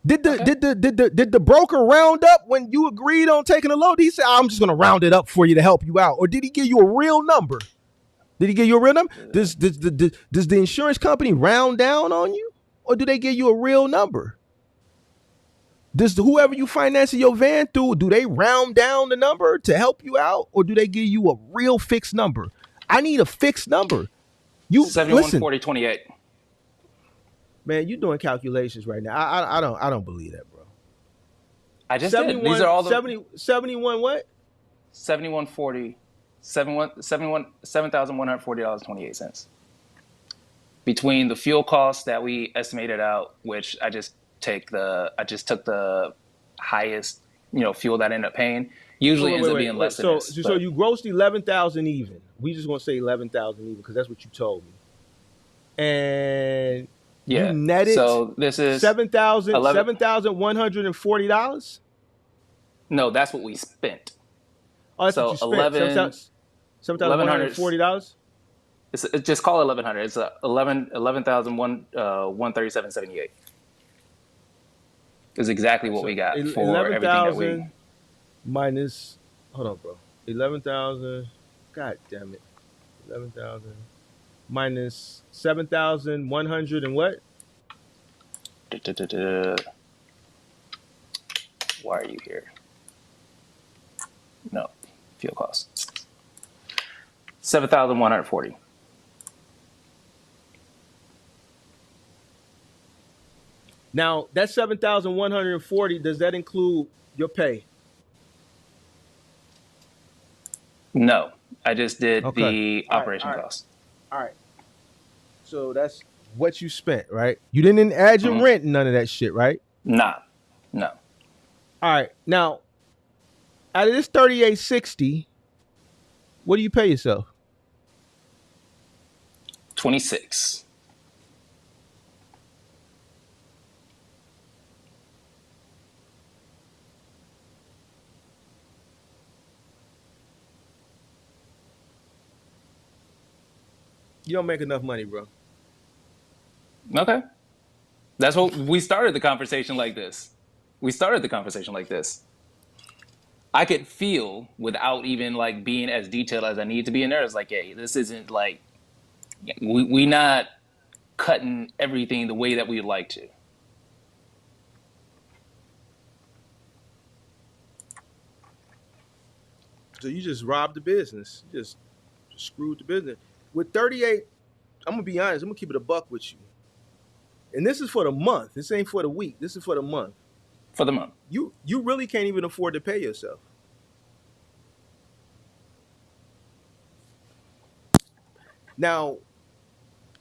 Did the broker round up when you agreed on taking a loan? He said, "I'm just going to round it up for you to help you out," or did he give you a real number? Did he give you a real number? Does the insurance company round down on you, or do they give you a real number? Does whoever you financing your van through, do they round down the number to help you out, or do they give you a real fixed number? I need a fixed number. You 71, listen, 40, 28. man. You doing calculations right now. I don't believe that, bro. I just did. These are all the 71 what? 71, 40, 71, $7,140.28. Between the fuel costs that we estimated out, which I just took the highest, fuel that I ended up paying. Usually ends up being less than this. So you grossed 11,000 even. We just gonna say 11,000 even because that's what you told me. And you netted. So this is $7,140. No, that's what we spent. Oh, that's what you spent. $7,140. It's just call it 1,100. It's 11,137.78. Is exactly what we got for everything that we minus. Hold on, bro. 11,000. God damn it. 11,000 minus 7,100 and what? Why are you here? No, fuel costs. 7,140. Now that 7,140, does that include your pay? No, I just did the operation cost. All right. So that's what you spent, right? You didn't add your rent and none of that shit, right? Nah, no. All right. Now, out of this 3,860, what do you pay yourself? 26. You don't make enough money, bro. Okay. That's what we started the conversation like this. I could feel without even like being as detailed as I need to be in there. It's like, hey, this isn't like we not cutting everything the way that we'd like to. So you just robbed the business. You just screwed the business. With 38, I'm gonna be honest. I'm gonna keep it a buck with you. And this is for the month. This ain't for the week. This is for the month. For the month. You really can't even afford to pay yourself. Now,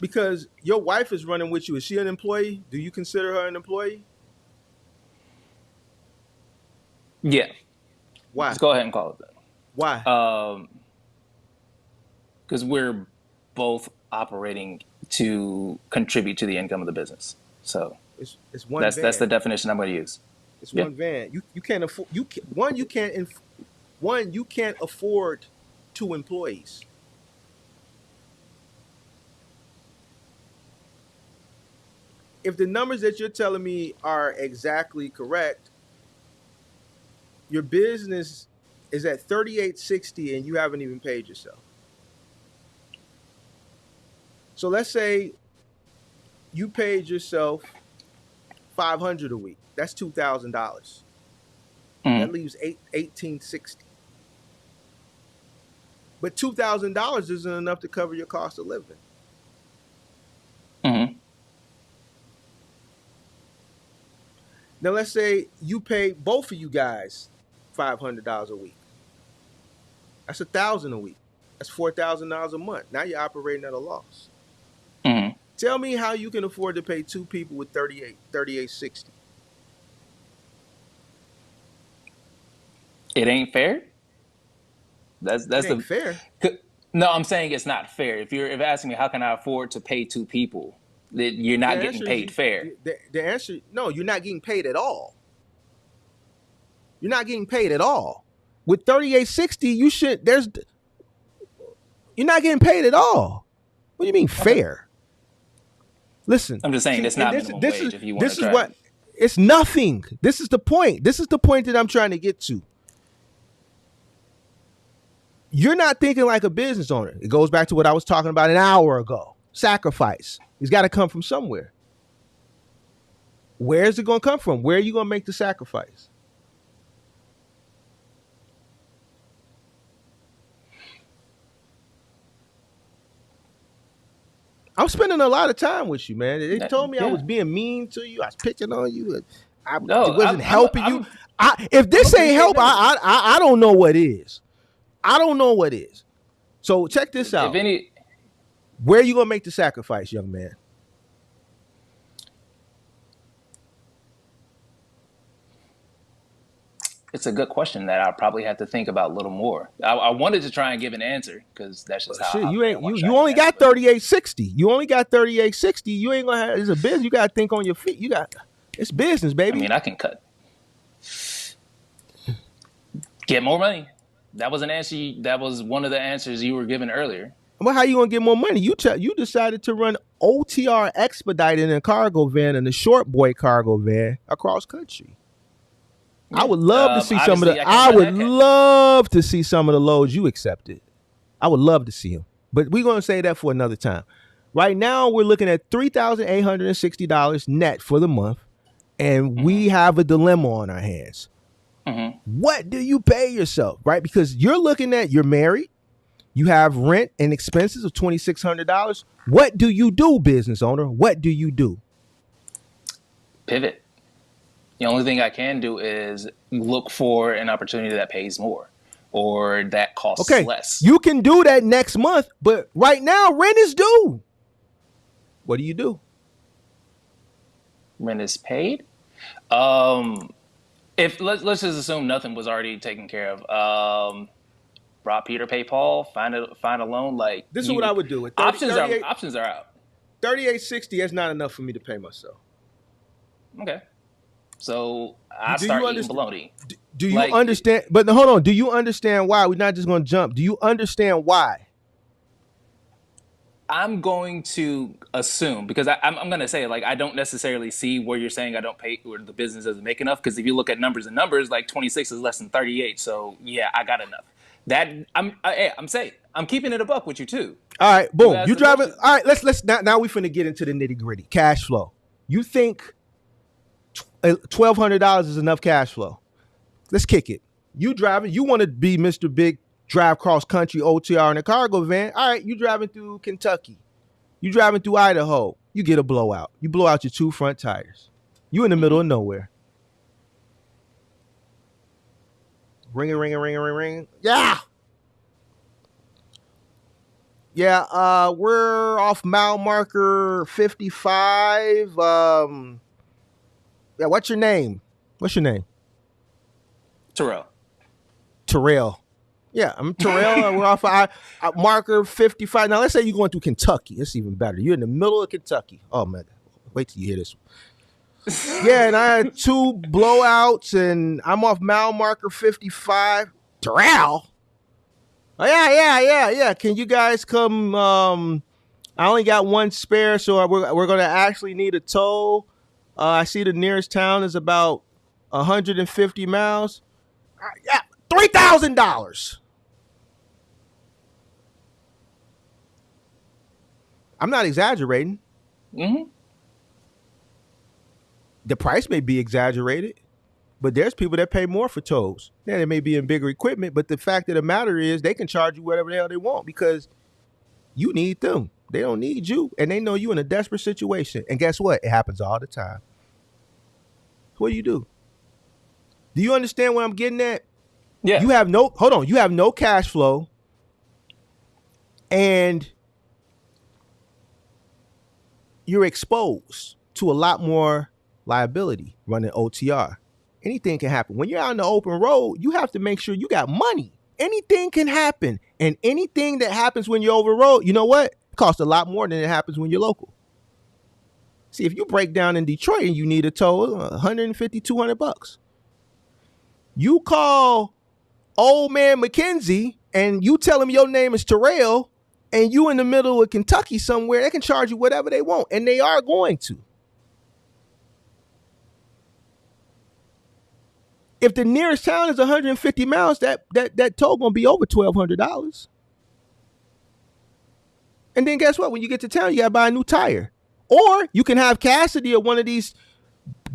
because your wife is running with you, is she an employee? Do you consider her an employee? Yeah. Why? Let's go ahead and call it that. Why? Because we're both operating to contribute to the income of the business. So it's one. That's the definition I'm going to use. It's one van. You can't afford. You can't afford 2 employees. If the numbers that you're telling me are exactly correct, your business is at 3,860 and you haven't even paid yourself. So let's say you paid yourself $500 a week. That's $2,000. That leaves $1,860. But $2,000 isn't enough to cover your cost of living. Now let's say you pay both of you guys $500 a week. That's $1,000 a week. That's $4,000 a month. Now you're operating at a loss. Tell me how you can afford to pay 2 people with 3,860. It ain't fair. That's fair. No, I'm saying it's not fair. If you're asking me how can I afford to pay two people, that you're The not getting answer is paid fair. the answer. No, you're not getting paid at all. You're not getting paid at all. With 3860, you're not getting paid at all. What do you mean fair? Listen, I'm just saying see, it's and not minimum wage if you want to try. what it's nothing. This is the point. This is the point that I'm trying to get to. You're not thinking like a business owner. It goes back to what I was talking about an hour ago. Sacrifice. It's got to come from somewhere. Where's it going to come from? Where are you going to make the sacrifice? I'm spending a lot of time with you, man. They told me I was being mean to you. I was picking on you. It wasn't helping you. If this ain't help, I don't know what is. I don't know what is. So check this out. Where are you going to make the sacrifice, young man? It's a good question that I'll probably have to think about a little more. I wanted to try and give an answer because that's just how you only got 3860. You only got 3860. You ain't gonna have. It's a business. You got to think on your feet. It's business, baby. I mean, I can cut. Get more money. That was an answer. That was one of the answers you were given earlier. Well, how you gonna get more money? You decided to run OTR Expedited in a cargo van and a short boy cargo van across country. I would love to see some of the. I would love to see some of the loads you accepted. I would love to see them, but we're gonna say that for another time. Right now, we're looking at $3,860 net for the month, and we have a dilemma on our hands. What do you pay yourself, right? Because you're married, you have rent and expenses of $2,600. What do you do, business owner? What do you do? Pivot. The only thing I can do is look for an opportunity that pays more or that costs less. You can do that next month, but right now rent is due. What do you do? Rent is paid. If let's just assume nothing was already taken care of. Rob Peter, pay Paul. Find a loan. Like this is what I would do. With options are out. 3860 is not enough for me to pay myself. Okay. So I start eating bologna. Do you understand? But hold on. Do you understand why? We're not just going to jump. Do you understand why? I'm going to assume because I'm going to say like I don't necessarily see where you're saying I don't pay or the business doesn't make enough because if you look at numbers and numbers, like 26 is less than 38. So yeah, I got enough. That I'm saying I'm keeping it a buck with you too. All right, boom. You driving? All right, let's now we finna get into the nitty gritty. Cash flow. You think $1,200 is enough cash flow? Let's kick it. You driving? You want to be Mr. Big? Drive cross country OTR in a cargo van. All right, you driving through Kentucky. You driving through Idaho. You get a blowout. You blow out your two front tires. You in the middle of nowhere. Ring, ring, ring, ring, ring. Yeah. Yeah, we're off mile marker 55. Yeah, what's your name? Terrell. Yeah, I'm Terrell. We're off marker 55. Now, let's say you're going through Kentucky. It's even better. You're in the middle of Kentucky. Oh, man. Wait till you hear this one. Yeah, and I had two blowouts, and I'm off mile marker 55. Terrell? Oh, yeah. Can you guys come? I only got one spare, so we're going to actually need a tow. I see the nearest town is about 150 miles. Yeah. $3,000. I'm not exaggerating. The price may be exaggerated, but there's people that pay more for tows. Yeah, they may be in bigger equipment, but the fact of the matter is they can charge you whatever the hell they want because you need them. They don't need you, and they know you in a desperate situation. And guess what? It happens all the time. What do you do? Do you understand what I'm getting at? Yeah. You have no cash flow, and you're exposed to a lot more liability running OTR. Anything can happen. When you're out on the open road, you have to make sure you got money anything can happen. And anything that happens when you're over the road, you know what? It costs a lot more than it happens when you're local. See, if you break down in Detroit and you need a tow, 150, 200 bucks. You call old man McKenzie and you tell him your name is Terrell and you in the middle of Kentucky somewhere, they can charge you whatever they want, and they are going to. If the nearest town is 150 miles, that toll gonna be over $1,200. And then guess what? When you get to town, you gotta buy a new tire. Or you can have Cassidy or one of these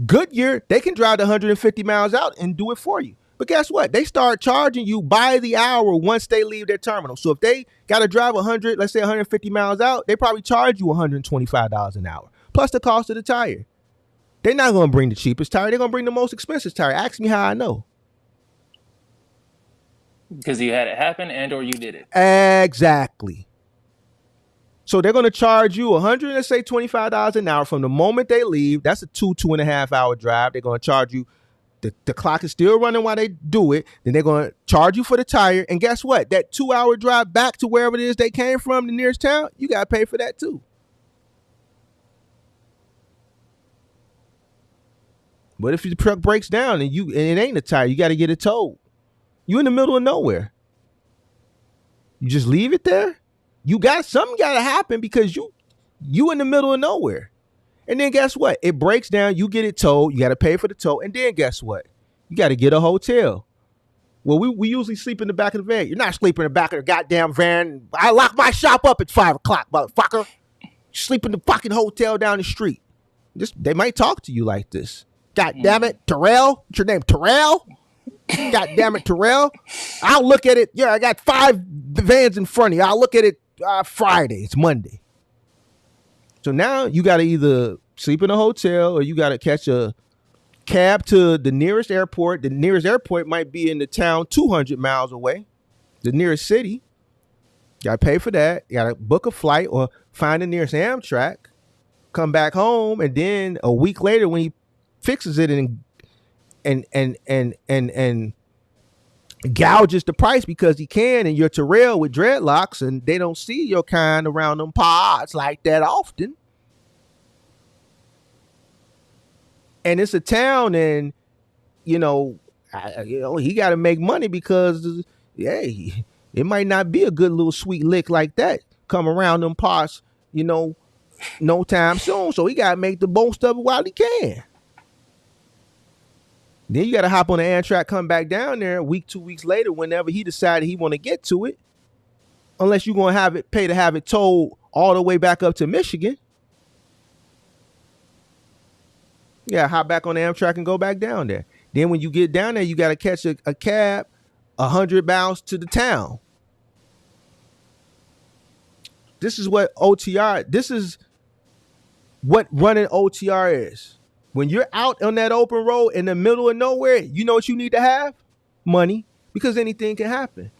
Goodyear, they can drive the 150 miles out and do it for you. But guess what? They start charging you by the hour once they leave their terminal. So if they got to drive 100, let's say 150 miles out, they probably charge you $125 an hour, plus the cost of the tire. They're not going to bring the cheapest tire. They're going to bring the most expensive tire. Ask me how I know. Because you had it happen and or you did it. Exactly. So they're going to charge you let's say $25 an hour from the moment they leave. That's a 2.5 hour drive. They're going to charge you. The clock is still running while they do it. Then they're going to charge you for the tire. And guess what? That 2 hour drive back to wherever it is they came from, the nearest town, you got to pay for that too. But if the truck breaks down and it ain't a tire, you got to get it towed. You in the middle of nowhere. You just leave it there? Something got to happen because you in the middle of nowhere. And then guess what? It breaks down. You get it towed. You got to pay for the tow. And then guess what? You got to get a hotel. Well, we usually sleep in the back of the van. You're not sleeping in the back of the goddamn van. I lock my shop up at 5 o'clock, motherfucker. You sleep in the fucking hotel down the street. They might talk to you like this. God damn it, Terrell. What's your name? Terrell? God damn it, Terrell. I'll look at it. Yeah, I got 5 vans in front of you. I'll look at it Friday. It's Monday. So now you got to either sleep in a hotel or you got to catch a cab to the nearest airport. The nearest airport might be in the town 200 miles away. The nearest city. You got to pay for that. You got to book a flight or find the nearest Amtrak. Come back home, and then a week later when he fixes it and gouges the price because he can, and you're Terrell with dreadlocks and they don't see your kind around them pods like that often. And it's a town, and he got to make money because it might not be a good little sweet lick like that come around them parts, no time soon. So he got to make the most of it while he can. Then you got to hop on the Amtrak, come back down there a week, 2 weeks later, whenever he decided he want to get to it. Unless you're going to pay to have it towed all the way back up to Michigan. Yeah, hop back on the Amtrak and go back down there. Then when you get down there, you got to catch a cab 100 miles to the town. This is what running OTR is. When you're out on that open road in the middle of nowhere, you know what you need to have? Money, because anything can happen.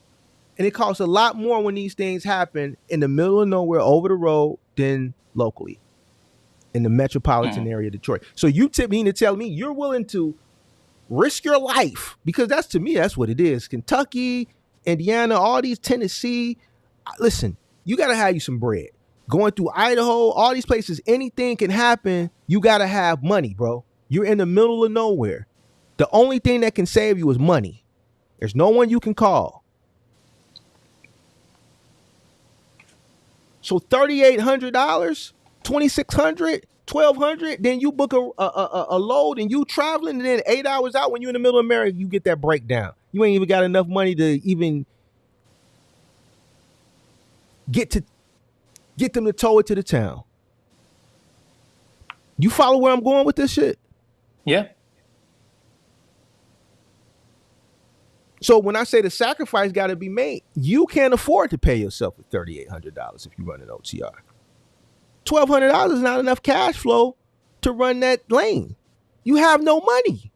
And it costs a lot more when these things happen in the middle of nowhere over the road than locally in the metropolitan area of Detroit. So you mean to tell me you're willing to risk your life, because that's what it is. Kentucky, Indiana, all these, Tennessee. Listen, you got to have you some bread. Going through Idaho, all these places, anything can happen. You got to have money, bro. You're in the middle of nowhere. The only thing that can save you is money. There's no one you can call. So $3,800, $2,600, $1,200, then you book a load and you traveling, and then 8 hours out when you're in the middle of America, you get that breakdown. You ain't even got enough money to even get them to tow it to the town. You follow where I'm going with this shit? Yeah. So when I say the sacrifice got to be made, you can't afford to pay yourself with $3,800 if you run an OTR. $1,200 is not enough cash flow to run that lane. You have no money.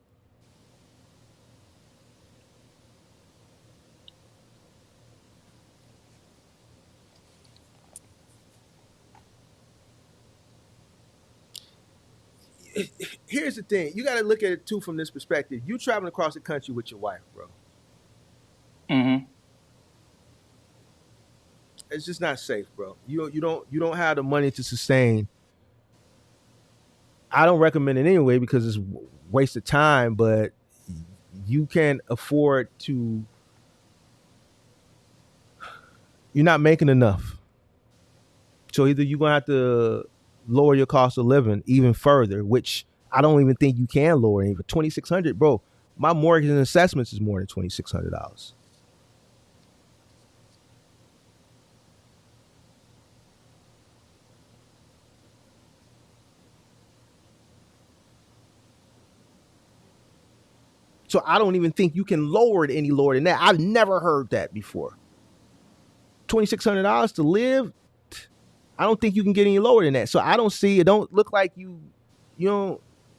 Here's the thing. You got to look at it too from this perspective. You traveling across the country with your wife, bro. Mm-hmm. it's just not safe, bro. You don't have the money to sustain. I don't recommend it anyway because it's waste of time, but you can't afford to. You're not making enough. So either you're gonna have to lower your cost of living even further, which I don't even think you can lower even $2,600, bro. My mortgage and assessments is more than $2,600. So I don't even think you can lower it any lower than that. I've never heard that before. $2,600 to live. I don't think you can get any lower than that. So I don't see it. Don't look like you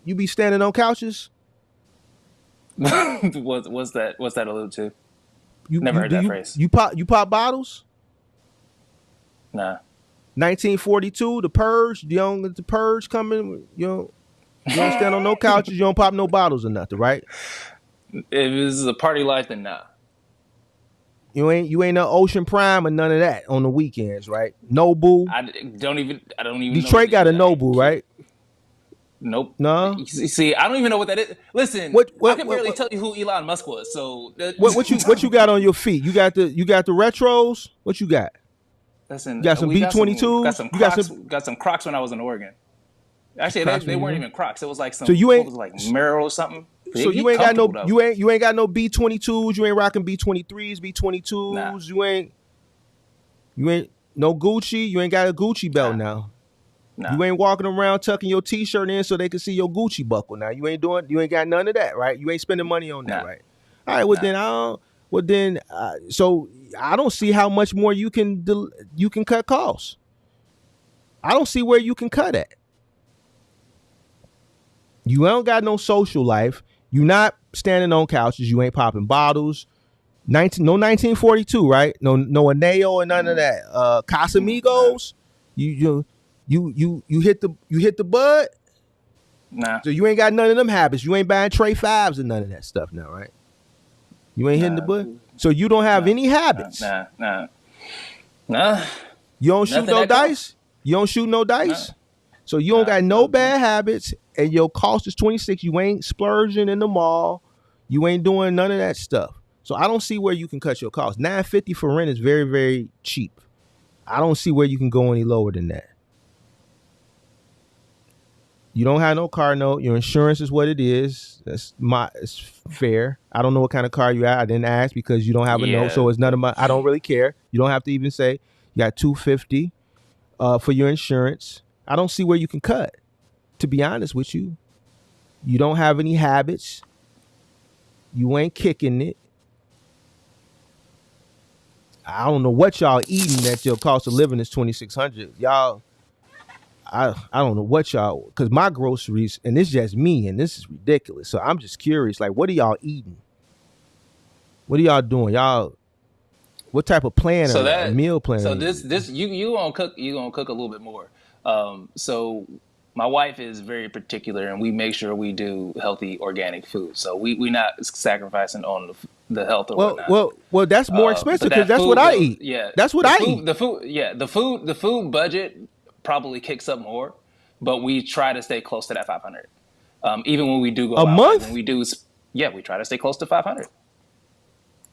be standing on couches. What's that allude to? Never heard that phrase. You pop bottles? Nah. 1942, The Purge. You don't get The Purge coming. You don't stand on no couches. You don't pop no bottles or nothing, right? If this is a party life, then nah. You ain't no Ocean Prime or none of that on the weekends, right? Nobu. I don't even. Detroit got a Nobu, right? Nope. No. You see, I don't even know what that is. Listen, I can barely tell you who Elon Musk was. So what you got on your feet? You got the retros. What you got? Listen, you got some B-22s. Got some Crocs when I was in Oregon. Actually, they weren't even Crocs. It was like some. So you ain't what was it, like Merrell or something. So you ain't got no you ain't got no B-22s. You ain't rocking B-23s, B-22s. Nah. You ain't no Gucci. You ain't got a Gucci belt now. Nah. You ain't walking around tucking your T-shirt in so they can see your Gucci buckle now. You ain't got none of that, right? You ain't spending money on that, right? All right. Well, then so I don't see how much more you can cut costs. I don't see where you can cut at. You don't got no social life. You not standing on couches. You ain't popping bottles. No 1942, right? No Aneo or none of that. Casamigos. You hit the bud. Nah. So you ain't got none of them habits. You ain't buying Trey Fives and none of that stuff now, right? You ain't hitting the bud. So you don't have any habits. Nah. You don't shoot no dice. You don't shoot no dice. So you don't got no bad habits, and your cost is 26. You ain't splurging in the mall. You ain't doing none of that stuff. So I don't see where you can cut your cost. $950 for rent is very, very cheap. I don't see where you can go any lower than that. You don't have no car note. Your insurance is what it is. It's fair. I don't know what kind of car you have. I didn't ask because you don't have a note, so it's none of my. I don't really care. You don't have to even say you got $250 for your insurance. I don't see where you can cut. To be honest with you, you don't have any habits. You ain't kicking it. I don't know what y'all eating that your cost of living is $2,600. Y'all, I don't know what y'all, because my groceries, and it's just me, and this is ridiculous. So I'm just curious, like, what are y'all eating? What are y'all doing? Y'all, what type of plan meal plan? So this you gonna cook a little bit more. So my wife is very particular, and we make sure we do healthy organic food. So we not sacrificing on the health or whatnot. Well, that's more expensive because that's what I eat. Yeah, that's what I eat. The food budget probably kicks up more, but we try to stay close to that 500. Even when we do go a out, month, when we do, we try to stay close to 500.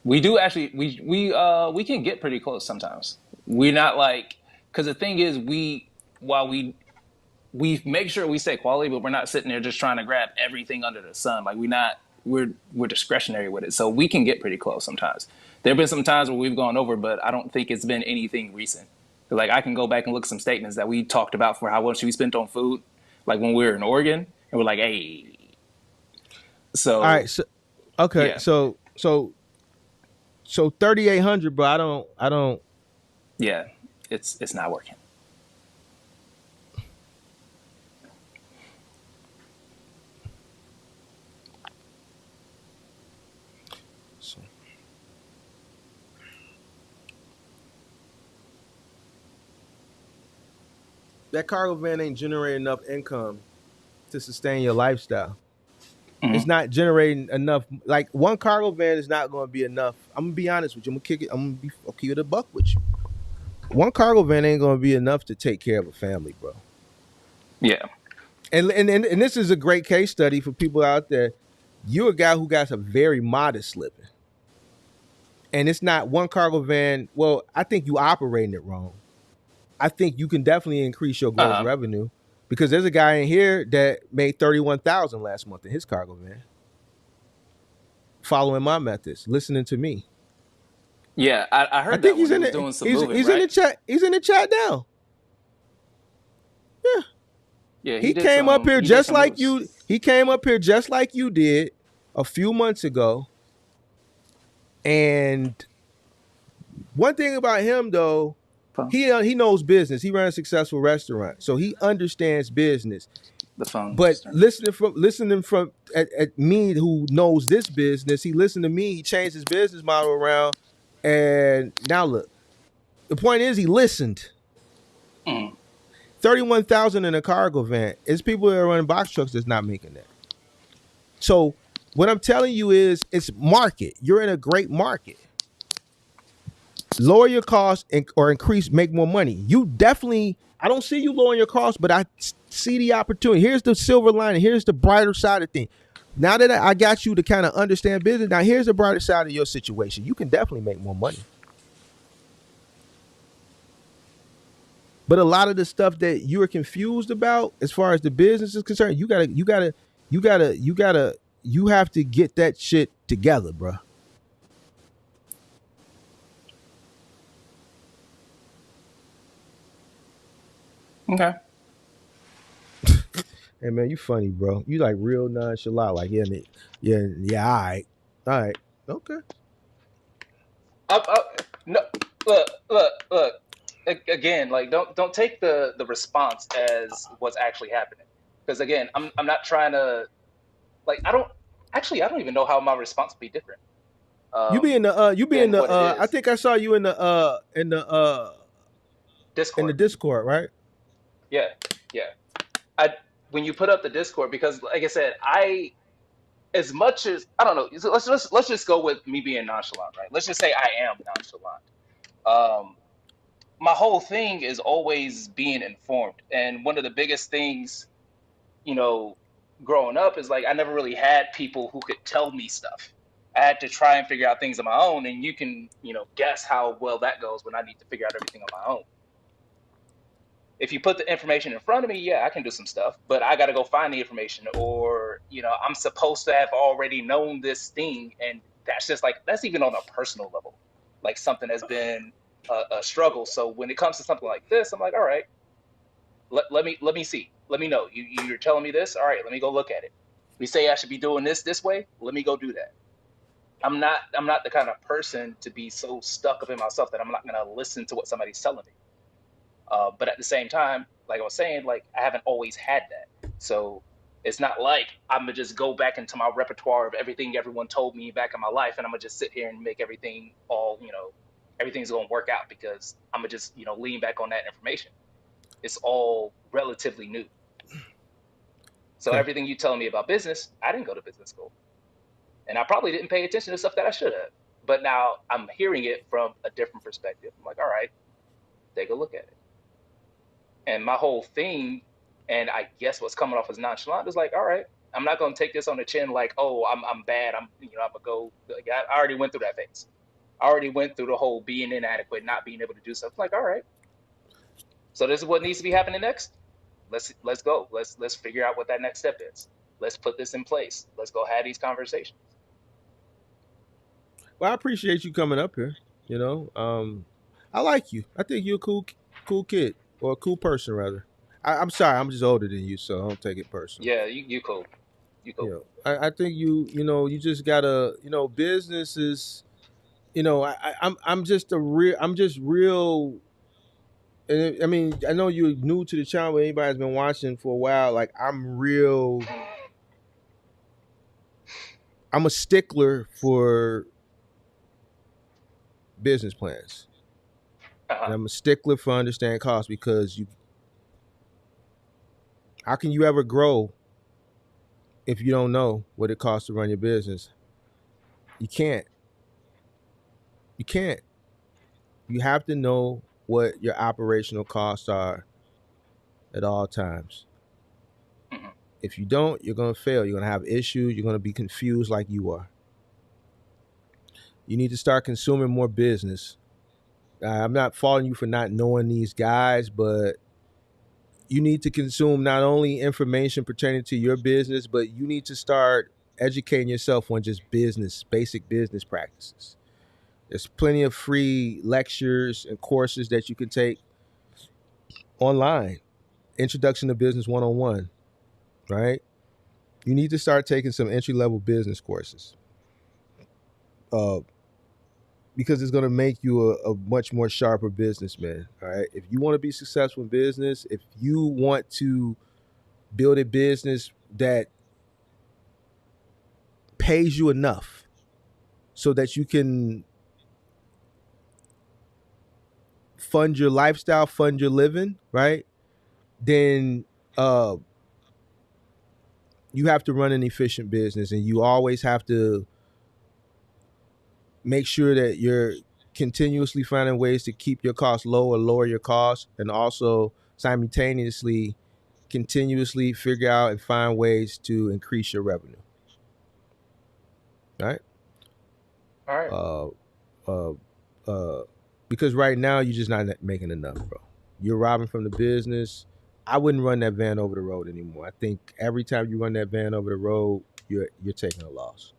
We do actually. We can get pretty close sometimes. We're not like, because the thing is, while we make sure we stay quality, but we're not sitting there just trying to grab everything under the sun. Like we're discretionary with it, so we can get pretty close sometimes. There have been some times where we've gone over, but I don't think it's been anything recent. Like I can go back and look at some statements that we talked about for how much we spent on food, like when we were in Oregon, and we're like, hey. So all right, so okay, yeah. so 3,800, bro. I don't. Yeah, it's not working. That cargo van ain't generating enough income to sustain your lifestyle. Mm-hmm. It's not generating enough. Like one cargo van is not going to be enough. I'm gonna be honest with you. I'm gonna kick it. I'll keep it a buck with you. one cargo van ain't gonna be enough to take care of a family, bro. Yeah. And this is a great case study for people out there. You're a guy who got a very modest living. And it's not one cargo van. Well, I think you operating it wrong. I think you can definitely increase your gross revenue because there's a guy in here that made $31,000 last month in his cargo van. Following my methods, listening to me. Yeah, I I heard think that he's one. He in was it. doing some He's moving, in the right? chat. He's in the chat now. Yeah. Yeah, He came up here he did just some like moves. you. He came up here just like you did a few months ago. And one thing about him though, he knows business. He runs a successful restaurant, so he understands business. The phone But just turned. listening from at me who knows this business, he listened to me. He changed his business model around, and now look. The point is, he listened. 31,000 in a cargo van. It's people that are running box trucks that's not making that. So what I'm telling you is, it's market. You're in a great market. Lower your costs or increase, make more money. You definitely. I don't see you lowering your costs, but I see the opportunity. Here's the silver lining. Here's the brighter side of things. Now that I got you to kind of understand business, now here's the brighter side of your situation. You can definitely make more money. But a lot of the stuff that you are confused about, as far as the business is concerned, you have to get that shit together, bro. Okay. Hey man, you funny, bro. You like real nonchalant, like yeah, all right, okay. No, look. Again, like don't take the response as what's actually happening. Because again, I'm not trying to like I don't even know how my response would be different. You be in Than what it I is. think I saw you in the Discord. Discord, right? Yeah, yeah. I when you put up the Discord, because like I said, as much as I don't know, so let's just go with me being nonchalant, right? Let's just say I am nonchalant. My whole thing is always being informed, and one of the biggest things, you know, growing up is like I never really had people who could tell me stuff. I had to try and figure out things on my own, and you can, guess how well that goes when I need to figure out everything on my own. If you put the information in front of me, yeah, I can do some stuff, but I got to go find the information, or I'm supposed to have already known this thing, and that's just like that's even on a personal level, like something has been a struggle. So when it comes to something like this, I'm like, all right, let me see, let me know. You're telling me this, all right, let me go look at it. We say I should be doing this way, let me go do that. I'm not the kind of person to be so stuck up in myself that I'm not going to listen to what somebody's telling me. But at the same time, like I was saying, like I haven't always had that. So it's not like I'm gonna just go back into my repertoire of everything everyone told me back in my life, and I'm gonna just sit here and make everything all, everything's gonna work out because I'm gonna just, lean back on that information. It's all relatively new. So Okay. everything you telling me about business, I didn't go to business school, and I probably didn't pay attention to stuff that I should have. But now I'm hearing it from a different perspective. I'm like, all right, take a look at it. And my whole thing, and I guess what's coming off as nonchalant, is like, all right, I'm not gonna take this on the chin like, oh, I'm bad. I'm gonna go. Like, I already went through that phase. I already went through the whole being inadequate, not being able to do stuff. Like, all right, so this is what needs to be happening next. Let's go. Let's figure out what that next step is. Let's put this in place. Let's go have these conversations. Well, I appreciate you coming up here. I like you. I think you're a cool kid, or a cool person rather. I'm sorry, I'm just older than you, so I don't take it personal. Yeah, you cool. You cool. I think you just gotta, business is, I'm just real. And I mean, I know you're new to the channel, but anybody's been watching for a while. Like, I'm a stickler for business plans. And I'm a stickler for understanding costs, because how can you ever grow if you don't know what it costs to run your business? You can't. You can't. You have to know what your operational costs are at all times. Mhm. If you don't, you're going to fail. You're going to have issues. You're going to be confused like you are. You need to start consuming more business. I'm not faulting you for not knowing these guys, but you need to consume not only information pertaining to your business, but you need to start educating yourself on just business, basic business practices. There's plenty of free lectures and courses that you can take online. Introduction to Business 101, right? You need to start taking some entry level business courses uh, because it's going to make you a much more sharper businessman. All right. If you want to be successful in business, if you want to build a business that pays you enough so that you can fund your lifestyle, fund your living, right? Then you have to run an efficient business, and you always have to make sure that you're continuously finding ways to keep your costs low or lower your costs, and also simultaneously continuously figure out and find ways to increase your revenue. Right? All right. Uh, because right now you're just not making enough, bro. You're robbing from the business. I wouldn't run that van over the road anymore. I think every time you run that van over the road, you're taking a loss.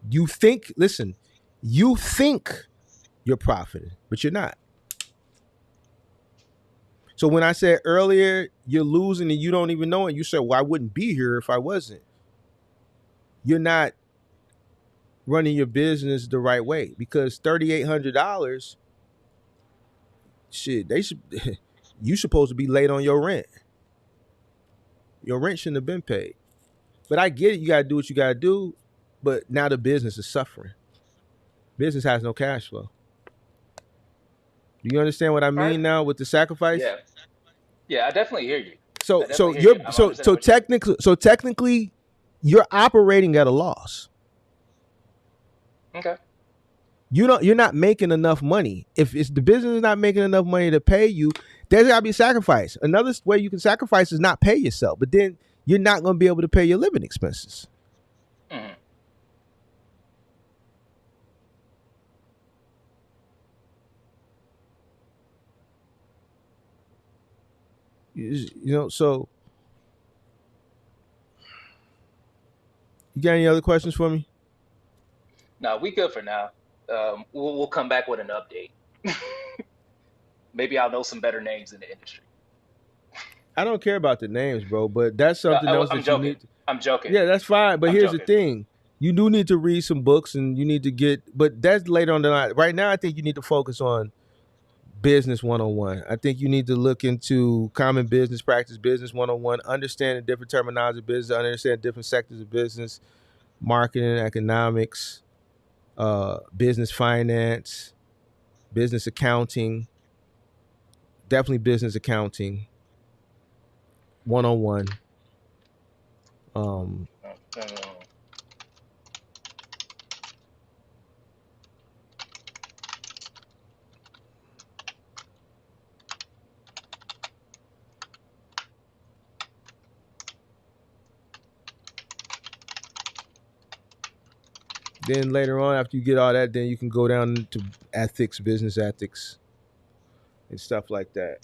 You think, listen, you think you're profiting, but you're not. So when I said earlier you're losing and you don't even know it, you said, well, I wouldn't be here if I wasn't. You're not running your business the right way, because $3,800, shit, they should you supposed to be late on your rent. Your rent shouldn't have been paid. But I get it, you gotta do what you gotta do, but now the business is suffering. Business has no cash flow. Do you understand what I All right. mean now with the sacrifice? Yeah. Yeah, I definitely hear you. I So definitely hear you. I'm understanding what you're saying. so technically you're operating at a loss. Okay. You're not making enough money. If it's the business is not making enough money to pay you, there's gotta be a sacrifice. Another way you can sacrifice is not pay yourself, but then you're not gonna be able to pay your living expenses. Mm-hmm. So you got any other questions for me? No, we good for now. We'll come back with an update. Maybe I'll know some better names in the industry. I don't care about the names, bro, but that's something else I'm that you joking. need. I'm joking. Yeah, that's fine. But I'm here's the joking. thing. You do need to read some books and you need to but that's later on the line. Right now, I think you need to focus on business 101. I think you need to look into common business practice, business 101, understanding different terminology of business, understand different sectors of business, marketing, economics, business finance, business accounting, definitely business accounting 101. Then later on, after you get all that, then you can go down to ethics, business ethics, and stuff like that.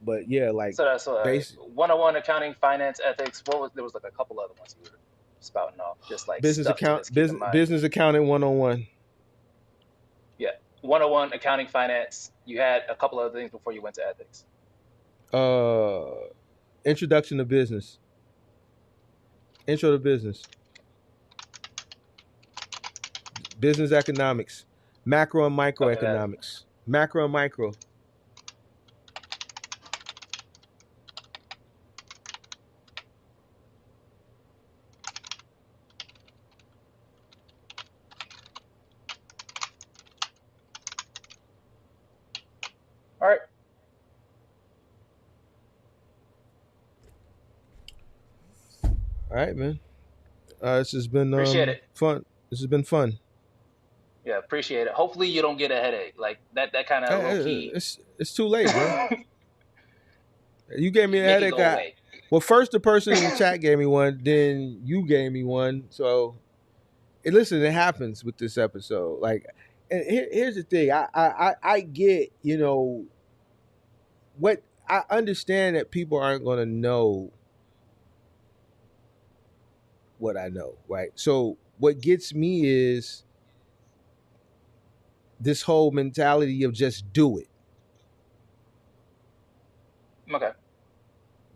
But yeah, like So that's 101 accounting, finance, ethics. There was like a couple other ones you were spouting off, just like stuff to just keep in mind. business accounting 101. Yeah. 101 accounting, finance. You had a couple other things before you went to ethics. Introduction to business. Intro to business. Business economics. Macro and micro Okay, economics. Macro and micro. all right. All right, man. This has been Appreciate it. fun. This has been fun. Yeah, appreciate it. Hopefully you don't get a headache. Like that kind of low key. It's too late, bro. You gave me a Make it headache. go away. Well, first the person in the chat gave me one, then you gave me one. So, listen, it happens with this episode. Like, and here's the thing. I get, what I understand that people aren't going to know what I know, right? So, what gets me is this whole mentality of just do it. Okay.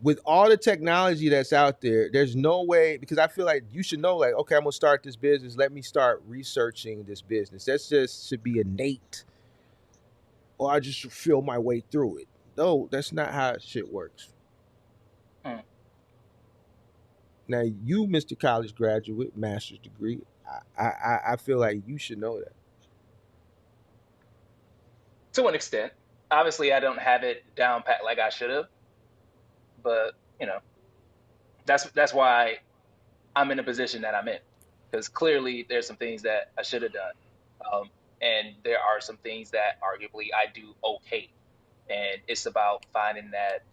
With all the technology that's out there, there's no way, because I feel like you should know, like, okay, I'm gonna start this business. Let me start researching this business. That's just should be innate, or I just feel my way through it. No, that's not how shit works. Mm. Now, you, Mr. College graduate, master's degree, I feel like you should know that. To an extent. Obviously, I don't have it down pat like I should have, but that's why I'm in the position that I'm in, because clearly there's some things that I should have done, and there are some things that arguably I do okay, and it's about finding that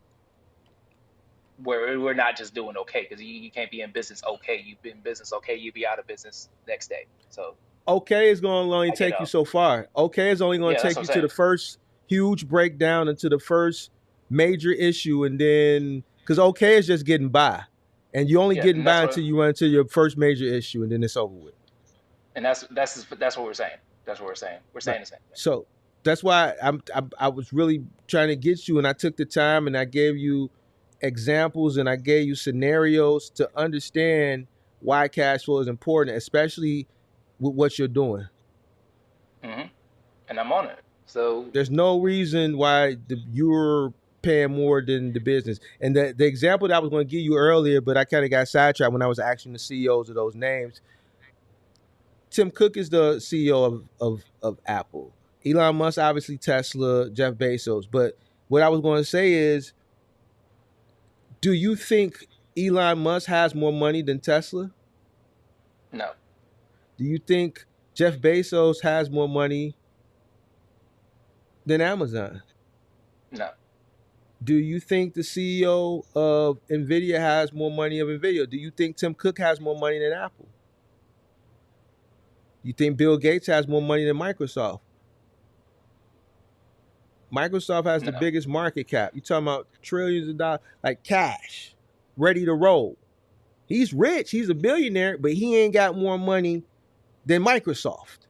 where we're not just doing okay, because you can't be in business okay. You've been in business okay, you be out of business next day. So Okay is going to only I get take you up. so far. Okay is only going Yeah, to that's take what you I'm to saying. the first huge breakdown and to the first major issue, and then because okay is just getting by, and you're only Yeah, getting and that's by what until you run into your first major issue, and then it's over with. and that's what we're saying. That's what we're saying. We're Right. saying the same thing. So that's why I was really trying to get you, and I took the time and I gave you examples and I gave you scenarios to understand why cash flow is important, especially with what you're doing. Hmm. And I'm on it. So There's no reason why you're paying more than the business. And the example that I was going to give you earlier, but I kind of got sidetracked when I was asking the CEOs of those names. Tim Cook is the CEO of Apple. Elon Musk, obviously Tesla, Jeff Bezos. But what I was going to say is, do you think Elon Musk has more money than Tesla? no, Do you think Jeff Bezos has more money than Amazon? no, Do you think the CEO of Nvidia has more money of Nvidia? Do you think Tim Cook has more money than Apple? You think Bill Gates has more money than Microsoft? Microsoft has the no. biggest market cap. You talking about trillions of dollars, like cash, ready to roll. He's rich. He's a billionaire, but he ain't got more money than Microsoft.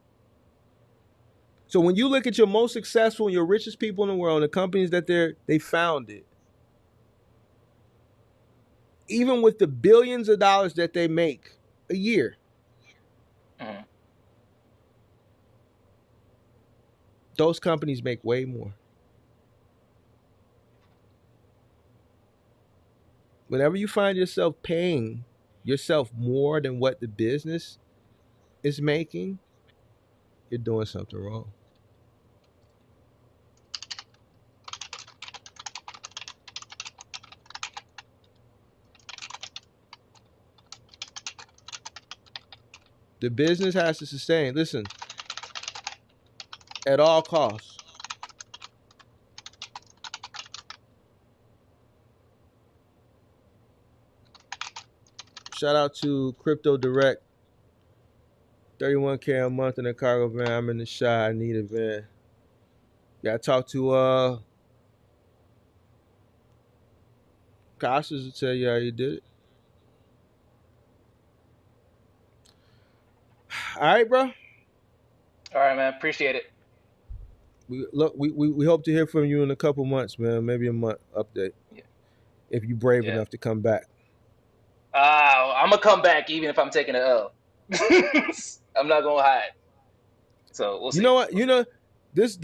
So when you look at your most successful, your richest people in the world, the companies that they founded, even with the billions of dollars that they make a year, Mm. those companies make way more. Whenever you find yourself paying yourself more than what the business is making, you're doing something wrong. The business has to sustain. Listen, at all costs. Shout out to Crypto Direct. 31K a month in a cargo van. I'm in the shot. I need a van. Yeah, I talked to Costas to tell you how you did it. All right, bro. All right, man. Appreciate it. We hope to hear from you in a couple months, man. Maybe a month update. Yeah. If you're brave Yeah. enough to come back. I'm gonna come back even if I'm taking an L. I'm not gonna hide. So we'll You see. know what? This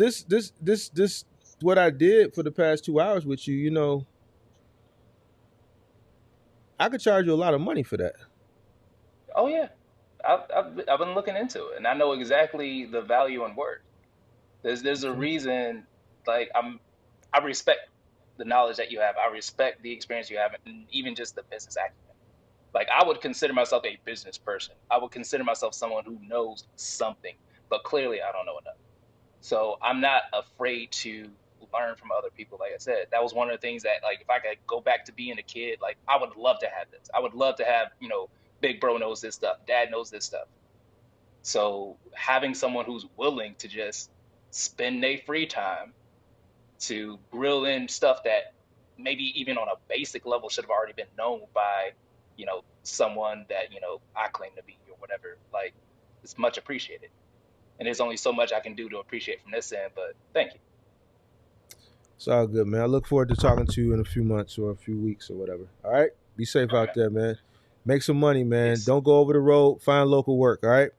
what I did for the past 2 hours with you. I could charge you a lot of money for that. Oh yeah, I've been looking into it, and I know exactly the value and worth. There's a Okay. reason. Like I respect the knowledge that you have. I respect the experience you have, and even just the business acumen. Like I would consider myself a business person. I would consider myself someone who knows something. but clearly I don't know enough. So I'm not afraid to learn from other people. Like I said, that was one of the things that, like, if I could go back to being a kid, like, I would love to have this. I would love to have, big bro knows this stuff, dad knows this stuff. So having someone who's willing to just spend their free time to grill in stuff that maybe even on a basic level should have already been known by, someone that, I claim to be or whatever, like, it's much appreciated. And there's only so much I can do to appreciate from this end, but thank you. It's all good, man. I look forward to talking to you in a few months or a few weeks or whatever. All right? Be safe All right, out man. there, man. Make some money, man. Peace. Don't go over the road. Find local work, all right?